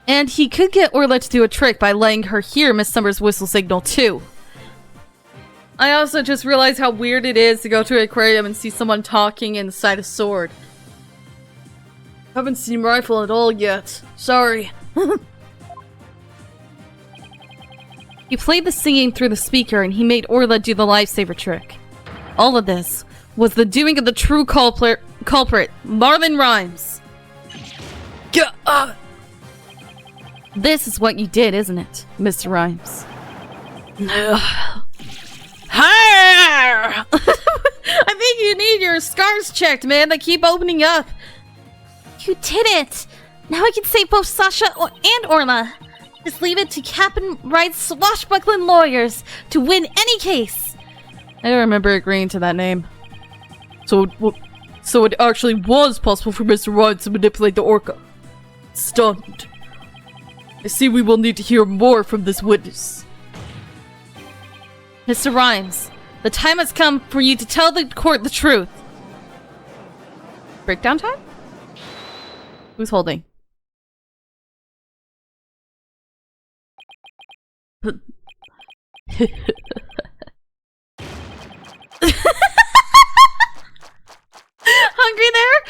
And he could get Orla to do a trick by letting her hear Miss Summer's whistle signal too. I also just realized how weird it is to go to an aquarium and see someone talking inside a sword. Haven't seen Rifle at all yet. Sorry. He played the singing through the speaker and he made Orla do the lifesaver trick. All of this was the doing of the true culprit, Marlon Rhymes. This is what you did, isn't it, Mr. Rhymes? I think you need your scars checked, man. They keep opening up. You did it! Now I can save both Sasha and Orla. Just leave it to Captain Wright's swashbuckling lawyers to win any case. I don't remember agreeing to that name. So it actually was possible for Mr. Rhymes to manipulate the Orca. Stunned. I see we will need to hear more from this witness. Mr. Rhymes, the time has come for you to tell the court the truth. Breakdown time? Who's holding? Hungry there?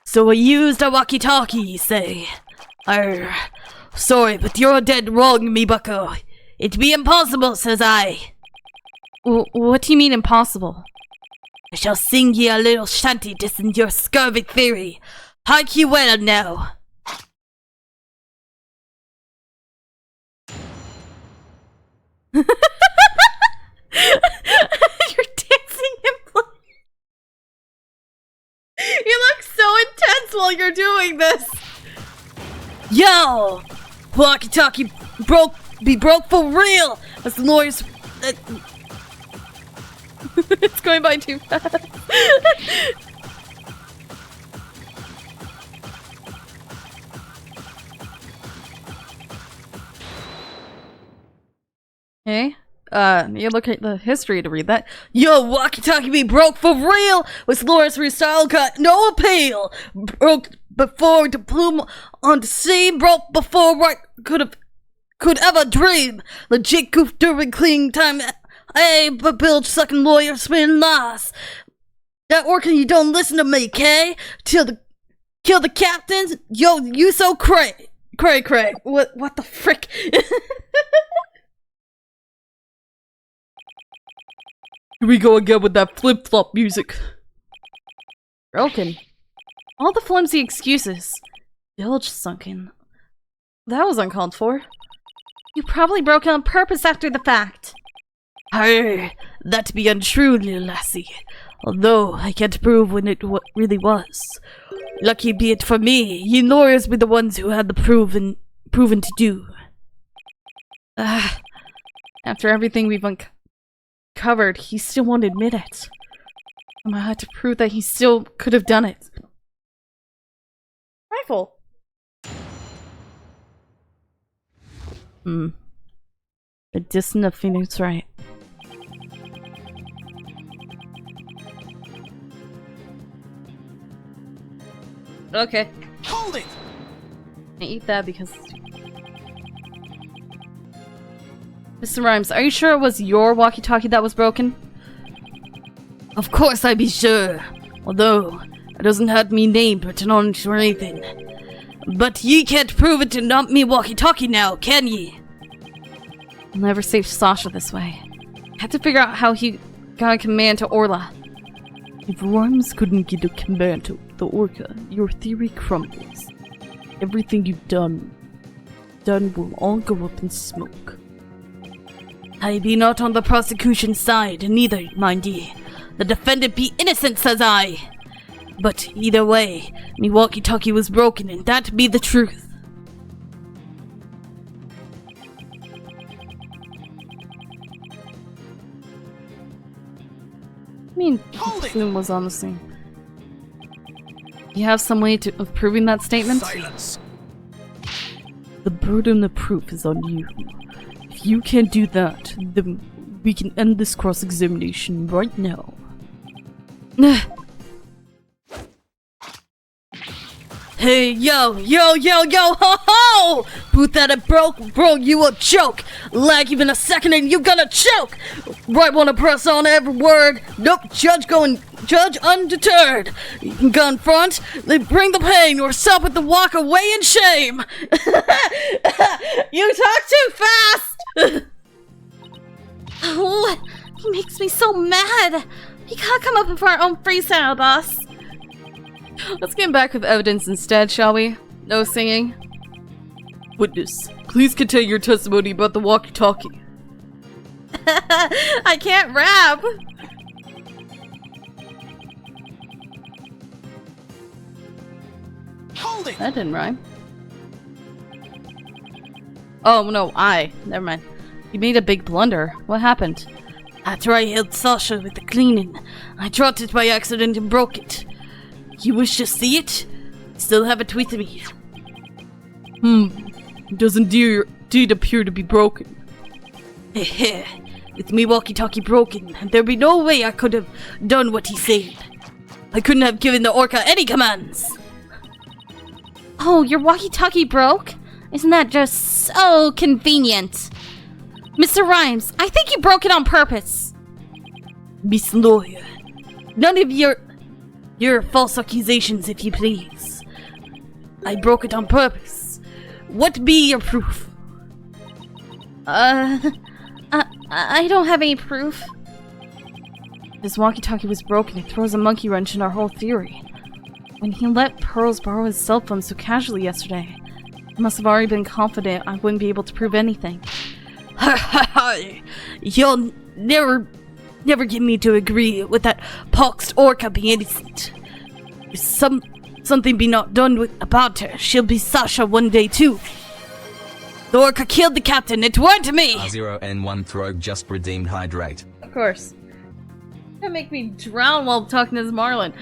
So I used a walkie-talkie, you say? Sorry, but you're dead wrong, me bucko. It be impossible, says I. What do you mean impossible? I shall sing ye a little shanty dissing your scurvy theory. Hark ye well now. You're dancing and playing. You look so intense while you're doing this. Yo! Walkie-talkie be broke for real! As the lawyers... It's going by too fast. Okay. You look at the history to read that. Yo, walkie-talkie be broke for real! With lawyers freestyle cut, no appeal! Broke before the plume on the scene, broke before what could ever dream. Legit goof during clean time. Hey, but bilge sucking lawyer spin loss. That orca, you don't listen to me, Kay? Kill the captains. Yo, you so cray. What the frick? Here we go again with that flip-flop music. Broken. All the flimsy excuses. Bilge sunken. That was uncalled for. You probably broke it on purpose after the fact. That be untrue, little lassie. Although I can't prove when it really was. Lucky be it for me, ye lawyers be the ones who had the proven to do. After everything we've uncovered, he still won't admit it. I might have to prove that he still could have done it. Rifle. A distant of Phoenix, right? Okay. Hold it! I eat that because... Mr. Rhymes, are you sure it was your walkie-talkie that was broken? Of course I be sure. Although, it doesn't have me name written on it or anything. But ye can't prove it to not me walkie-talkie now, can ye? I'll never save Sasha this way. I have to figure out how he got a command to Orla. If Rhymes couldn't get a command to the Orca, your theory crumbles. Everything you've done will all go up in smoke. I be not on the prosecution side, neither, mind ye. The defendant be innocent, says I. But either way, me walkie-talkie was broken, and that be the truth. Bethune was on the scene. You have some way of proving that statement? Silence. The burden of proof is on you. If you can't do that, then we can end this cross-examination right now. Hey, yo, ho ho! Boot that it broke, bro, you will choke. Lag even a second and you gonna choke. Right wanna press on every word. Nope, judge undeterred. You can go in front, they bring the pain, or stop with the walk away in shame. You talk too fast! Oh, he makes me so mad. We gotta come up with our own freestyle, boss. Let's get back with evidence instead, shall we? No singing. Witness, please continue your testimony about the walkie-talkie. I can't rap! Hold it! That didn't rhyme. Oh, no, never mind. You made a big blunder. What happened? After I helped Sasha with the cleaning, I dropped it by accident and broke it. You wish to see it? Still have it with me. It does indeed appear to be broken. Heh, with me walkie-talkie broken, there'd be no way I could have done what he said. I couldn't have given the orca any commands. Oh, your walkie-talkie broke? Isn't that just so convenient? Mr. Rhymes, I think you broke it on purpose. Miss Lawyer, none of your false accusations, if you please. I broke it on purpose. What be your proof? I don't have any proof. This walkie-talkie was broken. It throws a monkey wrench in our whole theory. When he let Pearls borrow his cell phone so casually yesterday, I must have already been confident I wouldn't be able to prove anything. You'll never get me to agree with that poxed orca being innocent. If something be not done about her, she'll be Sasha one day too. The orca killed the captain, it weren't me! R0N1 Throg just redeemed hydrate. Of course. Gonna make me drown while talking to this Marlin.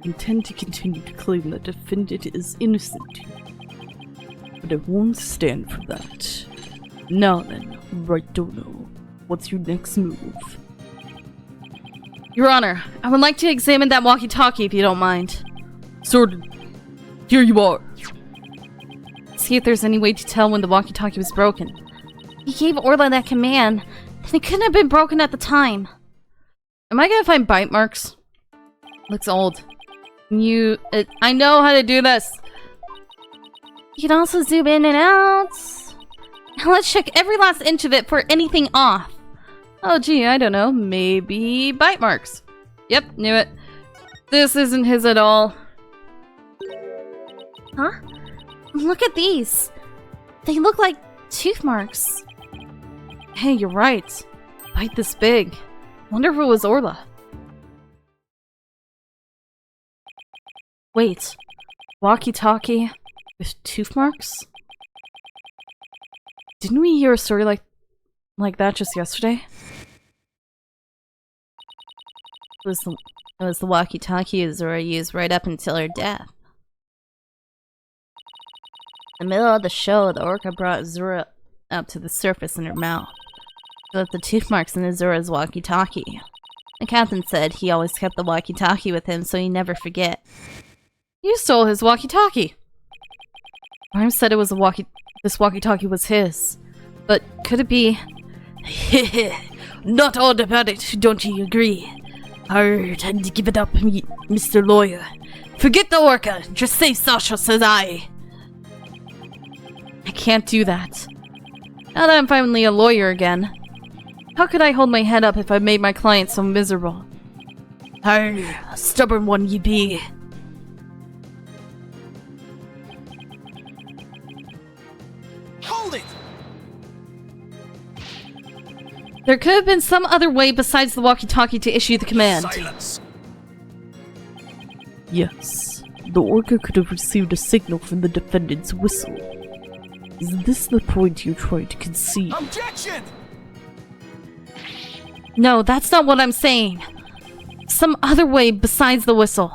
I intend to continue to claim that defendant is innocent. But I won't stand for that. Now then, right dono, what's your next move? Your Honor, I would like to examine that walkie-talkie if you don't mind. Sorted. Here you are. See if there's any way to tell when the walkie-talkie was broken. He gave Orla that command, and it couldn't have been broken at the time. Am I gonna find bite marks? Looks old. I know how to do this. You can also zoom in and out. Now let's check every last inch of it for anything off. Oh gee, I don't know. Maybe bite marks. Yep, knew it. This isn't his at all. Huh? Look at these. They look like tooth marks. Hey, you're right. Bite this big. Wonder if it was Orla. Wait. Walkie-talkie with tooth marks? Didn't we hear a story like that just yesterday? It was the walkie-talkie Zora used right up until her death. In the middle of the show, the orca brought Zora up to the surface in her mouth. She left the tooth marks in Zora's walkie-talkie. The captain said he always kept the walkie-talkie with him so he'd never forget. You stole his walkie-talkie. Rhymes said it was this walkie-talkie was his. But could it be... Not all about it, don't you agree? Time to give it up, Mr. Lawyer. Forget the orca, just say Sasha says I can't do that. Now that I'm finally a lawyer again, how could I hold my head up if I made my client so miserable? A stubborn one you be. Hold it! There could have been some other way besides the walkie-talkie to issue the command. Silence! Yes, the orca could have received a signal from the defendant's whistle. Is this the point you're trying to concede? Objection! No, that's not what I'm saying. Some other way besides the whistle.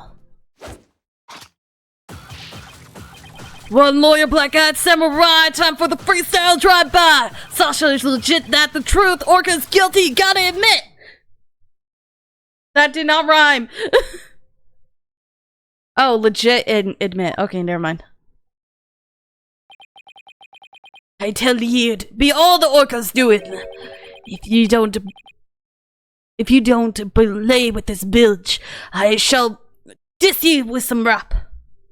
One lawyer, black-eyed samurai, time for the freestyle drive-by. Sasha is legit, that the truth. Orca's guilty, gotta admit. That did not rhyme. Oh, legit and admit. Okay, never mind. I tell you, be all the orcas doing. If you don't belay with this bilge, I shall diss you with some rap.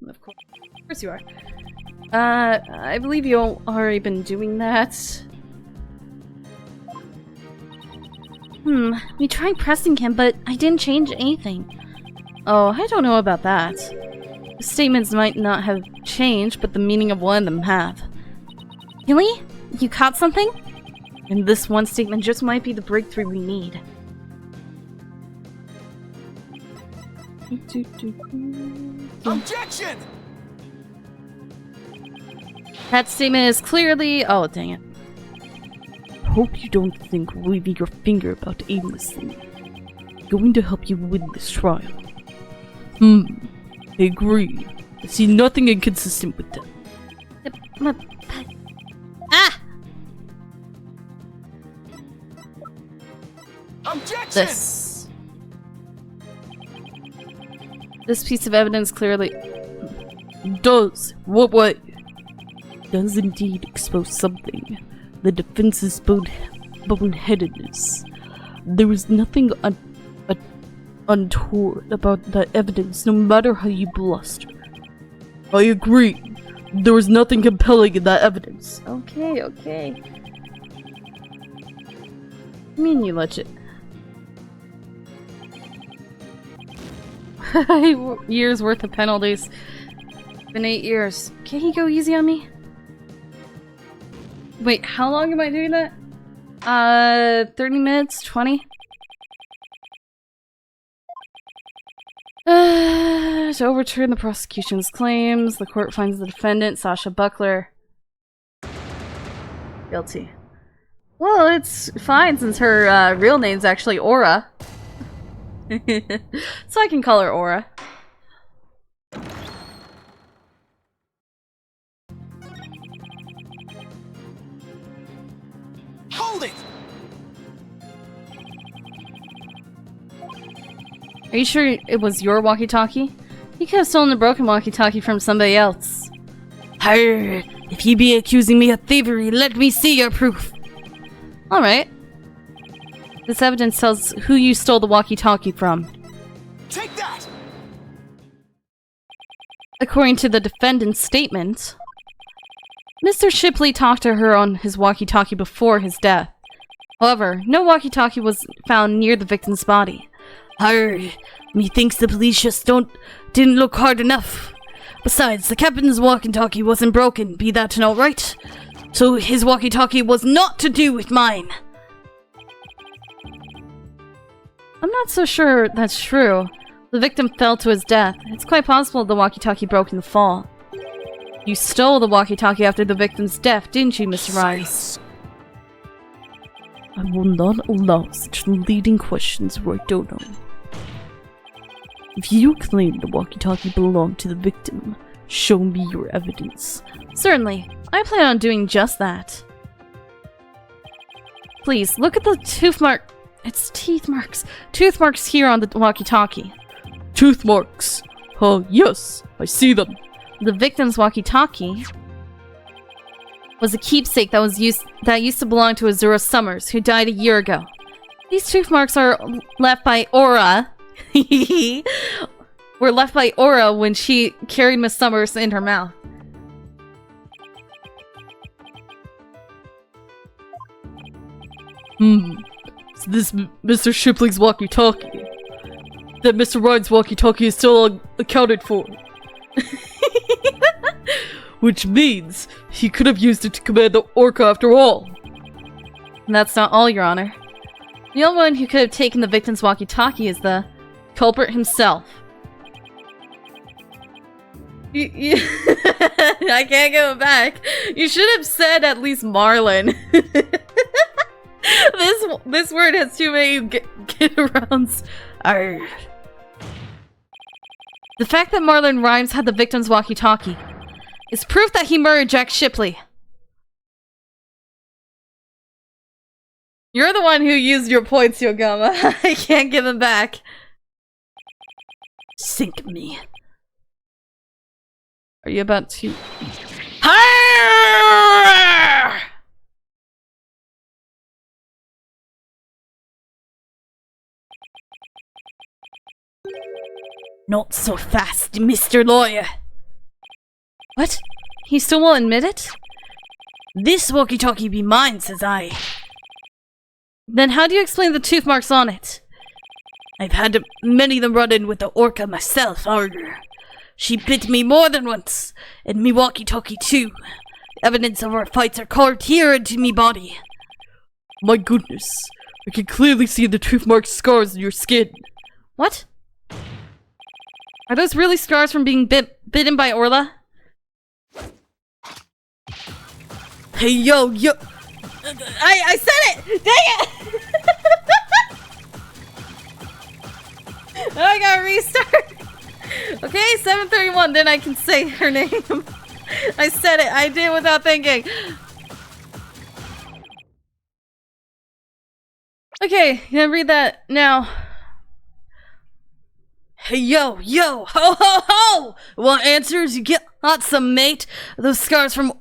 Of course you are. I believe you've already been doing that. We tried pressing him, but I didn't change anything. Oh, I don't know about that. The statements might not have changed, but the meaning of one of them have. Really? You caught something? And this one statement just might be the breakthrough we need. Objection! That statement is clearly... Oh, dang it. Hope you don't think waving your finger about aimlessly going to help you win this trial. I agree. I see nothing inconsistent with that. Ah! Objection! This piece of evidence clearly... Does. What way? Does indeed expose something. The defense's boneheadedness. There is nothing untoward about that evidence, no matter how you bluster. I agree. There is nothing compelling in that evidence. Okay. I mean, you legit. Years worth of penalties. Been 8 years. Can he go easy on me? Wait, how long am I doing that? 30 minutes? 20? To overturn the prosecution's claims, the court finds the defendant, Sasha Buckler, guilty. Well, it's fine since her real name's actually Orla. So I can call her Orla. Hold it! Are you sure it was your walkie-talkie? You could have stolen the broken walkie-talkie from somebody else. Arr, if you be accusing me of thievery, let me see your proof. Alright. This evidence tells who you stole the walkie-talkie from. Take that! According to the defendant's statement, Mr. Shipley talked to her on his walkie-talkie before his death. However, no walkie-talkie was found near the victim's body. Arr, methinks the police just didn't look hard enough. Besides, the captain's walkie-talkie wasn't broken, be that not right? So his walkie-talkie was not to do with mine. I'm not so sure that's true. The victim fell to his death. It's quite possible the walkie-talkie broke in the fall. You stole the walkie-talkie after the victim's death, didn't you, Mr. Rice? I will not allow such leading questions where I don't know. If you claim the walkie-talkie belonged to the victim, show me your evidence. Certainly. I plan on doing just that. Please, look at the tooth mark. It's teeth marks. Tooth marks here on the walkie-talkie. Tooth marks! Yes, I see them. The victim's walkie-talkie was a keepsake that used to belong to Azura Summers, who died a year ago. These tooth marks are left by Orla. Were left by Orla when she carried Miss Summers in her mouth. So this Mr. Shipley's walkie-talkie. That Mr. Ryan's walkie-talkie is still accounted for. Which means he could have used it to command the orca after all. And that's not all, Your Honor. The only one who could have taken the victim's walkie-talkie is the culprit himself. I can't go back. You should have said at least Marlin. This word has too many get arounds. Arr. The fact that Marlon Rhymes had the victim's walkie-talkie is proof that he murdered Jack Shipley. You're the one who used your points, Yogama. I can't give them back. Sink me. Are you about to... Not so fast, Mr. Lawyer. What? He still won't admit it? This walkie-talkie be mine, says I. Then how do you explain the tooth marks on it? I've had many of them run in with the orca myself, arger. She bit me more than once, and me walkie-talkie too. Evidence of our fights are carved here into me body. My goodness, I can clearly see the tooth mark scars in your skin. What? Are those really scars from being bitten by Orla? Hey, yo! I said it! Dang it! Oh, I gotta restart. Okay, 7:31, then I can say her name. I said it. I did it without thinking. Okay, gonna read that now. Hey, yo! Ho, ho, ho! Want answers? You get some, mate. Those scars from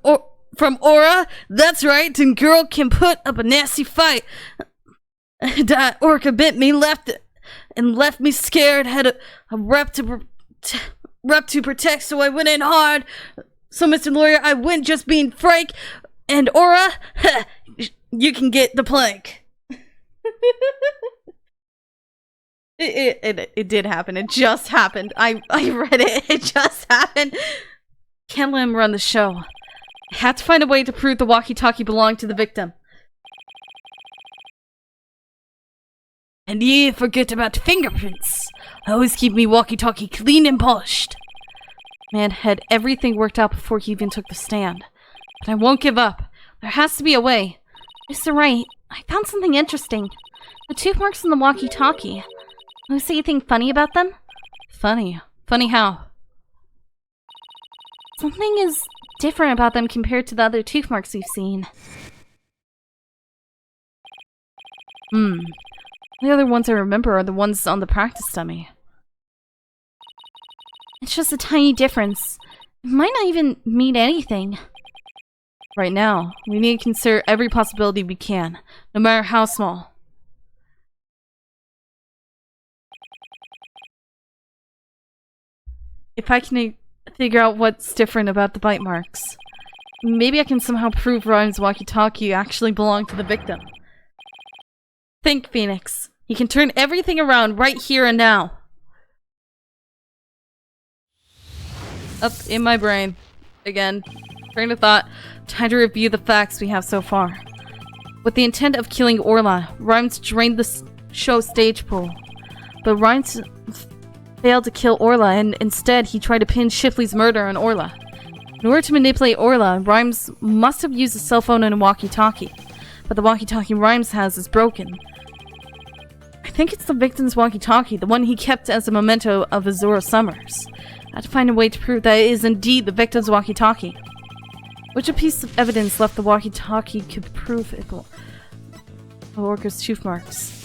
Aura? That's right, and girl can put up a nasty fight. That orca bit me, left me scared. Had a rep to protect, so I went in hard. So, Mr. Lawyer, I went just being frank. And Aura, you can get the plank. It did happen. It just happened. I read it. It just happened. Can't let him run the show. I had to find a way to prove the walkie-talkie belonged to the victim. And you forget about fingerprints. I always keep me walkie-talkie clean and polished. Man had everything worked out before he even took the stand. But I won't give up. There has to be a way. Mr. Wright, I found something interesting. The tooth marks on the walkie-talkie. Want to say anything funny about them? Funny? Funny how? Something is different about them compared to the other tooth marks we've seen. The other ones I remember are the ones on the practice dummy. It's just a tiny difference. It might not even mean anything. Right now, we need to consider every possibility we can, no matter how small. If I can figure out what's different about the bite marks, maybe I can somehow prove Ryan's walkie-talkie actually belonged to the victim. Think, Phoenix. You can turn everything around right here and now. Up in my brain. Again. Train of thought. Time to review the facts we have so far. With the intent of killing Orla, Rhymes drained the show stage pool. But Rhymes failed to kill Orla, and instead he tried to pin Shipley's murder on Orla. In order to manipulate Orla, Rhymes must have used a cell phone and a walkie-talkie. But the walkie-talkie Rhymes has is broken. I think it's the victim's walkie-talkie, the one he kept as a memento of Azura Summers. I had to find a way to prove that it is indeed the victim's walkie-talkie. Which piece of evidence left the walkie-talkie could prove it the Orca's tooth marks?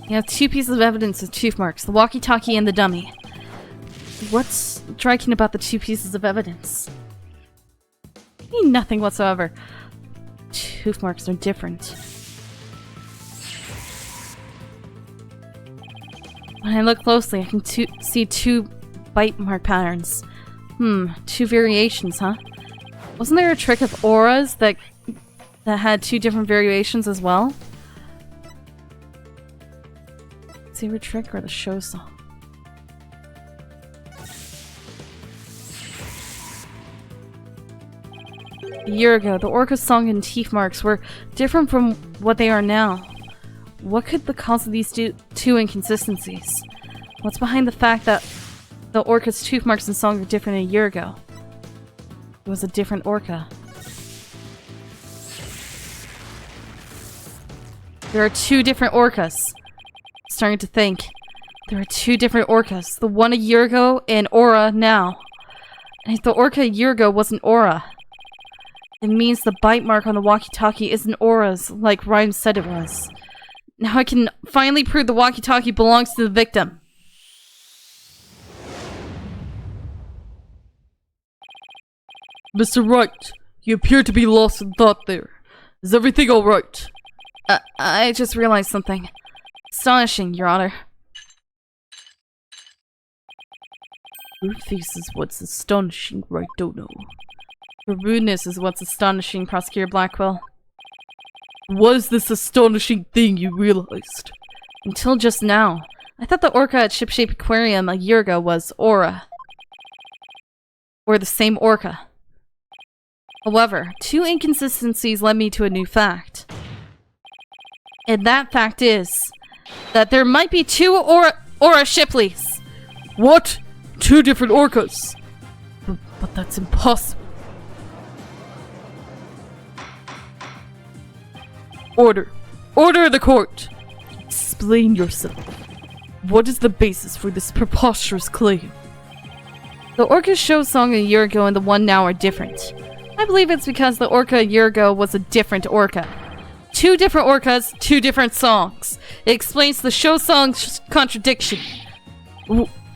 You have two pieces of evidence with tooth marks, the walkie-talkie and the dummy. What's striking about the two pieces of evidence? Nothing whatsoever. Tooth marks are different. When I look closely, I can see two bite mark patterns. Two variations, huh? Wasn't there a trick of auras that had two different variations as well? Favorite trick or the show song? A year ago, the orca song and teeth marks were different from what they are now. What could the cause of these two inconsistencies? What's behind the fact that the orca's tooth marks and song are different a year ago? It was a different orca. There are two different orcas. Starting to think. There are two different orcas. The one a year ago and Orla now. And if the orca a year ago wasn't Orla, it means the bite mark on the walkie-talkie isn't Orla's, like Rhymes said it was. Now I can finally prove the walkie-talkie belongs to the victim. Mr. Wright, you appear to be lost in thought there. Is everything alright? I just realized something. Astonishing, Your Honor. Your face is what's astonishing, right, Dono? Your rudeness is what's astonishing, Prosecutor Blackwell. What is this astonishing thing you realized? Until just now, I thought the orca at Shipshape Aquarium a year ago was Orla. Or the same orca. However, two inconsistencies led me to a new fact. And that fact is that there might be two Orla Shipleys. What? Two different orcas? But that's impossible. Order. Order of the court. Explain yourself. What is the basis for this preposterous claim? The orca's show song a year ago and the one now are different. I believe it's because the orca a year ago was a different orca. Two different orcas, two different songs. It explains the show song's contradiction.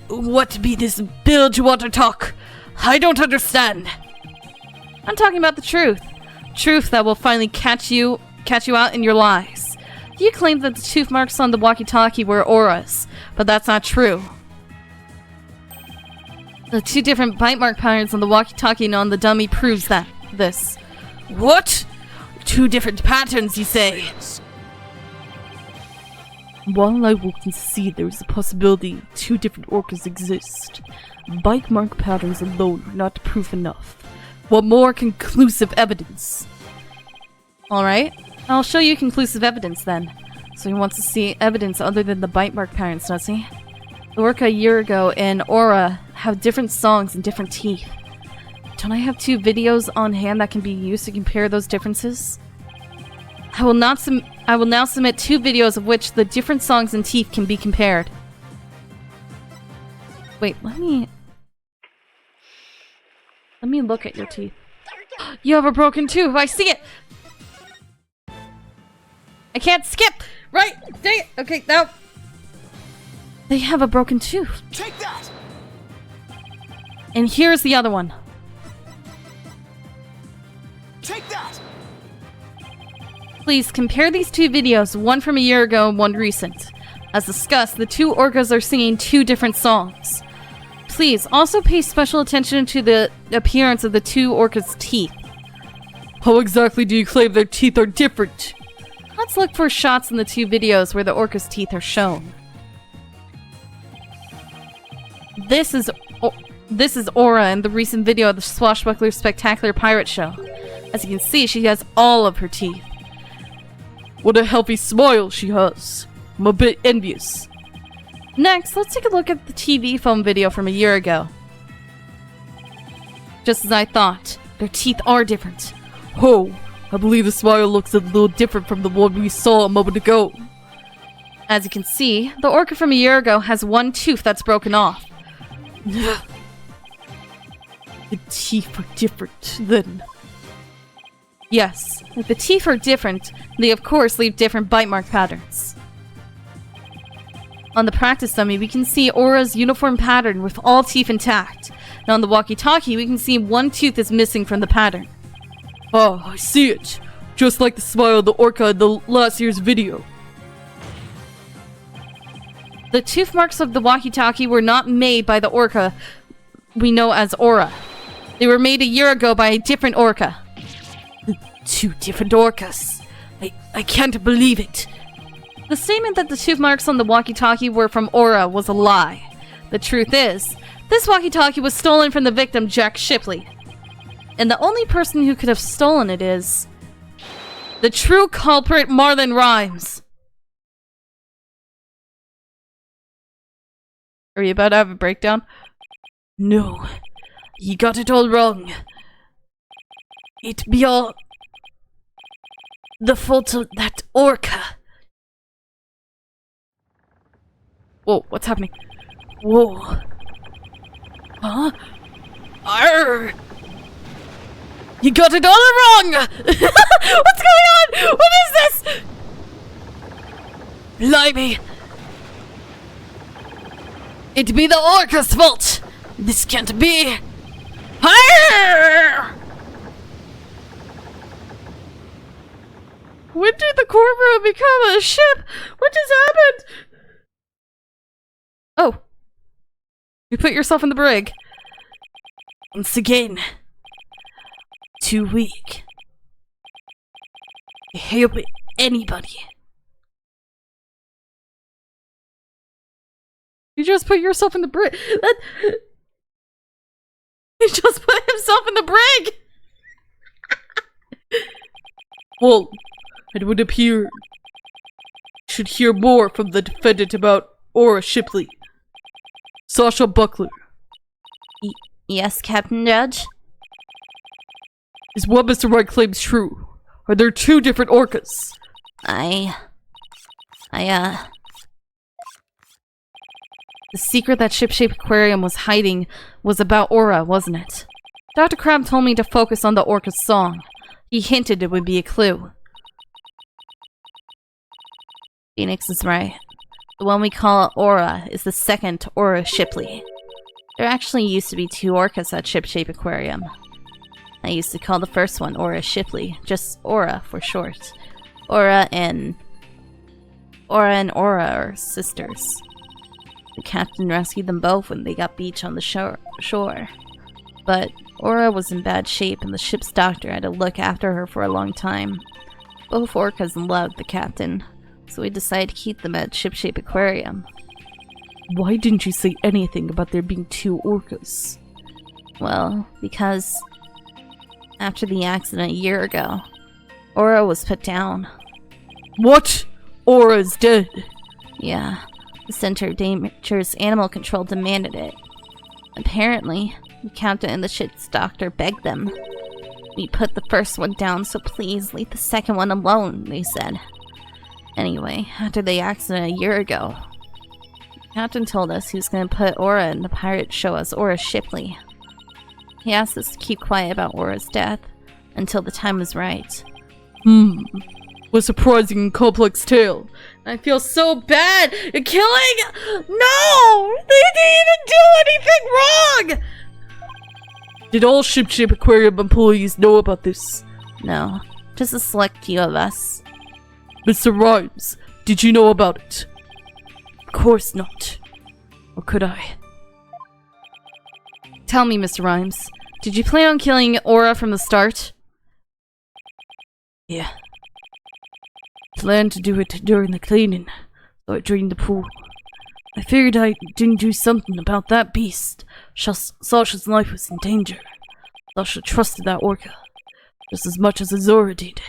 What be this bilge water talk? I don't understand. I'm talking about the truth. Truth that will finally catch you out in your lies. You claim that the tooth marks on the walkie-talkie were Orla's, but that's not true. The two different bite mark patterns on the walkie-talkie and on the dummy proves this. What? Two different patterns, you say? While I will concede there is a possibility two different orcas exist, bite mark patterns alone are not proof enough. What more conclusive evidence? Alright, I'll show you conclusive evidence then. So he wants to see evidence other than the bite mark patterns, does he? The orca a year ago and Orla have different songs and different teeth. Don't I have two videos on hand that can be used to compare those differences? I will now submit two videos of which the different songs and teeth can be compared. Wait, let me look at your teeth. You have a broken tooth, I see it! I can't skip! Right! Dang it! Okay, now... They have a broken tooth. Take that! And here's the other one. Take that! Please compare these two videos, one from a year ago and one recent. As discussed, the two orcas are singing two different songs. Please also pay special attention to the appearance of the two orcas' teeth. How exactly do you claim their teeth are different? Let's look for shots in the two videos where the orca's teeth are shown. This is Orla in the recent video of the Swashbuckler Spectacular Pirate Show. As you can see, she has all of her teeth. What a healthy smile she has. I'm a bit envious. Next, let's take a look at the TV phone video from a year ago. Just as I thought, their teeth are different. Oh, I believe the smile looks a little different from the one we saw a moment ago. As you can see, the orca from a year ago has one tooth that's broken off. The teeth are different, then. Yes, if the teeth are different, they of course leave different bite mark patterns. On the practice dummy, we can see Orla's uniform pattern with all teeth intact. Now on the walkie-talkie, we can see one tooth is missing from the pattern. Oh, I see it. Just like the smile of the orca in the last year's video. The tooth marks of the walkie-talkie were not made by the orca we know as Orla. They were made a year ago by a different orca. Two different orcas. I can't believe it. The statement that the tooth marks on the walkie-talkie were from Orla was a lie. The truth is, this walkie-talkie was stolen from the victim, Jack Shipley. And the only person who could have stolen it is... the true culprit, Marlon Rhymes. Are you about to have a breakdown? No, you got it all wrong. it be all the fault of that orca. Whoa, what's happening? Whoa. Huh? Arr! You got it all wrong! What's going on? What is this? Blimey. It be the orca's fault. This can't be. Arr! When did the Corvus become a ship? What just happened? Oh. You put yourself in the brig. Once again. Too weak. To help anybody. You just put yourself in the brig. He just put himself in the brig! Well, it would appear you should hear more from the defendant about Orla Shipley. Sasha Buckler. Yes, Captain Judge? Is what Mr. Wright claims true? Are there two different orcas? The secret that ship-shaped aquarium was hiding was about Orla, wasn't it? Dr. Crab told me to focus on the orca's song. He hinted it would be a clue. Phoenix is right. The one we call Orla is the second Orla Shipley. There actually used to be two orcas at Ship-Shape Aquarium. I used to call the first one Orla Shipley, just Orla for short. Orla and Orla are sisters. The captain rescued them both when they got beached on the shore. But Orla was in bad shape and the ship's doctor had to look after her for a long time. Both orcas loved the captain, so we decided to keep them at Ship-Shape Aquarium. Why didn't you say anything about there being two orcas? Well, because after the accident a year ago, Orla was put down. What? Orla's dead. Yeah, the Center of Dangerous Animal Control demanded it. Apparently, the captain and the ship's doctor begged them. We put the first one down, so please leave the second one alone, they said. Anyway, after the accident a year ago, the captain told us he was going to put Orla in the pirate show as Orla Shipley. He asked us to keep quiet about Orla's death until the time was right. What a surprising and complex tale. I feel so bad. You're killing. No! They didn't even do anything wrong! Did all Ship-Shape Aquarium employees know about this? No, just a select few of us. Mr. Rhymes, did you know about it? Of course not. Or could I? Tell me, Mr. Rhymes, did you plan on killing Orla from the start? Yeah. Planned to do it during the cleaning, so I drained the pool. I figured I didn't do something about that beast. Sasha's life was in danger. Sasha trusted that orca, just as much as Azura did.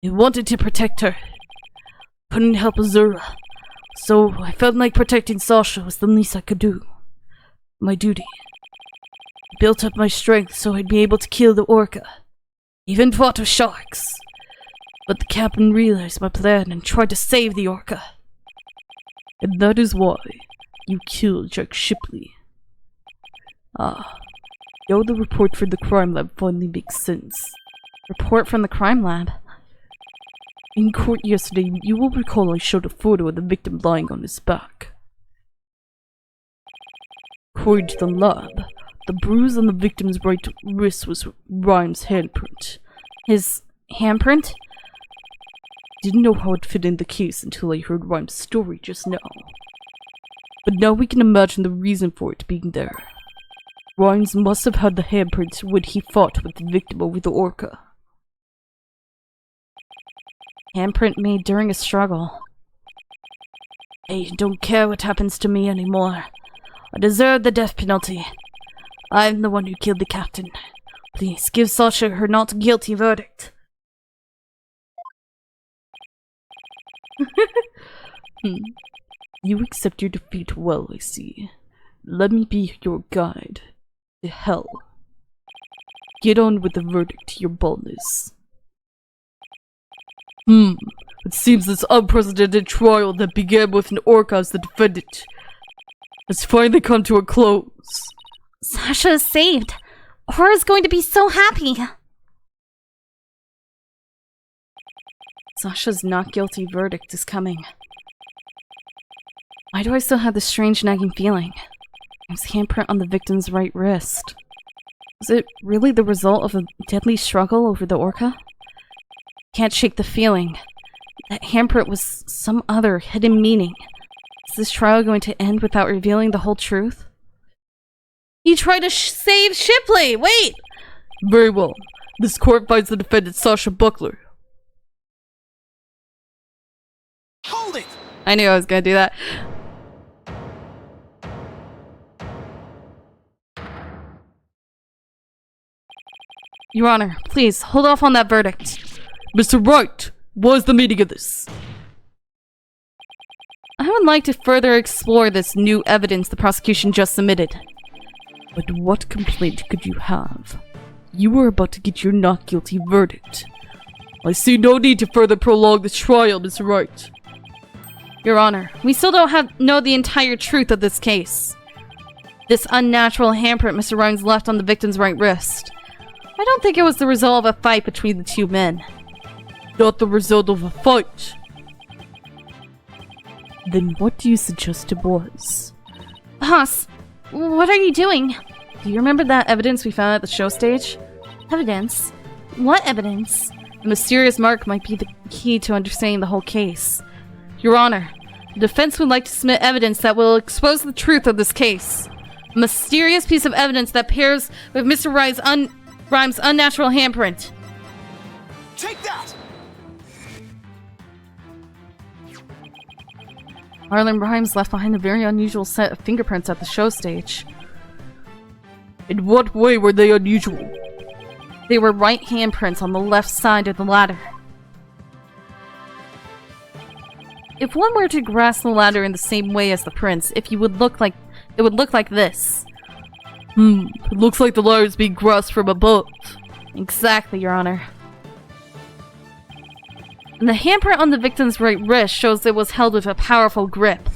He wanted to protect her. Couldn't help Azura, so I felt like protecting Sasha was the least I could do. My duty. I built up my strength so I'd be able to kill the orca. Even fought with sharks. But the captain realized my plan and tried to save the orca. And that is why you killed Jack Shipley. Ah, now the report from the crime lab finally makes sense. Report from the crime lab? In court yesterday, you will recall I showed a photo of the victim lying on his back. According to the lab, the bruise on the victim's right wrist was Rhymes' handprint. His handprint? Didn't know how it fit in the case until I heard Rhymes' story just now. But now we can imagine the reason for it being there. Rhymes must have had the handprint when he fought with the victim over the orca. Handprint made during a struggle. I don't care what happens to me anymore. I deserve the death penalty. I'm the one who killed the captain. Please give Sasha her not guilty verdict. You accept your defeat well, I see. Let me be your guide to hell. Get on with the verdict, your boldness. It seems this unprecedented trial that began with an orca as the defendant has finally come to a close. Sasha is saved. Orla's going to be so happy. Sasha's not guilty verdict is coming. Why do I still have this strange nagging feeling? There's handprint on the victim's right wrist. Was it really the result of a deadly struggle over the orca? Can't shake the feeling. That handprint was some other hidden meaning. Is this trial going to end without revealing the whole truth? You tried to save Shipley! Wait! Very well. This court finds the defendant Sasha Buckler. Hold it! I knew I was gonna do that. Your Honor, please, hold off on that verdict. Mr. Wright, what is the meaning of this? I would like to further explore this new evidence the prosecution just submitted. But what complaint could you have? You were about to get your not guilty verdict. I see no need to further prolong this trial, Mr. Wright. Your Honor, we still don't know the entire truth of this case. This unnatural handprint Mr. Rhimes left on the victim's right wrist. I don't think it was the result of a fight between the two men. Not the result of a fight. Then what do you suggest it was? Boss, what are you doing? Do you remember that evidence we found at the show stage? Evidence? What evidence? The mysterious mark might be the key to understanding the whole case. Your Honor, the defense would like to submit evidence that will expose the truth of this case. A mysterious piece of evidence that pairs with Mr. Rhimes' unnatural handprint. Take that! Marlon Rhimes left behind a very unusual set of fingerprints at the show stage. In what way were they unusual? They were right handprints on the left side of the ladder. If one were to grasp the ladder in the same way as the prints, it would look like this. It looks like the ladder is being grasped from above. Exactly, Your Honor. And the handprint on the victim's right wrist shows it was held with a powerful grip.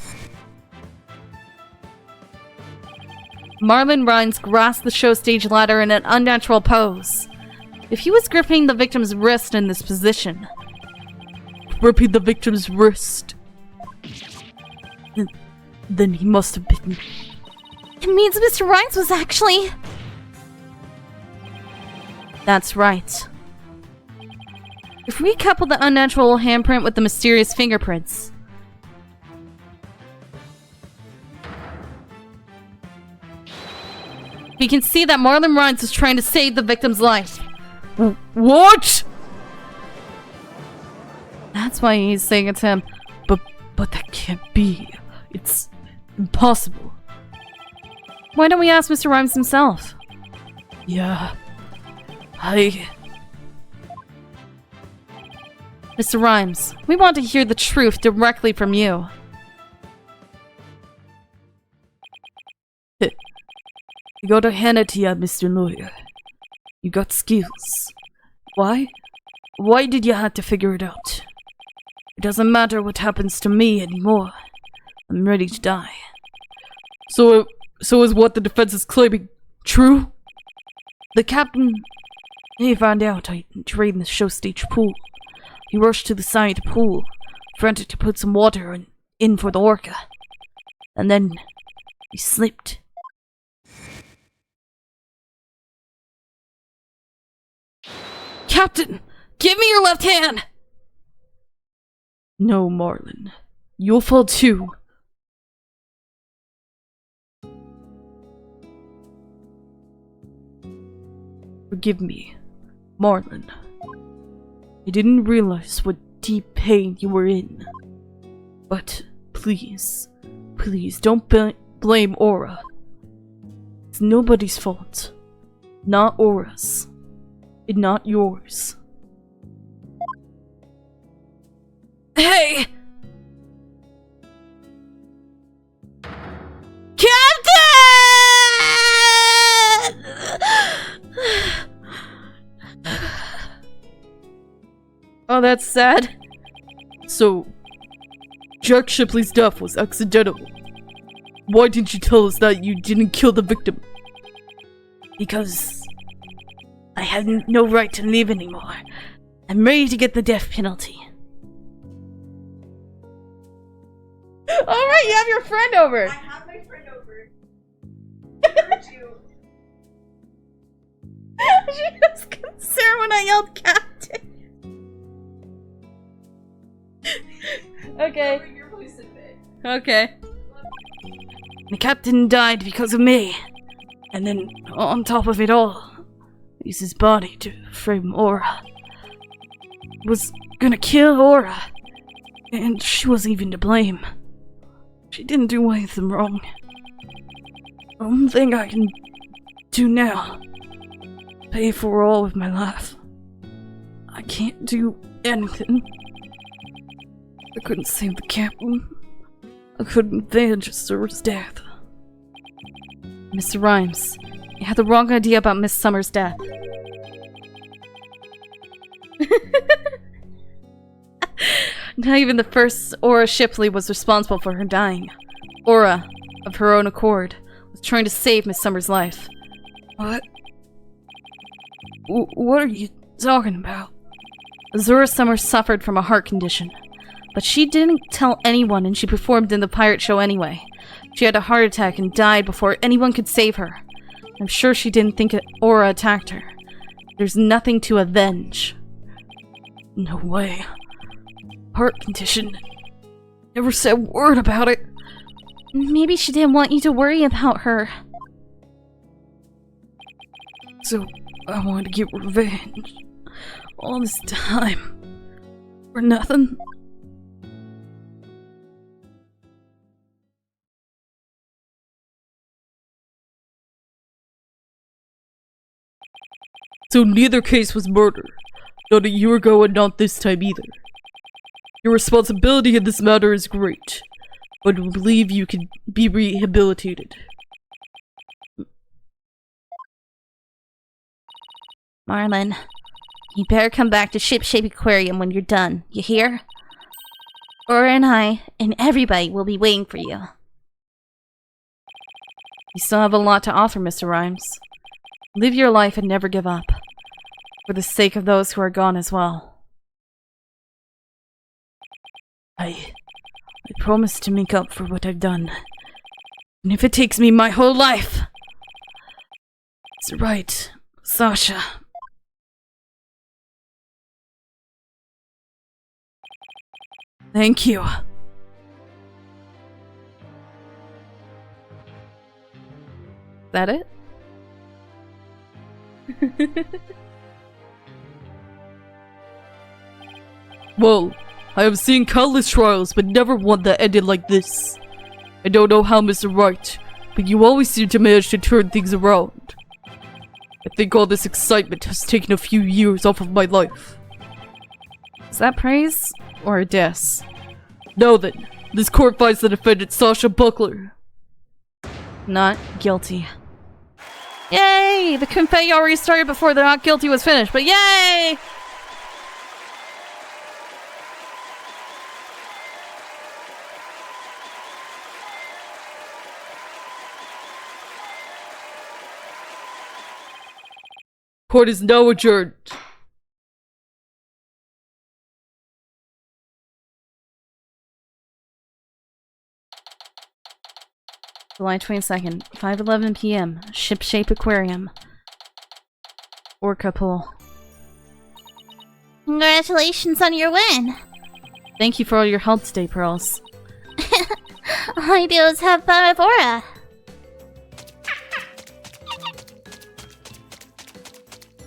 Marlon Rhimes grasped the show stage ladder in an unnatural pose. If he was gripping the victim's wrist in this position, Gripping the victim's wrist. Then he must have been... It means Mr. Rhimes was actually... That's right. If we couple the unnatural handprint with the mysterious fingerprints, we can see that Marlon Rhimes was trying to save the victim's life. What? That's why he's saying it's him. But that can't be. It's impossible. Why don't we ask Mr. Rhimes himself? Yeah. Mr. Rhimes, we want to hear the truth directly from you. I gotta hand it to ya, Mr. Lawyer. You got skills. Why? Why did you have to figure it out? It doesn't matter what happens to me anymore. I'm ready to die. So is what the defense is claiming true? The captain, he found out I drained the show stage pool. He rushed to the side of the pool, frantic to put some water in for the orca. And then he slipped. Captain, give me your left hand! No, Marlon. You'll fall too. Forgive me, Marlon. I didn't realize what deep pain you were in. But please, please don't blame Orla. It's nobody's fault. Not Orla's. And not yours. Hey! Captain! that's sad. So, Jack Shipley's death was accidental. Why didn't you tell us that you didn't kill the victim? Because I had no right to live anymore. I'm ready to get the death penalty. Alright, you have your friend over. I have my friend over. I heard you. She was concerned when I yelled captain. Okay. Lowering your voice a bit. Okay. The captain died because of me. And then, on top of it all, used his body to frame Orla. Was gonna kill Orla. And she wasn't even to blame. She didn't do anything wrong. The only thing I can do now, pay for her all with my life. I can't do anything. I couldn't save the captain. I couldn't avenge Sir's death. Mr. Rhymes, you had the wrong idea about Miss Summer's death. Not even the first Orla Shipley was responsible for her dying. Orla, of her own accord, was trying to save Miss Summer's life. What? What are you talking about? Azura Summer suffered from a heart condition, but she didn't tell anyone and she performed in the pirate show anyway. She had a heart attack and died before anyone could save her. I'm sure she didn't think Orla attacked her. There's nothing to avenge. No way. Heart condition. Never said a word about it. Maybe she didn't want you to worry about her. So, I wanted to get revenge. All this time. For nothing. So neither case was murder. Not a year ago and not this time either. Your responsibility in this matter is great, but I believe you can be rehabilitated. Marlin, you better come back to Shipshape Aquarium when you're done, you hear? Orla and I, and everybody will be waiting for you. You still have a lot to offer, Mr. Rhymes. Live your life and never give up. For the sake of those who are gone as well. I promise to make up for what I've done. And if it takes me my whole life. It's right, Sasha. Thank you. Is that it? Well, I have seen countless trials, but never one that ended like this. I don't know how, Mr. Wright, but you always seem to manage to turn things around. I think all this excitement has taken a few years off of my life. Is that praise or a diss? Now then, this court finds the defendant Sasha Buckler Not guilty. Yay! The confetti already started before the not guilty was finished, but yay! Court is now adjourned. July 22nd, 5:11 p.m. Shipshape Aquarium. Orca pool. Congratulations on your win! Thank you for all your help today, Pearls. All I do is have fun with Orla.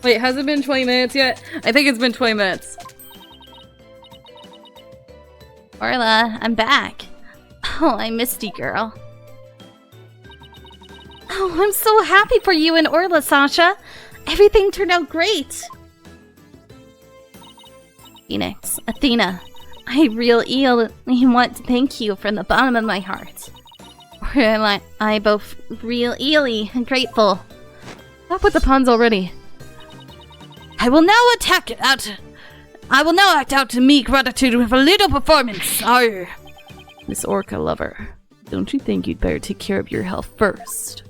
Wait, has it been 20 minutes yet? I think it's been 20 minutes. Orla, I'm back. Oh, I missed you, girl. Oh, I'm so happy for you and Orla, Sasha. Everything turned out great. Phoenix, Athena, I really want to thank you from the bottom of my heart. Orla and I both really grateful. Stop with the puns already. I will now attack it out. I will now act out to me gratitude with a little performance. Arr. Miss Orca lover, don't you think you'd better take care of your health first?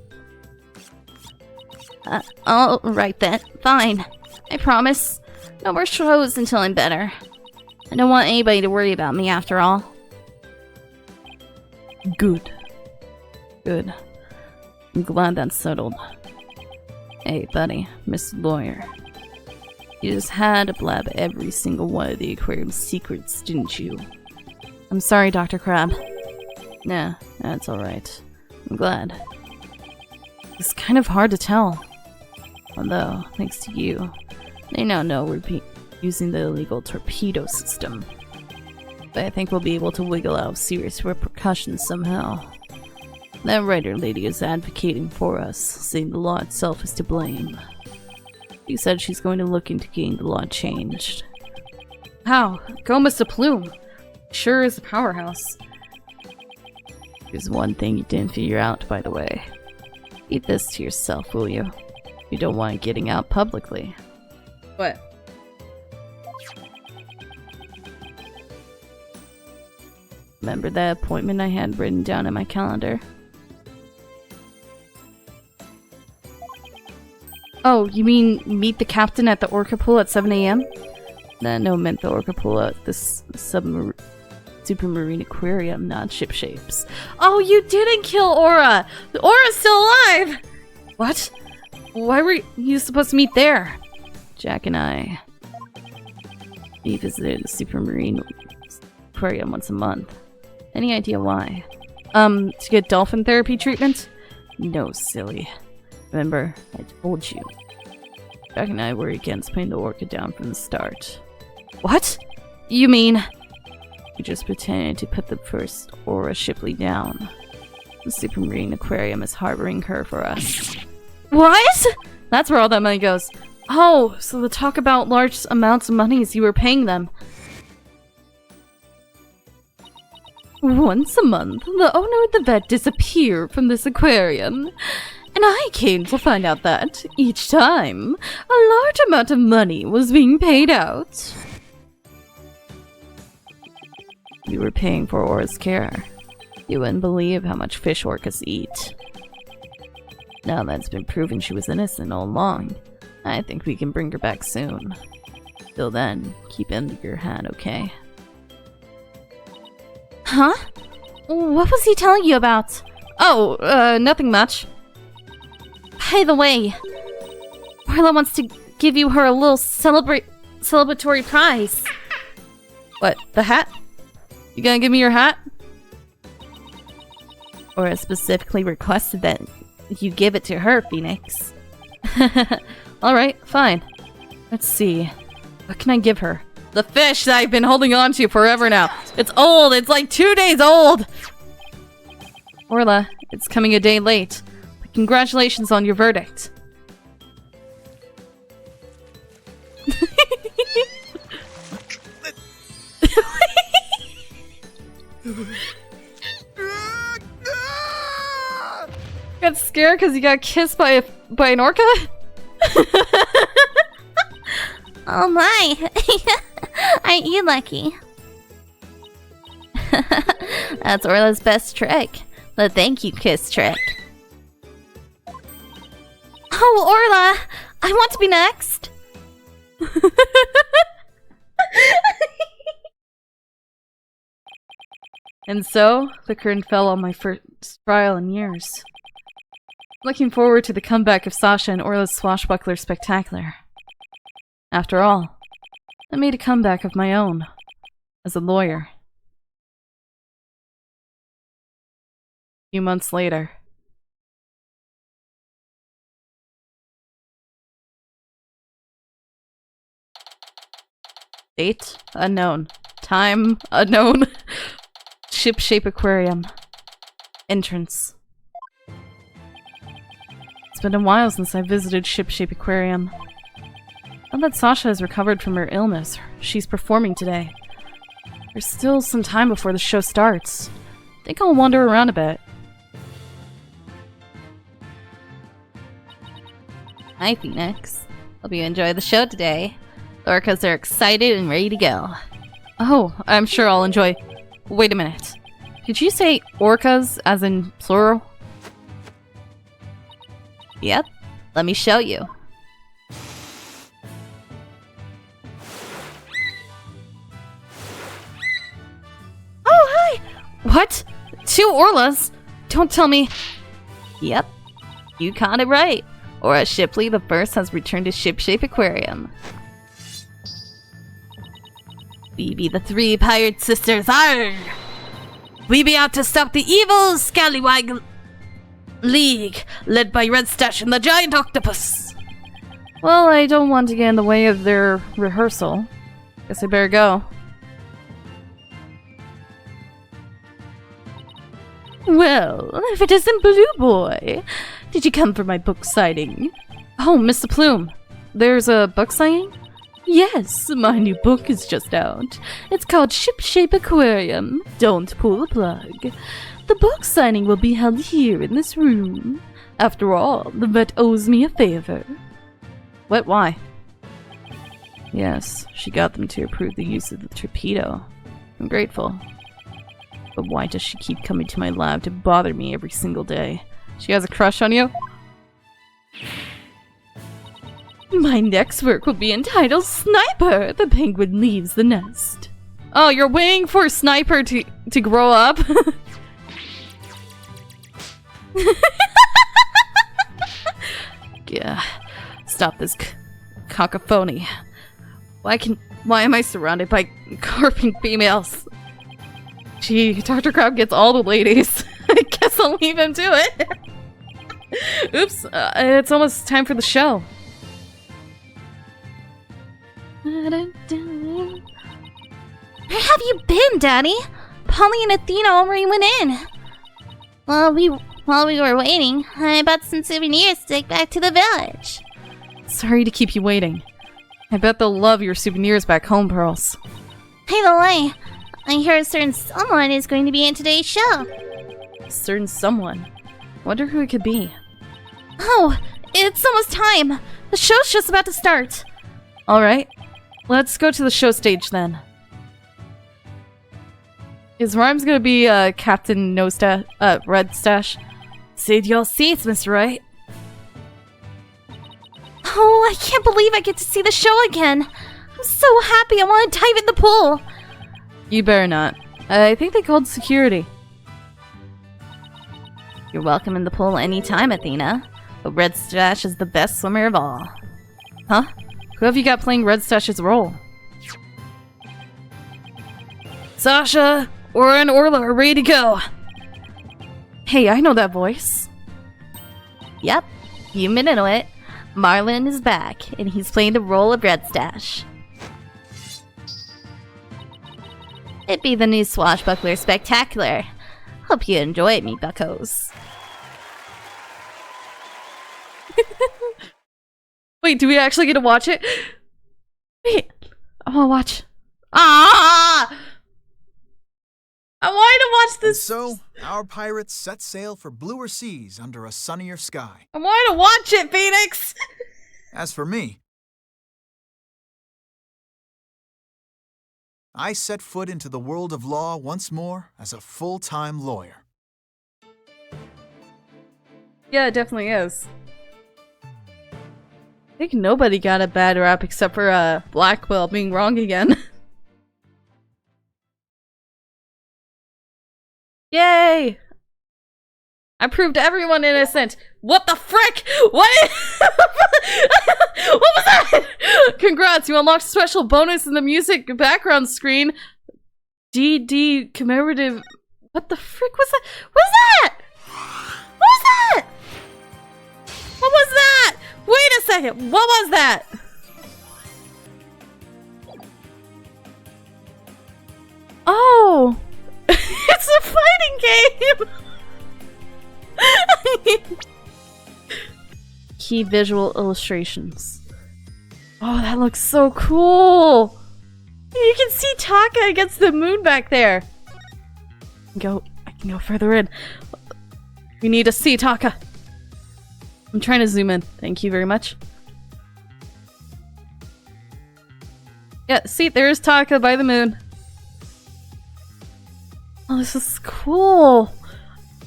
Alright then. Fine. I promise. No more shows until I'm better. I don't want anybody to worry about me after all. Good. Good. I'm glad that's settled. Hey, buddy, Mr. Lawyer. You just had to blab every single one of the aquarium's secrets, didn't you? I'm sorry, Dr. Crab. Nah, that's alright. I'm glad. It's kind of hard to tell. Although, thanks to you, they now know we're using the illegal torpedo system. But I think we'll be able to wiggle out of serious repercussions somehow. That writer lady is advocating for us, saying the law itself is to blame. She said she's going to look into getting the law changed. How? Go, Mr. Plume. Sure is a powerhouse. There's one thing you didn't figure out, by the way. Keep this to yourself, will you? You don't want it getting out publicly. What? Remember that appointment I had written down in my calendar? Oh, you mean meet the captain at the orca pool at 7 a.m.? No, meant the orca pool at this supermarine aquarium, not ship shapes. Oh, you didn't kill Orla! The Ora's still alive! What? Why were you supposed to meet there? Jack and I, we visited the supermarine aquarium once a month. Any idea why? To get dolphin therapy treatment? No, silly. Remember, I told you. Jack and I were against putting the orca down from the start. What? You mean... We just pretended to put the first Orla Shipley down. The supermarine aquarium is harboring her for us. What? That's where all that money goes. Oh, so the talk about large amounts of monies you were paying them. Once a month, the owner of the vet disappeared from this aquarium. And I came to find out that, each time, a large amount of money was being paid out. We were paying for Orla's care. You wouldn't believe how much fish orcas eat. Now that's been proven she was innocent all along, I think we can bring her back soon. Till then, keep it under your hat, okay? Huh? What was he telling you about? Oh, nothing much. By the way, Orla wants to give you her a little celebratory prize. What, the hat? You gonna give me your hat? Orla specifically requested that you give it to her, Phoenix. Alright, fine. Let's see. What can I give her? The fish that I've been holding on to forever now. It's old! It's like 2 days old! Orla, it's coming a day late. But congratulations on your verdict. Got scared because you got kissed by an orca? Oh my! Aren't you lucky? That's Orla's best trick. The thank you kiss trick. Oh, Orla! I want to be next! And so, the curtain fell on my first trial in years. Looking forward to the comeback of Sasha and Orla's swashbuckler spectacular. After all, I made a comeback of my own, as a lawyer. A few months later. Date unknown. Time unknown. Ship-shape aquarium. Entrance. It's been a while since I visited Ship-shape aquarium. Now that Sasha has recovered from her illness, she's performing today. There's still some time before the show starts. I think I'll wander around a bit. Hi, Phoenix. Hope you enjoy the show today. Orcas are excited and ready to go. Oh, I'm sure I'll enjoy. Wait a minute. Did you say orcas as in plural? Yep, let me show you. Oh, hi! What? 2 Orlas? Don't tell me. Yep, you caught it right. Orla Shipley the First has returned to Shipshape Aquarium. We be the 3 pirate sisters, arr! We be out to stop the evil Scallywag League, led by Red Stash and the Giant Octopus. Well, I don't want to get in the way of their rehearsal. Guess I better go. Well, if it isn't Blue Boy, did you come for my book signing? Oh, Mr. Plume. There's a book signing? Yes, my new book is just out. It's called Shipshape Aquarium. Don't pull the plug. The book signing will be held here in this room. After all, the vet owes me a favor. What? Why? Yes, she got them to approve the use of the torpedo. I'm grateful. But why does she keep coming to my lab to bother me every single day? She has a crush on you? My next work will be entitled Sniper, the Penguin Leaves the Nest. Oh, you're waiting for Sniper to grow up? Yeah, stop this cacophony. Why am I surrounded by carping females? Gee, Dr. Crab gets all the ladies. I guess I'll leave him to it. Oops, it's almost time for the show. Where have you been, Daddy? Polly and Athena already went in. While we were waiting, I bought some souvenirs to take back to the village. Sorry to keep you waiting. I bet they'll love your souvenirs back home, Pearls. Hey, the way, I hear a certain someone is going to be in today's show. A certain someone? Wonder who it could be. Oh, it's almost time. The show's just about to start. Alright, let's go to the show stage then. Is Rhymes gonna be Captain Red Stash? Sit your seats, Mr. Wright. Oh, I can't believe I get to see the show again. I'm so happy. I want to dive in the pool. You better not. I think they called security. You're welcome in the pool anytime, Athena. But Red Stash is the best swimmer of all. Huh? Who have you got playing Red Stash's role? Sasha, Orla and Orla are ready to go. Hey, I know that voice. Yep, you know it. Marlin is back, and he's playing the role of Red Stash. It be the new Swashbuckler Spectacular. Hope you enjoy it, me buckos. Wait, do we actually get to watch it? Wait, I want to watch. Ah! I wanted to watch this. And so, our pirates set sail for bluer seas under a sunnier sky. I wanted to watch it, Phoenix. As for me, I set foot into the world of law once more as a full-time lawyer. Yeah, it definitely is. I think nobody got a bad rap except for Blackwell being wrong again. Yay! I proved everyone innocent. What the frick? What? What was that? Congrats, you unlocked a special bonus in the music background screen. DD commemorative. What the frick was that? What was that? What was that? What was that? Wait a second. What was that? Oh. It's a fighting game! Key visual illustrations. Oh, that looks so cool! You can see Taka against the moon back there. I can go further in. We need to see Taka. I'm trying to zoom in. Thank you very much. Yeah, see, there's Taka by the moon. Oh, this is cool.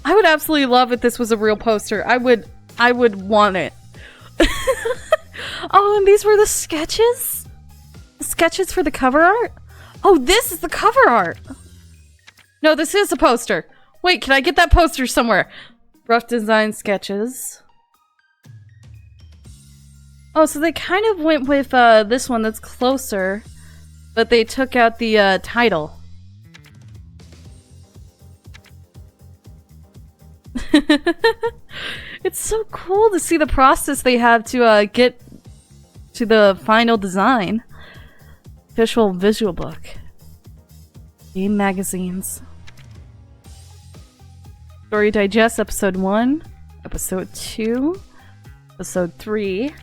I would absolutely love if this was a real poster. I would want it. Oh, and these were the sketches? The sketches for the cover art? Oh, this is the cover art! No, this is a poster. Wait, can I get that poster somewhere? Rough design sketches. Oh, so they kind of went with this one that's closer, but they took out the title. It's so cool to see the process they have to get to the final design. Official visual book. Game magazines. Story Digest Episode 1, Episode 2, Episode 3.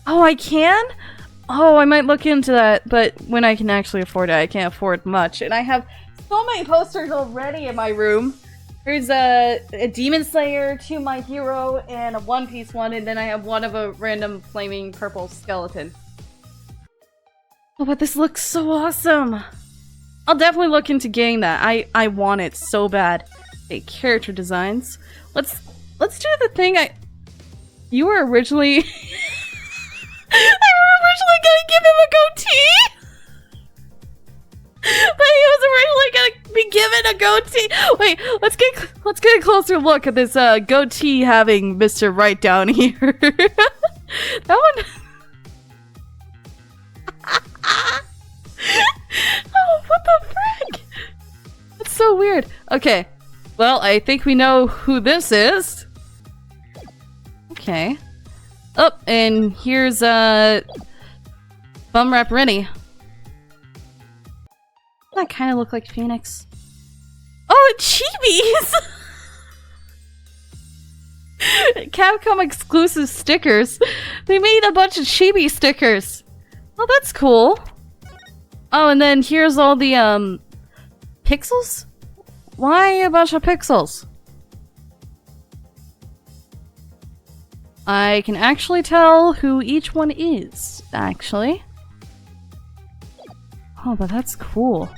Oh, I can? Oh, I might look into that, but when I can actually afford it, I can't afford much. And I have so many posters already in my room. There's a Demon Slayer, 2 My Hero, and a One Piece one, and then I have one of a random flaming purple skeleton. Oh, but this looks so awesome! I'll definitely look into getting that. I want it so bad. Okay, character designs. Let's do the thing you were originally... I were originally gonna give him a goatee! But he was originally gonna be given a goatee. Wait, let's get a closer look at this goatee having Mr. Right down here. That one. Oh, what the frick? That's so weird. Okay, well, I think we know who this is. Okay. Oh, and here's Bumrap Rennie. That kind of look like Phoenix. Oh, Chibis! Capcom exclusive stickers. They made a bunch of Chibi stickers. Oh, that's cool. Oh, and then here's all the pixels? Why a bunch of pixels? I can actually tell who each one is, actually. Oh, but that's cool.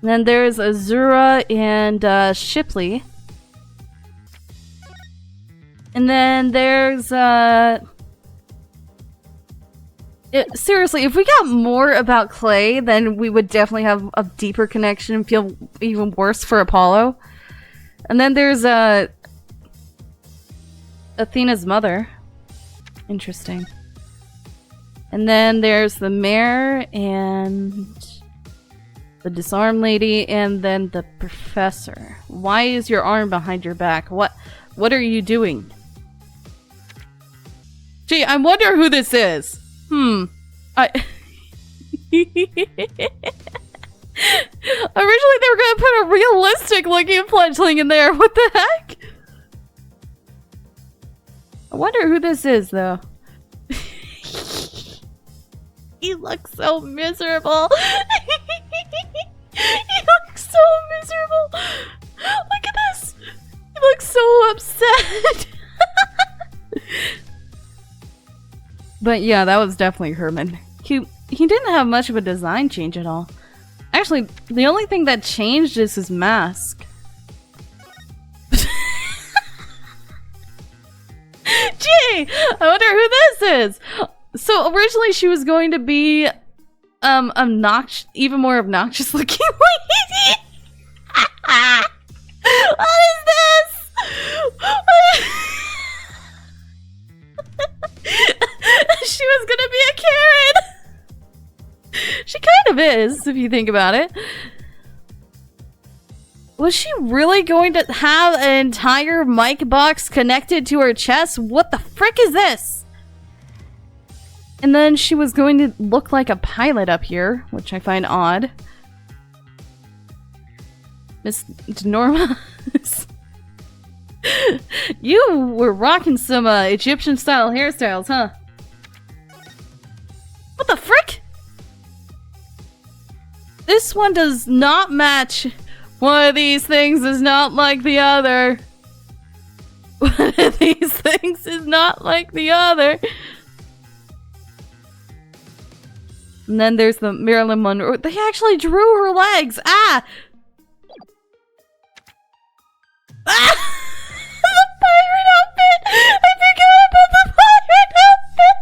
And then there's Azura and Shipley. And then there's seriously, if we got more about Clay, then we would definitely have a deeper connection and feel even worse for Apollo. And then there's Athena's mother. Interesting. And then there's the mayor and the disarm lady and then the professor. Why is your arm behind your back? What are you doing? Gee, I wonder who this is. Originally they were gonna put a realistic looking fledgling in there. What the heck? I wonder who this is, though. He looks so miserable. He looks so miserable. Look at this. He looks so upset. But yeah, that was definitely Herman. He didn't have much of a design change at all. Actually, the only thing that changed is his mask. Gee, I wonder who this is. So originally she was going to be even more obnoxious looking lady. What is this? She was gonna be a Karen. She kind of is, if you think about it. Was she really going to have an entire mic box connected to her chest? What the frick is this? And then she was going to look like a pilot up here, which I find odd. Miss Norma. You were rocking some Egyptian style hairstyles, huh? What the frick? This one does not match. One of these things is not like the other. One of these things is not like the other. And then there's the Marilyn Monroe. They actually drew her legs! Ah! Ah! The pirate outfit! I forgot about the pirate outfit!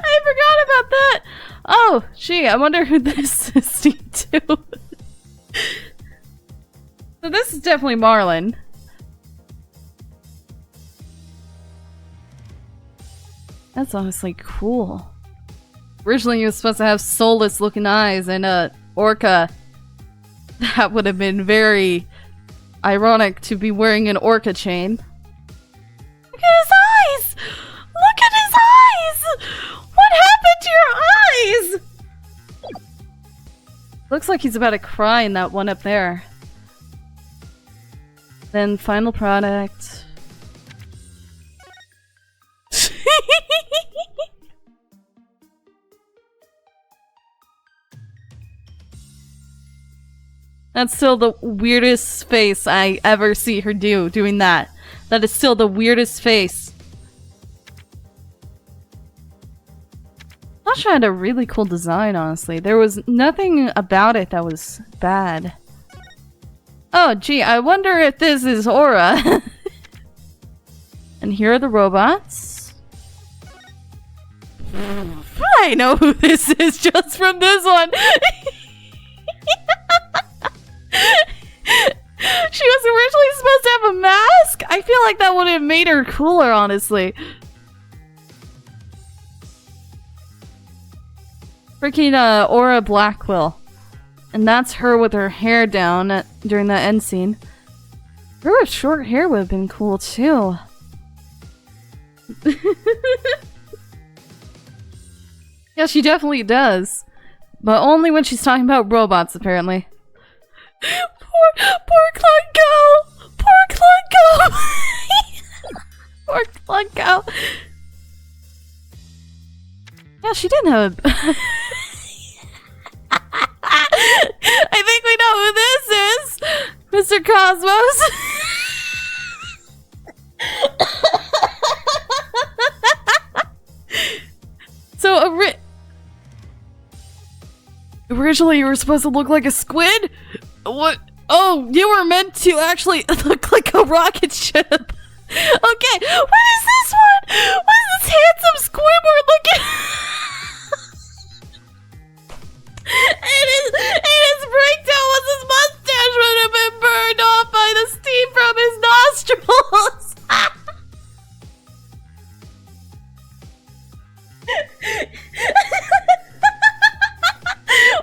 I forgot about that! Oh, gee, I wonder who this is to. So this is definitely Marlin. That's honestly cool. Originally he was supposed to have soulless looking eyes and orca. That would have been very ironic to be wearing an orca chain. Look at his eyes! Look at his eyes! What happened to your eyes? Looks like he's about to cry in that one up there. Then final product. That's still the weirdest face I ever see her doing that. That is still the weirdest face. Tasha had a really cool design, honestly. There was nothing about it that was bad. Oh, gee, I wonder if this is Orla. And here are the robots. I know who this is just from this one. She was originally supposed to have a mask? I feel like that would have made her cooler, honestly. Freaking Aura Blackquill. And that's her with her hair down during that end scene. Her with short hair would have been cool too. Yeah, she definitely does. But only when she's talking about robots, apparently. Poor Clunko! Poor Clunko! Poor Clunko! Yeah, she didn't have a... I think we know who this is! Mr. Cosmos! So, originally you were supposed to look like a squid? What? Oh, you were meant to actually look like a rocket ship. Okay, what is this one? What is this handsome Squidward looking? and his breakdown was his mustache would have been burned off by the steam from his nostrils.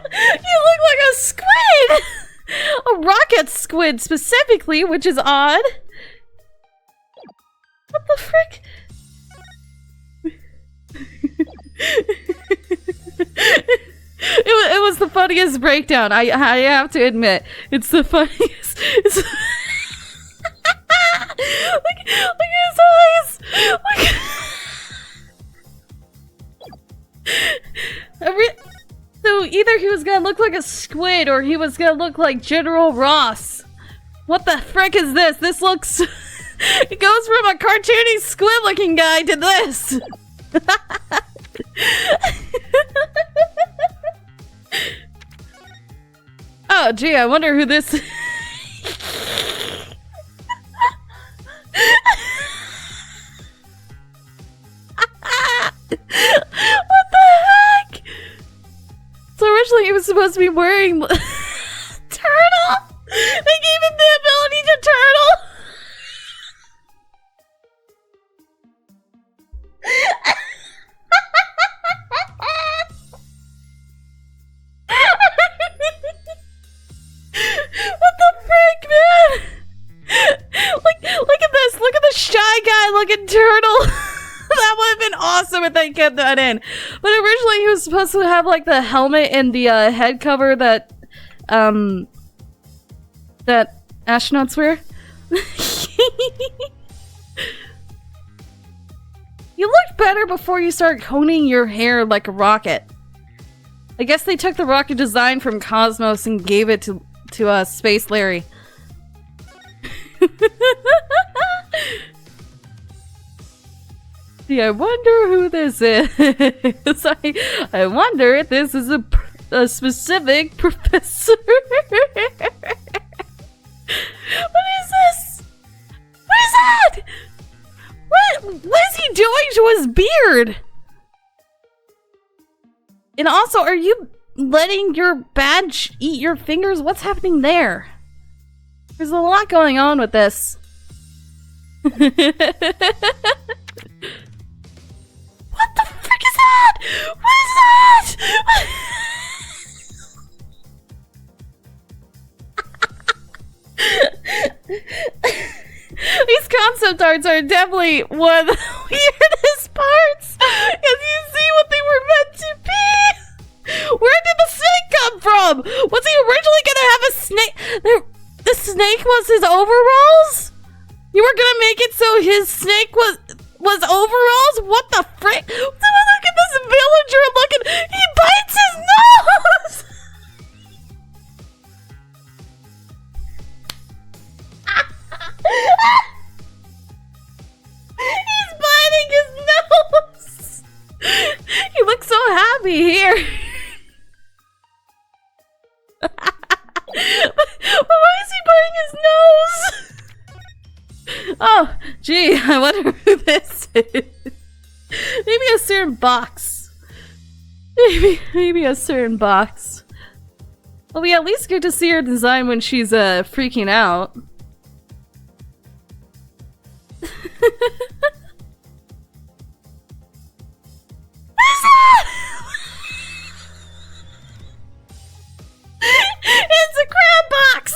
You look like a squid! A rocket squid specifically, which is odd. What the frick? It was the funniest breakdown. I have to admit, it's the funniest. Look at his eyes. So either he was gonna look like a squid or he was gonna look like General Ross. What the frick is this? This looks... It goes from a cartoony squid-looking guy to this! Oh, gee, I wonder who this... What the heck? So originally he was supposed to be wearing... Turtle? They gave him the ability to turtle? What the frick, man? Look at this. Look at the shy guy looking turtle. That would have been awesome if they kept that in. But originally he was supposed to have like the helmet and the head cover that astronauts wear. You looked better before you started coning your hair like a rocket. I guess they took the rocket design from Cosmos and gave it to Space Larry. Yeah, I wonder who this is. I wonder if this is a specific professor. What is this? What is that? What is he doing to his beard? And also, are you letting your badge eat your fingers? What's happening there? There's a lot going on with this. What the frick is that? What is that? These concept arts are definitely one of the weirdest parts. Because you see what they were meant to be. Where did the snake come from? Was he originally gonna have a snake? The snake was his overalls? You were gonna make it so his snake was overalls? What the frick? Look at this villager looking. He bites his nose. He's biting his nose. He looks so happy here. Why is he biting his nose? Oh, gee, I wonder who this is. Maybe a certain box. Maybe a certain box. Well, we at least get to see her design when she's freaking out. What is that? It's a crab box!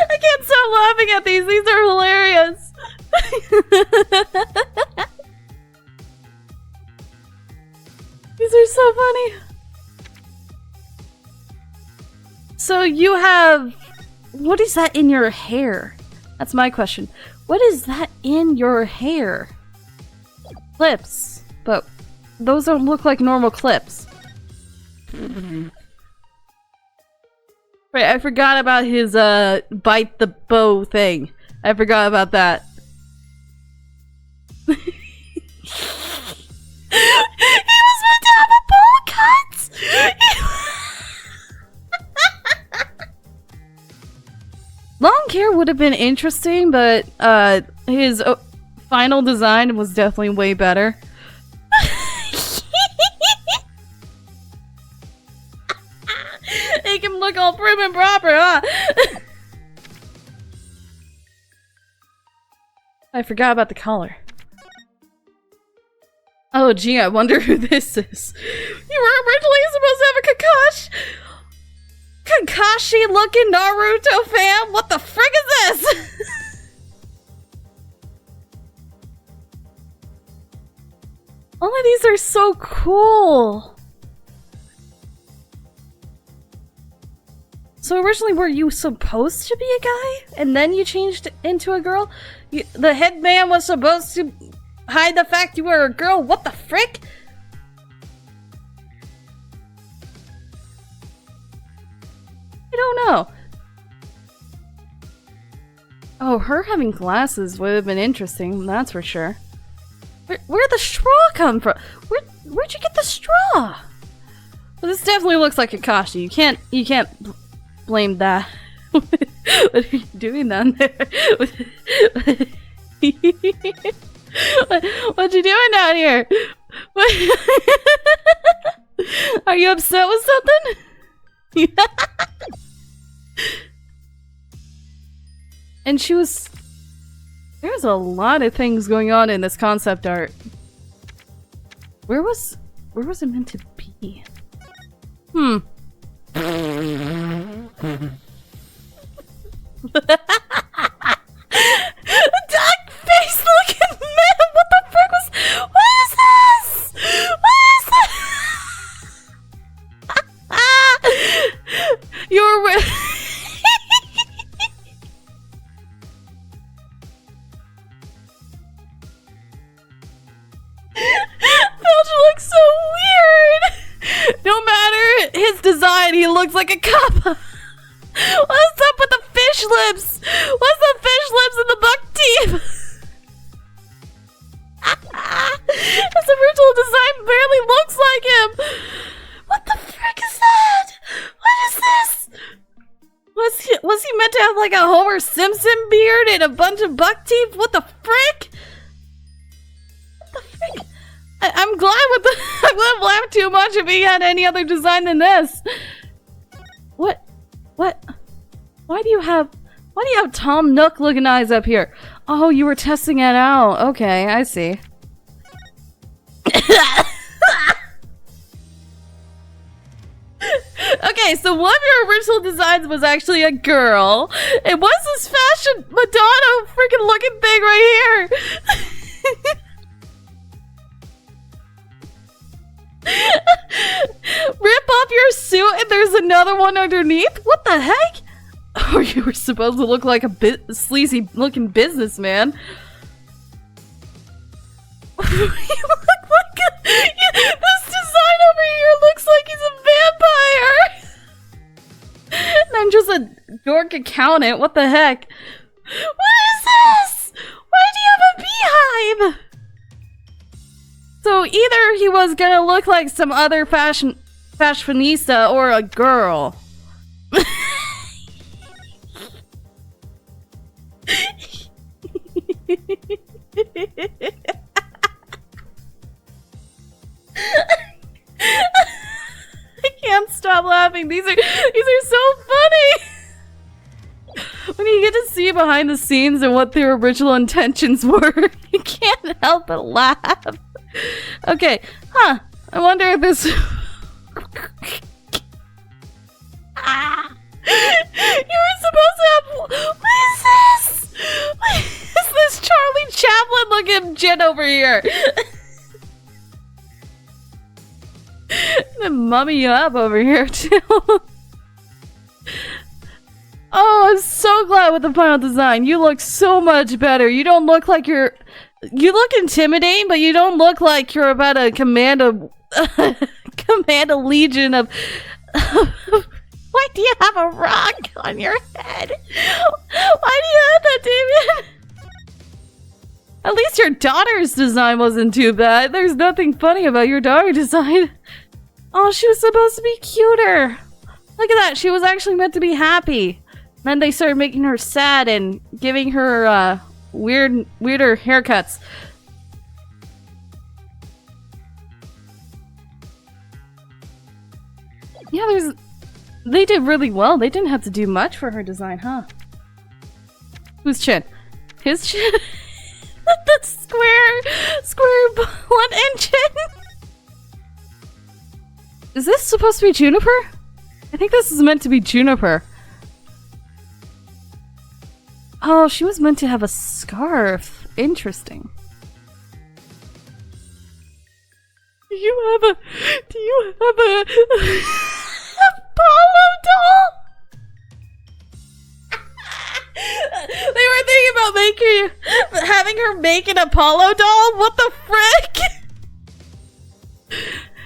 I can't stop laughing at these. These are hilarious. These are so funny. So you have... What is that in your hair? That's my question. What is that in your hair? Clips. But those don't look like normal clips. Right, I forgot about his bite the bow thing. I forgot about that. He was meant to have a bowl cut! Long hair would have been interesting, but his final design was definitely way better. Make him look all prim and proper, huh? I forgot about the collar. Oh gee, I wonder who this is. You were originally supposed to have a Kakashi looking Naruto fan? What the frick is this? All of these are so cool. So originally were you supposed to be a guy? And then you changed into a girl? The headman was supposed to hide the fact you were a girl? What the frick? I don't know. Oh, her having glasses would have been interesting, that's for sure. Where'd the straw come from? Where'd you get the straw? Well, this definitely looks like Kakashi. You can't blame that. What are you doing down there? What you doing down here? Are you upset with something? And she was... There's a lot of things going on in this concept art. Where was it meant to be? Dog face looking man! What the frick was... What is this? What is this? You're... Belgium looks so weird! No matter his design, he looks like a cop. What's up with the fish lips? What's the fish lips and the buck like a Homer Simpson beard and a bunch of buck teeth? What the frick? What the frick? I'm glad with the I would have laughed too much if he had any other design than this. What? Why do you have Tom Nook looking eyes up here? Oh, you were testing it out. Okay, I see. Okay, so one of your original designs was actually a girl. It was this fashion Madonna freaking looking thing right here. Rip off your suit and there's another one underneath? What the heck? Oh, you were supposed to look like a sleazy looking businessman. You look like this design over here looks like he's a vampire. And I'm just a dork accountant. What the heck? What is this? Why do you have a beehive? So either he was gonna look like some other fashionista or a girl. I can't stop laughing. These are so funny. When you get to see behind the scenes and what their original intentions were, you can't help but laugh. Okay, I wonder if this. You were supposed to have. What is this? What is this Charlie Chaplin looking jit over here? The mummy you up over here too. Oh, I'm so glad with the final design. You look so much better. You don't look like you're. You look intimidating, but you don't look like you're about to command a legion of. Why do you have a rock on your head? Why do you have that, David? At least your daughter's design wasn't too bad. There's nothing funny about your daughter's design. Oh, she was supposed to be cuter. Look at that. She was actually meant to be happy. Then they started making her sad and giving her weirder haircuts. Yeah, they did really well. They didn't have to do much for her design, huh? Whose chin? His chin? That square blunt and chin? Is this supposed to be Juniper? I think this is meant to be Juniper. Oh, she was meant to have a scarf. Interesting. Do you have a Apollo doll? They were thinking about having her make an Apollo doll? What the frick?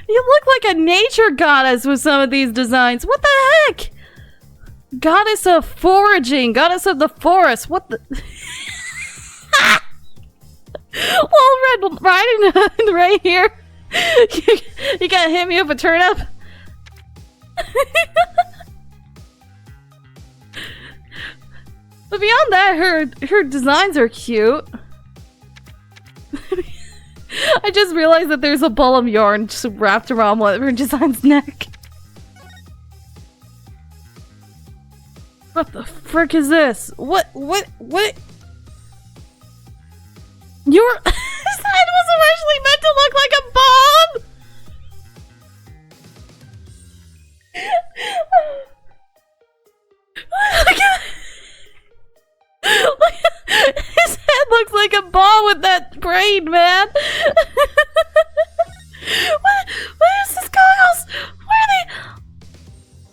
You look like a nature goddess with some of these designs. What the heck? Goddess of foraging, goddess of the forest. What the? Well, Red Riding Hood right here. You gotta hit me up a turnip. But beyond that, her designs are cute. I just realized that there's a ball of yarn just wrapped around one of her design's neck. What the frick is this? What? Your design was originally meant to look like a bomb! His head looks like a ball with that brain, man! What is this goggles? Where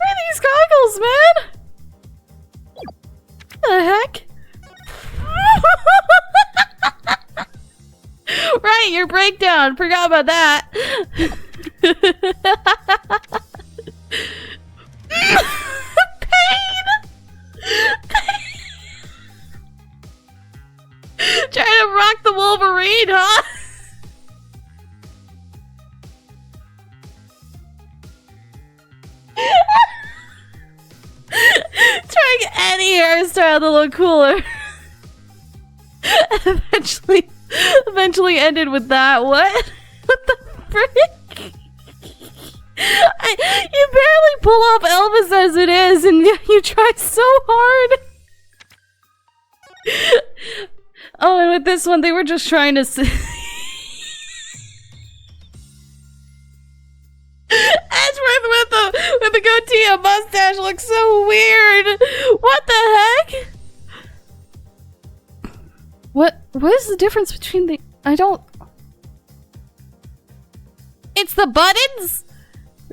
are these goggles, man? What the heck? Right, your breakdown. Forgot about that. Pain! Trying to rock the Wolverine, huh? Trying any hairstyle to look cooler. eventually ended with that. What? What the frick? You barely pull off Elvis as it is, and you try so hard. Oh, and with this one, they were just trying to. Edgeworth with the goatee and mustache looks so weird. What the heck? What is the difference between the? I don't. It's the buttons.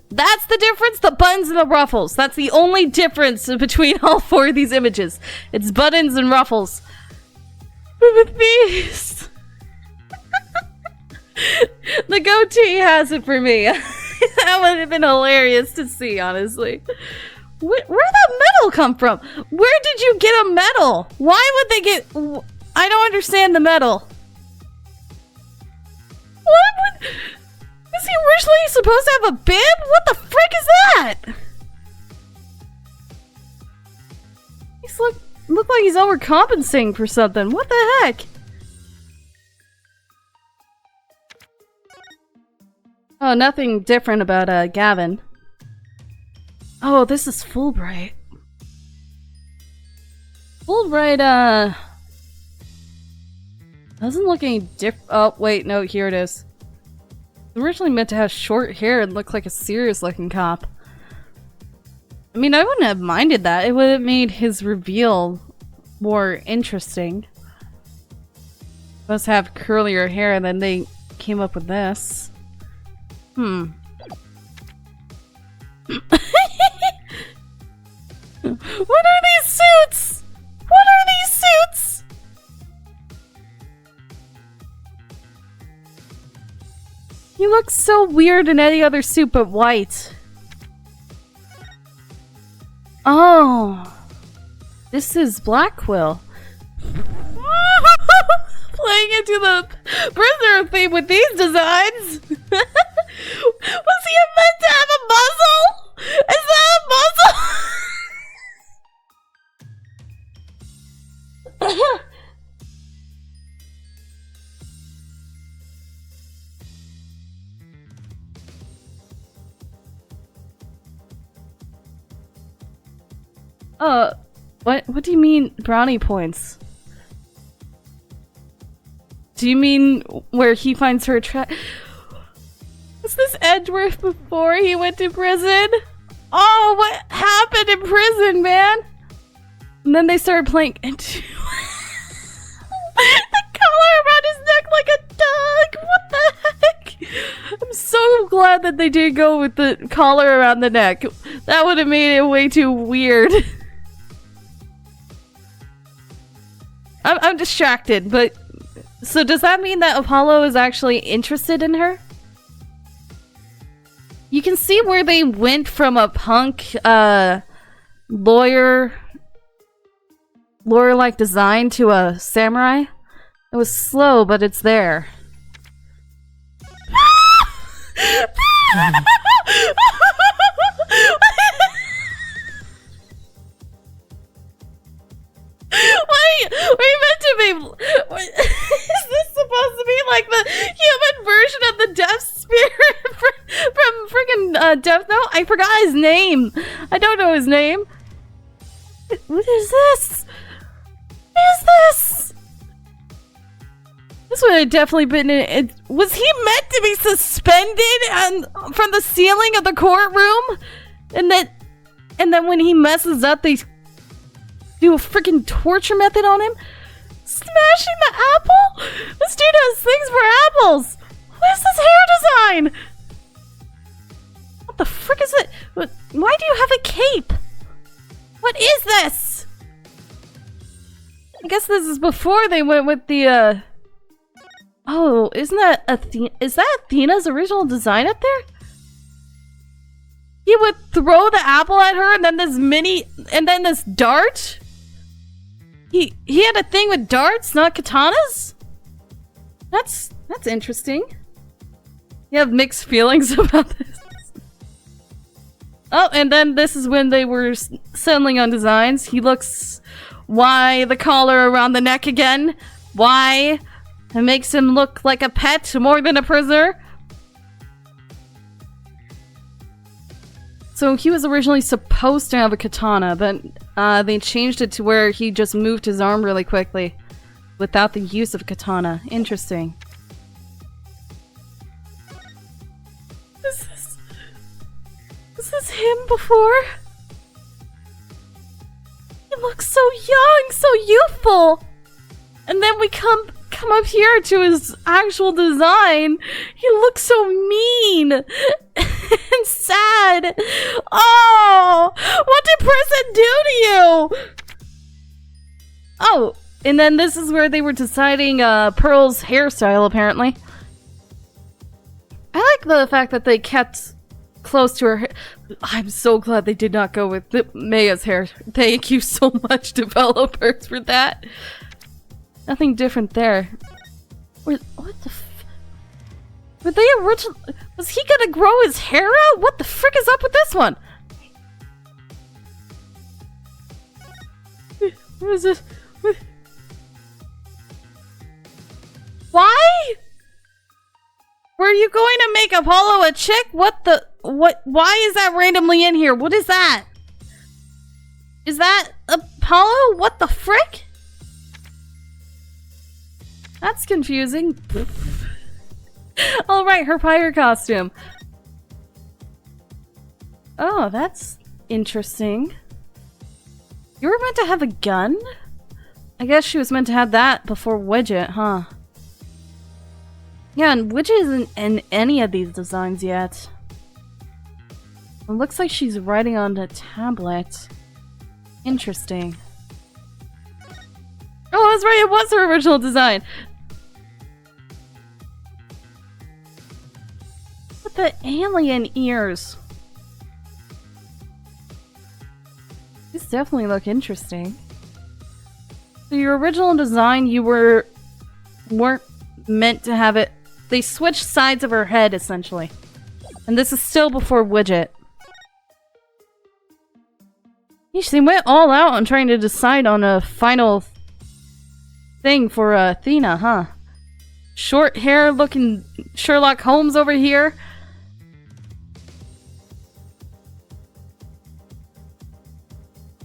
That's the difference. The buttons and the ruffles. That's the only difference between all four of these images. It's buttons and ruffles. But with these, the goatee has it for me. That would have been hilarious to see, honestly. Where'd that medal come from? Where did you get a medal? Why would they get... I don't understand the medal. What would... Is he originally supposed to have a bib? What the frick is that? He's look like he's overcompensating for something. What the heck? Oh, nothing different about Gavin. Oh, this is Fulbright. Fulbright, doesn't look any different. Oh, wait, no, here it is. Originally meant to have short hair and look like a serious looking cop. I mean, I wouldn't have minded that. It would have made his reveal more interesting. Must have curlier hair, and then they came up with this. What are these suits? What are these suits? He looks so weird in any other suit but white. Oh. This is Black Quill. Playing into the prisoner theme with these designs. Was he meant to have a muzzle? Is that a muzzle? What do you mean brownie points? Do you mean where he finds her attractive? Was this Edgeworth before he went to prison? Oh, what happened in prison, man? And then they started playing into the collar around his neck like a dog. What the heck? I'm so glad that they did go with the collar around the neck. That would have made it way too weird. I'm distracted, but so does that mean that Apollo is actually interested in her? You can see where they went from a punk lawyer-like design to a samurai. It was slow, but it's there. Wait, are you meant to be? Is this supposed to be like the human version of the Death Spirit from freaking Death Note? I forgot his name. I don't know his name. What is this? What is this? This would have definitely been. Was he meant to be suspended from the ceiling of the courtroom? And then when he messes up, they do a freaking torture method on him? Smashing the apple? This dude has things for apples! What is this hair design? What the frick is it? Why do you have a cape? What is this? I guess this is before they went with the, Oh, isn't that is that Athena's original design up there? He would throw the apple at her and then this dart? He had a thing with darts, not katanas? That's interesting. You have mixed feelings about this. Oh, and then this is when they were settling on designs. He looks... Why the collar around the neck again? Why? It makes him look like a pet more than a prisoner. So he was originally supposed to have a katana, but they changed it to where he just moved his arm really quickly without the use of katana. Interesting. Is this him before? He looks so young, so youthful. And then we come up here to his actual design. He looks so mean and sad. Oh, what did prison do to you? Oh, and then this is where they were deciding Pearl's hairstyle, apparently. I like the fact that they kept close to her hair. I'm so glad they did not go with Maya's hair. Thank you so much, developers, for that. Nothing different there. What the were they original? Was he gonna grow his hair out? What the frick is up with this one? What is this? Why? Were you going to make Apollo a chick? Why is that randomly in here? What is that? Is that Apollo? What the frick? That's confusing. Alright, her pirate costume. Oh, that's interesting. You were meant to have a gun? I guess she was meant to have that before Widget, huh? Yeah, and Widget isn't in any of these designs yet. It looks like she's writing on a tablet. Interesting. Oh, that's right, it was her original design! With the alien ears. These definitely look interesting. So your original design, you weren't meant to have it. They switched sides of her head, essentially. And this is still before Widget. Yeesh, they went all out on trying to decide on a final thing for Athena, huh? Short hair looking Sherlock Holmes over here.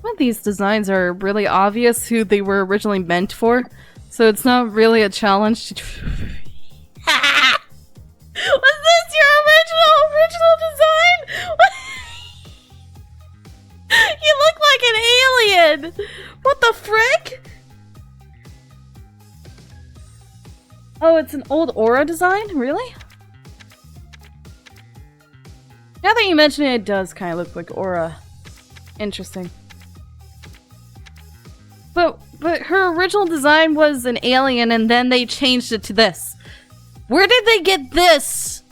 Some of these designs are really obvious who they were originally meant for, so it's not really a challenge to... Was this your original design? You look like an alien! What the frick? Oh, it's an old Orla design? Really? Now that you mention it, it does kind of look like Orla. Interesting. But her original design was an alien, and then they changed it to this. Where did they get this?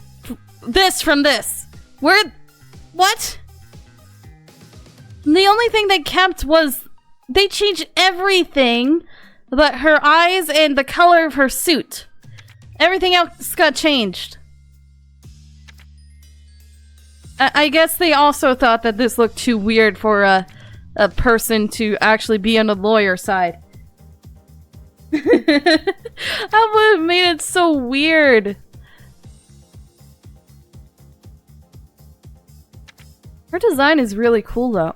This from this? What? The only thing they kept was they changed everything but her eyes and the color of her suit. Everything else got changed. I guess they also thought that this looked too weird for a person to actually be on the lawyer side. That would have made it so weird. Her design is really cool though.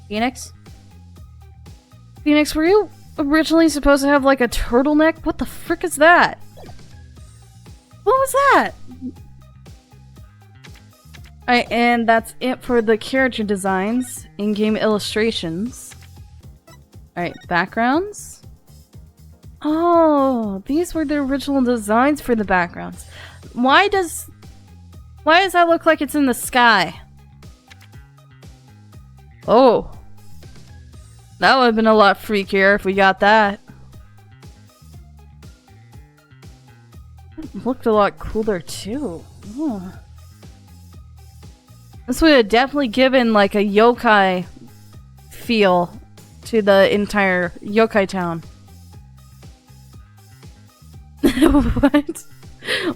Phoenix? Phoenix, were you originally supposed to have like a turtleneck? What the frick is that? What was that? Alright, and that's it for the character designs, in-game illustrations. Alright, backgrounds. Oh, these were the original designs for the backgrounds. Why does that look like it's in the sky? Oh. That would have been a lot freakier if we got that. It looked a lot cooler too. Oh. This would have definitely given like a yokai feel to the entire yokai town. What?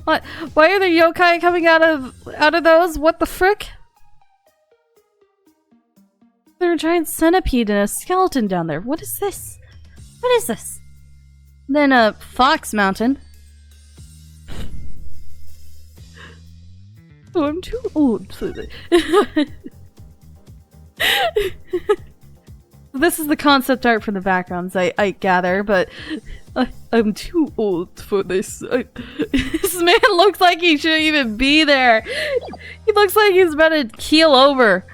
What? Why are there yokai coming out of out of those. What the frick? There's a giant centipede and a skeleton down there. What is this? What is this? Then a fox mountain. Oh, I'm too old for this. This is the concept art for the backgrounds, I gather, but I'm too old for this. this man looks like he shouldn't even be there. He looks like he's about to keel over.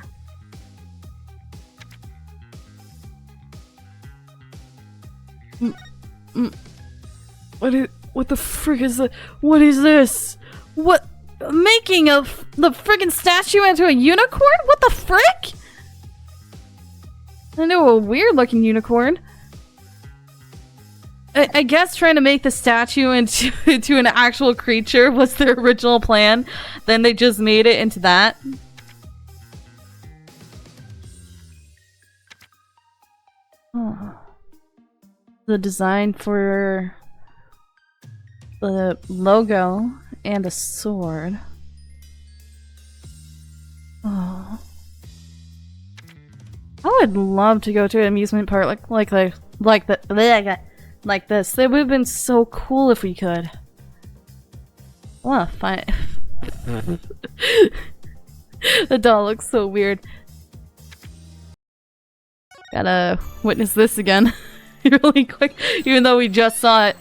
What the frick is that? What is this? What? Making the friggin' statue into a unicorn? What the frick? I know, a weird looking unicorn. I guess trying to make the statue into an actual creature was their original plan. Then they just made it into that. Oh. The design for the logo and a sword. Oh. I would love to go to an amusement park like this. It would have been so cool if we could. What a fight. The doll looks so weird. Gotta witness this again really quick, even though we just saw it.